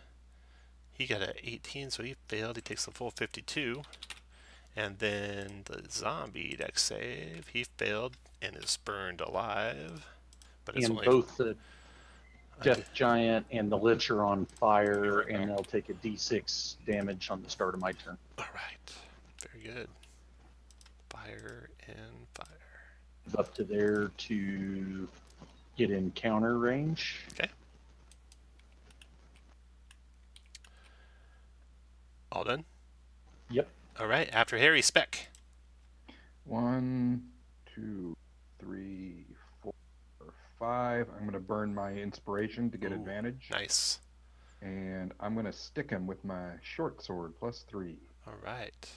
He got a 18, so he failed. He takes the full 52. And then the zombie Dex save, he failed and is burned alive. But it's And only both the Death Giant and the Lich are on fire, Right. and they'll take a d6 damage on the start of my turn. All right, very good. Fire and fire. Up to there to get in counter range. Okay. All done? Yep. All right, after Harry, Spec. 1, 2, 3, 4, 5. I'm going to burn my inspiration to get Ooh, advantage. Nice. And I'm going to stick him with my short sword +3. All right.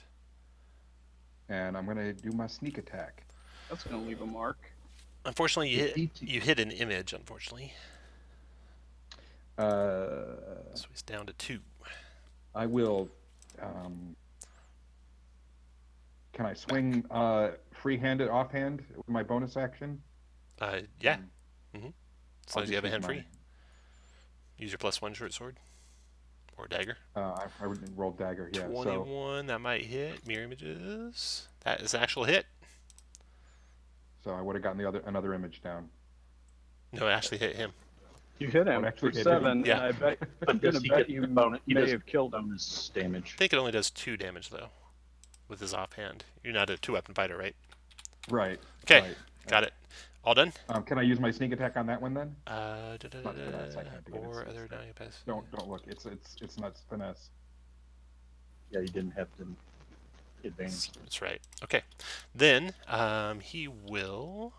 And I'm going to do my sneak attack. That's gonna leave a mark. Unfortunately, you hit an image, unfortunately. So he's down to 2. I will. Can I swing free-handed offhand with my bonus action? Yeah. As long I'll as you have a just hand use free. Use your +1 short sword. Or dagger. I would roll dagger, yeah. 21, that might hit. Mirror images. That is an actual hit. So I would have gotten another image down. No, it actually hit him. You hit him What actually for hit 7, Yeah. and I'm But gonna does he bet get you the bonus? He may doesn't have killed him. bonus damage. I think it only does 2 damage, though. With his offhand. You're not a 2-weapon fighter, right? Right. Okay, Right. got it. All done? Can I use my sneak attack on that one then? Or finesse, I can't do it. other It's- dying pass. Don't look. It's not finesse. Yeah, you didn't have the advantage. That's right. Okay. Then he will.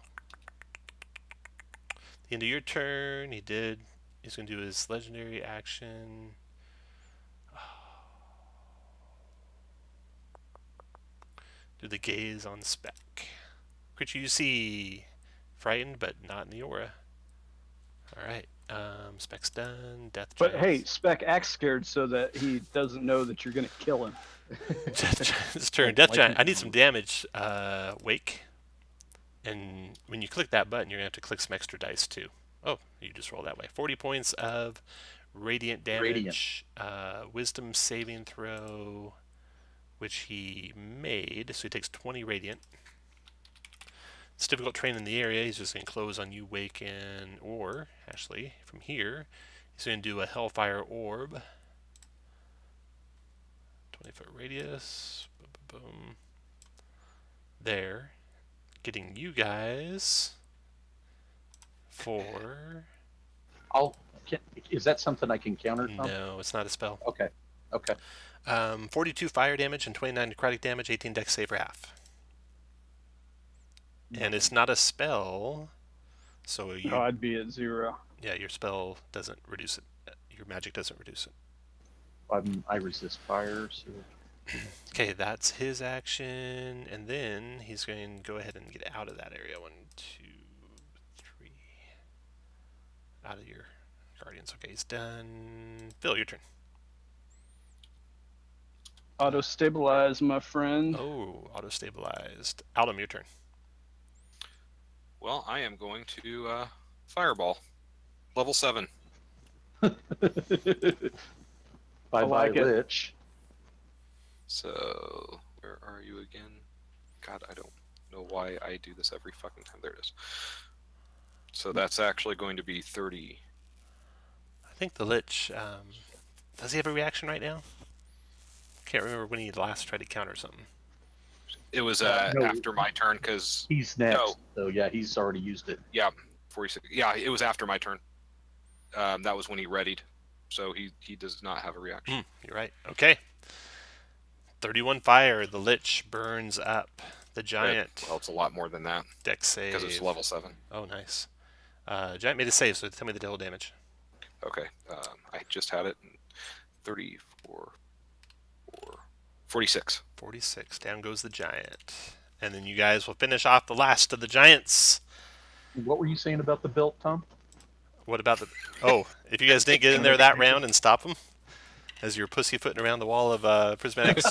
The end of your turn. He's going to do his legendary action. Do the gaze on Spec. Which you see frightened, but not in the aura. All right. Spec's done. Death But Giant. hey, Spec acts scared so that he doesn't know that you're gonna kill him. Death Giant's turn. Death Giant. I need some damage. Wake. And when you click that button, you're going to have to click some extra dice too. Oh, you just roll that way. 40 points of radiant damage. Wisdom saving throw, which he made. So he takes 20 radiant. It's difficult terrain in the area. He's just going to close on you, Wake, or actually, from here, he's going to do a Hellfire Orb. 20-foot radius. Boom, boom, boom. There. Getting you guys for... Is that something I can counter, Tom? No, it's not a spell. Okay. 42 fire damage and 29 necrotic damage, 18 dex save for half. And it's not a spell, so you... Oh, I'd be at 0. Yeah, your spell doesn't reduce it. Your magic doesn't reduce it. I resist fire, so... Okay, that's his action, and then he's going to go ahead and get out of that area. 1, 2, 3. Out of your guardians. Okay, he's done. Phil, your turn. Auto stabilize, my friend. Oh, auto stabilized. Altum, your turn. Well, I am going to fireball, level 7. Bye like it. Lich. So where are you again? God, I don't know why I do this every fucking time. There it is. So that's actually going to be 30. I think the Lich, does he have a reaction right now? Can't remember when he last tried to counter something. It was No. after my turn because He's next. No. So yeah, he's already used it. yeah, 46. Yeah, it was after my turn. That was when he readied, so he does not have a reaction. You're right. Okay. 31 fire. The Lich burns up. The Giant. Well, it's a lot more than that Dex save. because it's level 7. Oh, nice. Giant made a save, so tell me the total damage. Okay, I just had it. 34, 46. 46. Down goes the Giant. And then you guys will finish off the last of the Giants. What were you saying about the belt, Tom? What about the... Oh, if you guys didn't get in there that round and stop them? as you're pussyfooting around the wall of prismatics.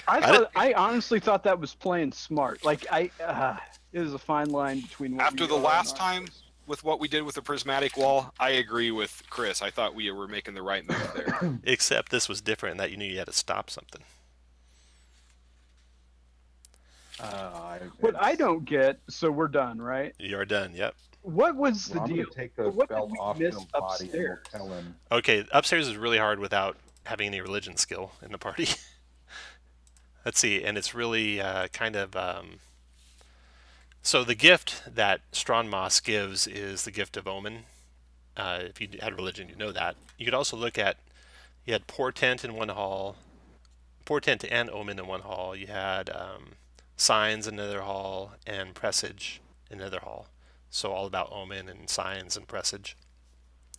I honestly thought that was playing smart. Like it is a fine line between what After we the are last and time aren't. with what we did with the prismatic wall, I agree with Chris. I thought we were making the right move there. Except this was different in that you knew you had to stop something. What I don't get, so we're done, right? You are done. Yep. What was the Well, I'm deal? gonna take the What did belt we off miss his body and we'll upstairs? tell him. Okay, upstairs is really hard without having any religion skill in the party. Let's see, and it's really kind of... So the gift that Strongmoss gives is the gift of Omen. If you had religion, you know that. You could also look at... You had Portent in one hall. Portent and Omen in one hall. You had Signs in another hall, and Presage in another hall. So all about Omen and Signs and Presage.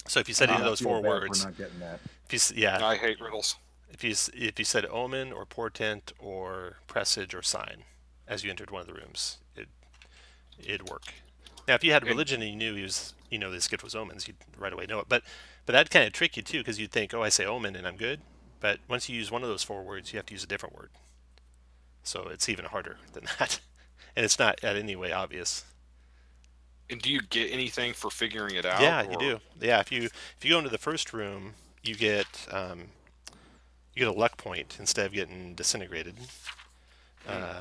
So if you said any of those four words... We're not getting that. If you, yeah. I hate riddles. If you said Omen or Portent or Presage or Sign as you entered one of the rooms, it'd work. Now, if you had religion and you knew this gift was Omens, you'd right away know it. But that'd kind of trick you too, because you'd think, oh, I say Omen and I'm good. But once you use one of those four words, you have to use a different word. So it's even harder than that, and it's not in any way obvious. And do you get anything for figuring it out? Yeah, you do. Yeah, if you go into the first room, you get a luck point instead of getting disintegrated.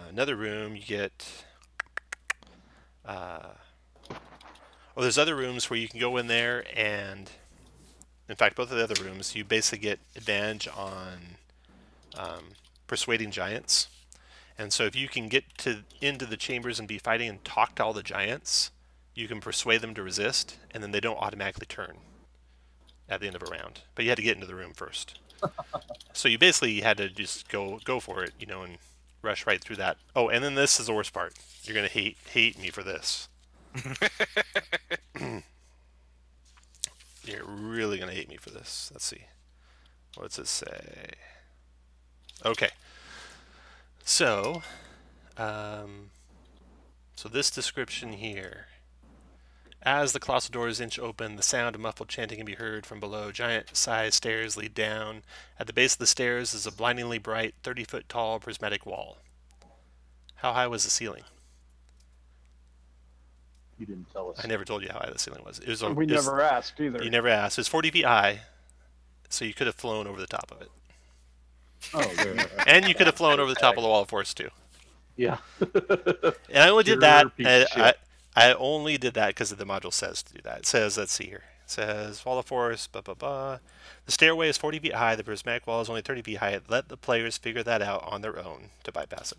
Another room, you get... there's other rooms where you can go in there and... In fact, both of the other rooms, you basically get advantage on persuading giants. And so if you can get into the chambers and be fighting and talk to all the giants, you can persuade them to resist, and then they don't automatically turn at the end of a round. But you had to get into the room first. So you basically had to just go for it, and rush right through that. Oh, and then this is the worst part. You're gonna hate me for this. You're really gonna hate me for this. Let's see. What's it say? Okay. So, so this description here. As the colossal doors inch open, the sound of muffled chanting can be heard from below. Giant-sized stairs lead down. At the base of the stairs is a blindingly bright, 30-foot-tall prismatic wall. How high was the ceiling? You didn't tell us. I never told you how high the ceiling was. We never asked either. You never asked. It was 40 feet high, so you could have flown over the top of it. Oh, yeah. And you could have flown over the top of the wall of force too. Yeah. And I only did You're that. a piece of shit. I only did that because the module says to do that. It says, let's see here. It says, wall of force, blah, blah, blah. The stairway is 40 feet high. The prismatic wall is only 30 feet high. Let the players figure that out on their own to bypass it.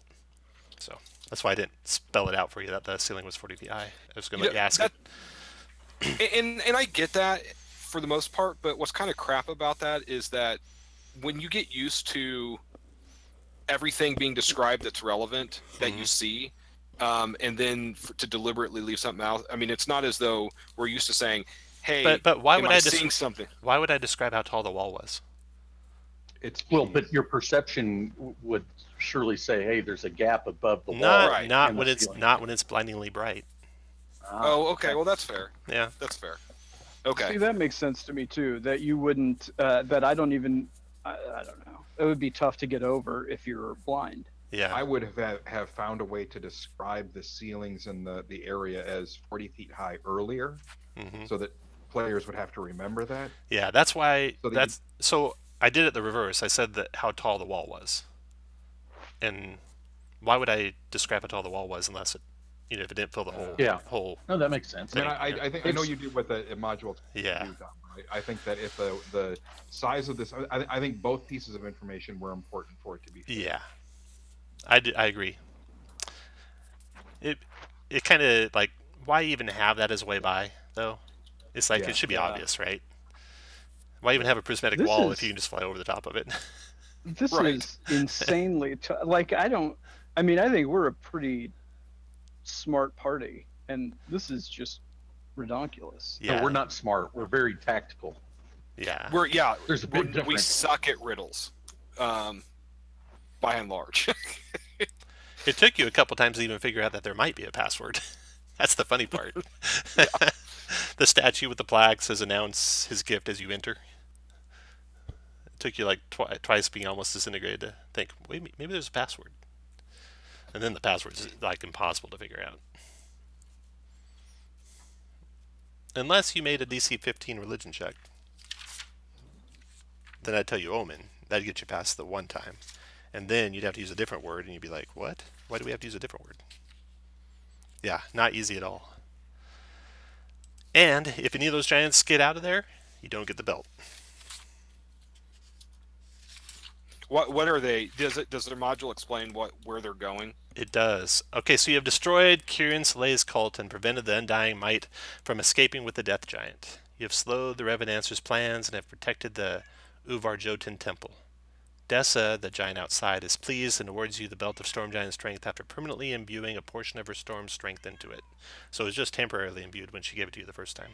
So that's why I didn't spell it out for you that the ceiling was 40 feet high. I was going to let you ask it. And I get that for the most part, but what's kind of crap about that is that when you get used to everything being described that's relevant that you see, and then to deliberately leave something out. I mean, it's not as though we're used to saying, "Hey, but why would I seeing something?" Why would I describe how tall the wall was? It's But your perception would surely say, "Hey, there's a gap above the wall." Not in when the it's ceiling. not when it's blindingly bright. Oh, okay. Well, that's fair. Yeah. That's fair. Okay. See, that makes sense to me too. That you wouldn't. That I don't even. I don't know. It would be tough to get over if you're blind. Yeah. I would have found a way to describe the ceilings and the area as 40 feet high earlier, so that players would have to remember that. Yeah, that's why. So So I did it the reverse. I said that how tall the wall was, and why would I describe how tall the wall was unless it, if it didn't fill the whole. No, that makes sense. I mean, I think I know you did with a module. Yeah. Right? I think that if the size of this, I think both pieces of information were important for it to be. Yeah, I agree. It kind of like, why even have that as way by though? It's like it should be obvious, right? Why even have a prismatic wall if you can just fly over the top of it? This is insanely like I think we're a pretty smart party, and this is just redonkulous. Yeah, No, we're not smart. We're very tactical. Yeah, There's a big we difference. suck at riddles, by and large. It took you a couple times to even figure out that there might be a password. That's the funny part. The statue with the plaque says announce his gift as you enter. took you like twice being almost disintegrated to think, wait, maybe there's a password. And then the password's like impossible to figure out. Unless you made a DC 15 religion check. Then I'd tell you Omen. That'd get you past the one time. And then you'd have to use a different word, and you'd be like, what? Why do we have to use a different word? Yeah, not easy at all. And if any of those giants get out of there, you don't get the belt. What are they? Does their module explain where they're going? It does. Okay, so you have destroyed Kirin Soleil's cult and prevented the Undying Might from escaping with the Death Giant. You have slowed the Revenancer's plans and have protected the Uvar Jotun Temple. Dessa, the giant outside, is pleased and awards you the Belt of Storm Giant Strength after permanently imbuing a portion of her storm strength into it. So it was just temporarily imbued when she gave it to you the first time.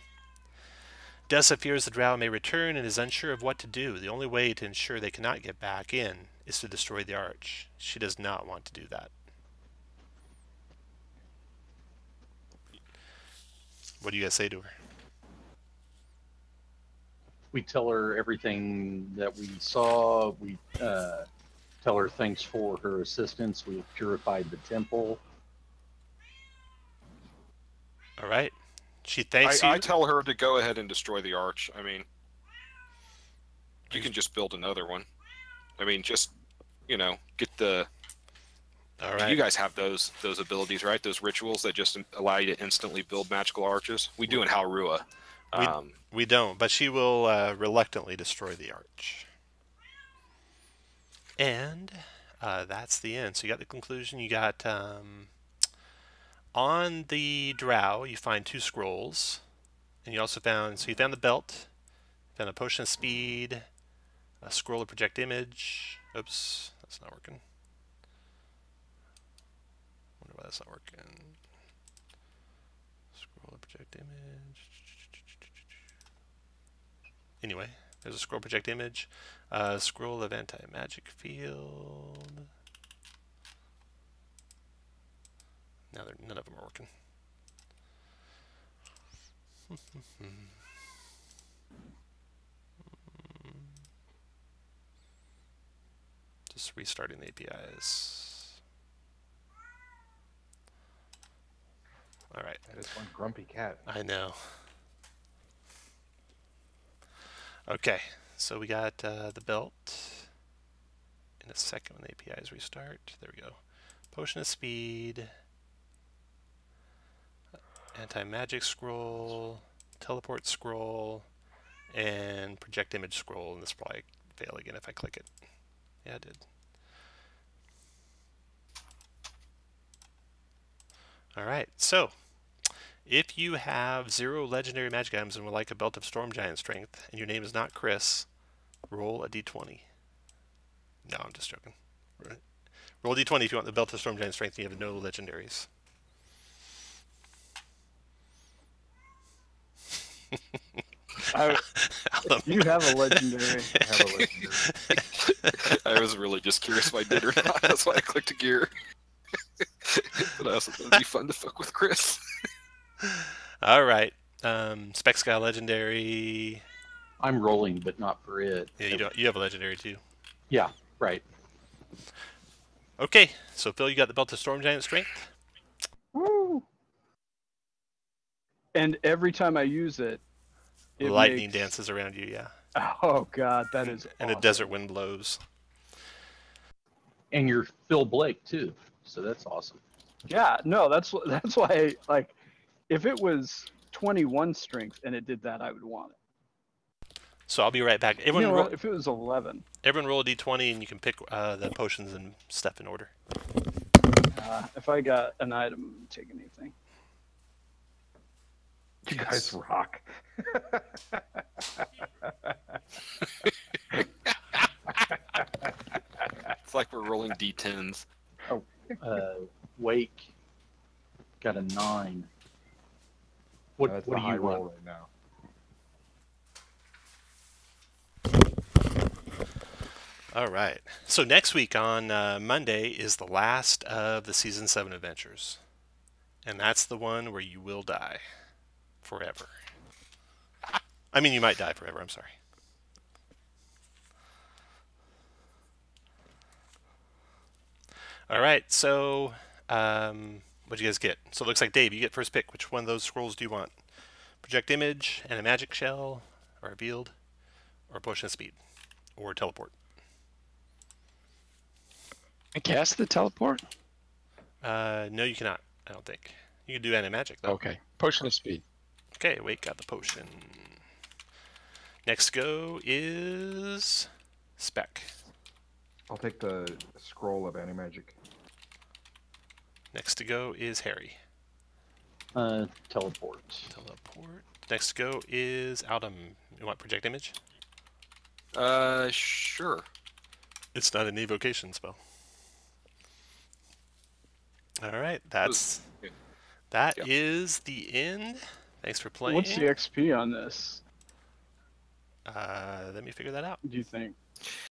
Dessa fears the Drow may return and is unsure of what to do. The only way to ensure they cannot get back in is to destroy the Arch. She does not want to do that. What do you guys say to her? We tell her everything that we saw. We tell her thanks for her assistance. We've purified the temple. All right. She thanks you. I tell her to go ahead and destroy the Arch. I mean, you can just build another one. I mean, just, get the... All right. You guys have those abilities, right? Those rituals that just allow you to instantly build magical arches. We do in Halrua. We don't, but she will reluctantly destroy the Arch. And that's the end. So you got the conclusion. You got on the Drow, you find 2 scrolls, and you also found the belt, found a potion of speed, a scroll of project image. Oops, that's not working. Wonder why that's not working. Scroll of project image. Anyway, there's a scroll project image, scroll of anti-magic field. Now none of them are working. Just restarting the APIs. All right. That is one grumpy cat. I know. Okay, so we got the belt. In a second when the APIs restart. There we go. Potion of speed. Anti-magic scroll. Teleport scroll. And project image scroll. And this will probably fail again if I click it. Yeah, it did. Alright, so if you have 0 legendary magic items and would like a Belt of Storm Giant Strength, and your name is not Chris, roll a d20. No, I'm just joking. Roll a d20 if you want the Belt of Storm Giant Strength and you have no legendaries. You have a legendary. I have a legendary. I was really just curious if I did or not. That's why I clicked gear. But I also thought it'd be fun to fuck with Chris. All right. Spec Sky legendary. I'm rolling, but not for it. Yeah, you have a legendary too. Yeah, right. Okay, so Phil, you got the Belt of Storm Giant Strength. Woo! And every time I use it, Lightning dances around you. Yeah. Oh God, that is. And awesome. a desert wind blows. And you're Phil Blake too, so that's awesome. Yeah, no, that's why. Like, if it was 21 strength and it did that, I would want it. So I'll be right back. Everyone, if it was 11. Everyone roll a d20 and you can pick the potions and stuff in order. If I got an item, take anything. You guys rock. It's like we're rolling d10s. Wake got a 9. What That's do the high you roll want? right now? All right. So next week on Monday is the last of the Season 7 adventures. And that's the one where you will die. Forever. I mean, you might die forever. I'm sorry. All right, so what'd you guys get? So it looks like Dave, you get first pick. Which one of those scrolls do you want? Project image and a magic shell, or revealed, or potion of speed, or teleport. I cast the teleport? No, you cannot. I don't think. You can do animagic though. Okay. Potion of speed. Okay, wait, got the potion. Next go is Spec. I'll take the scroll of animagic. Next to go is Harry. Teleport. Teleport. Next to go is Autumn. You want project image? Sure. It's not an evocation spell. All right, that Yep. is the end. Thanks for playing. What's the XP on this? Let me figure that out. Do you think?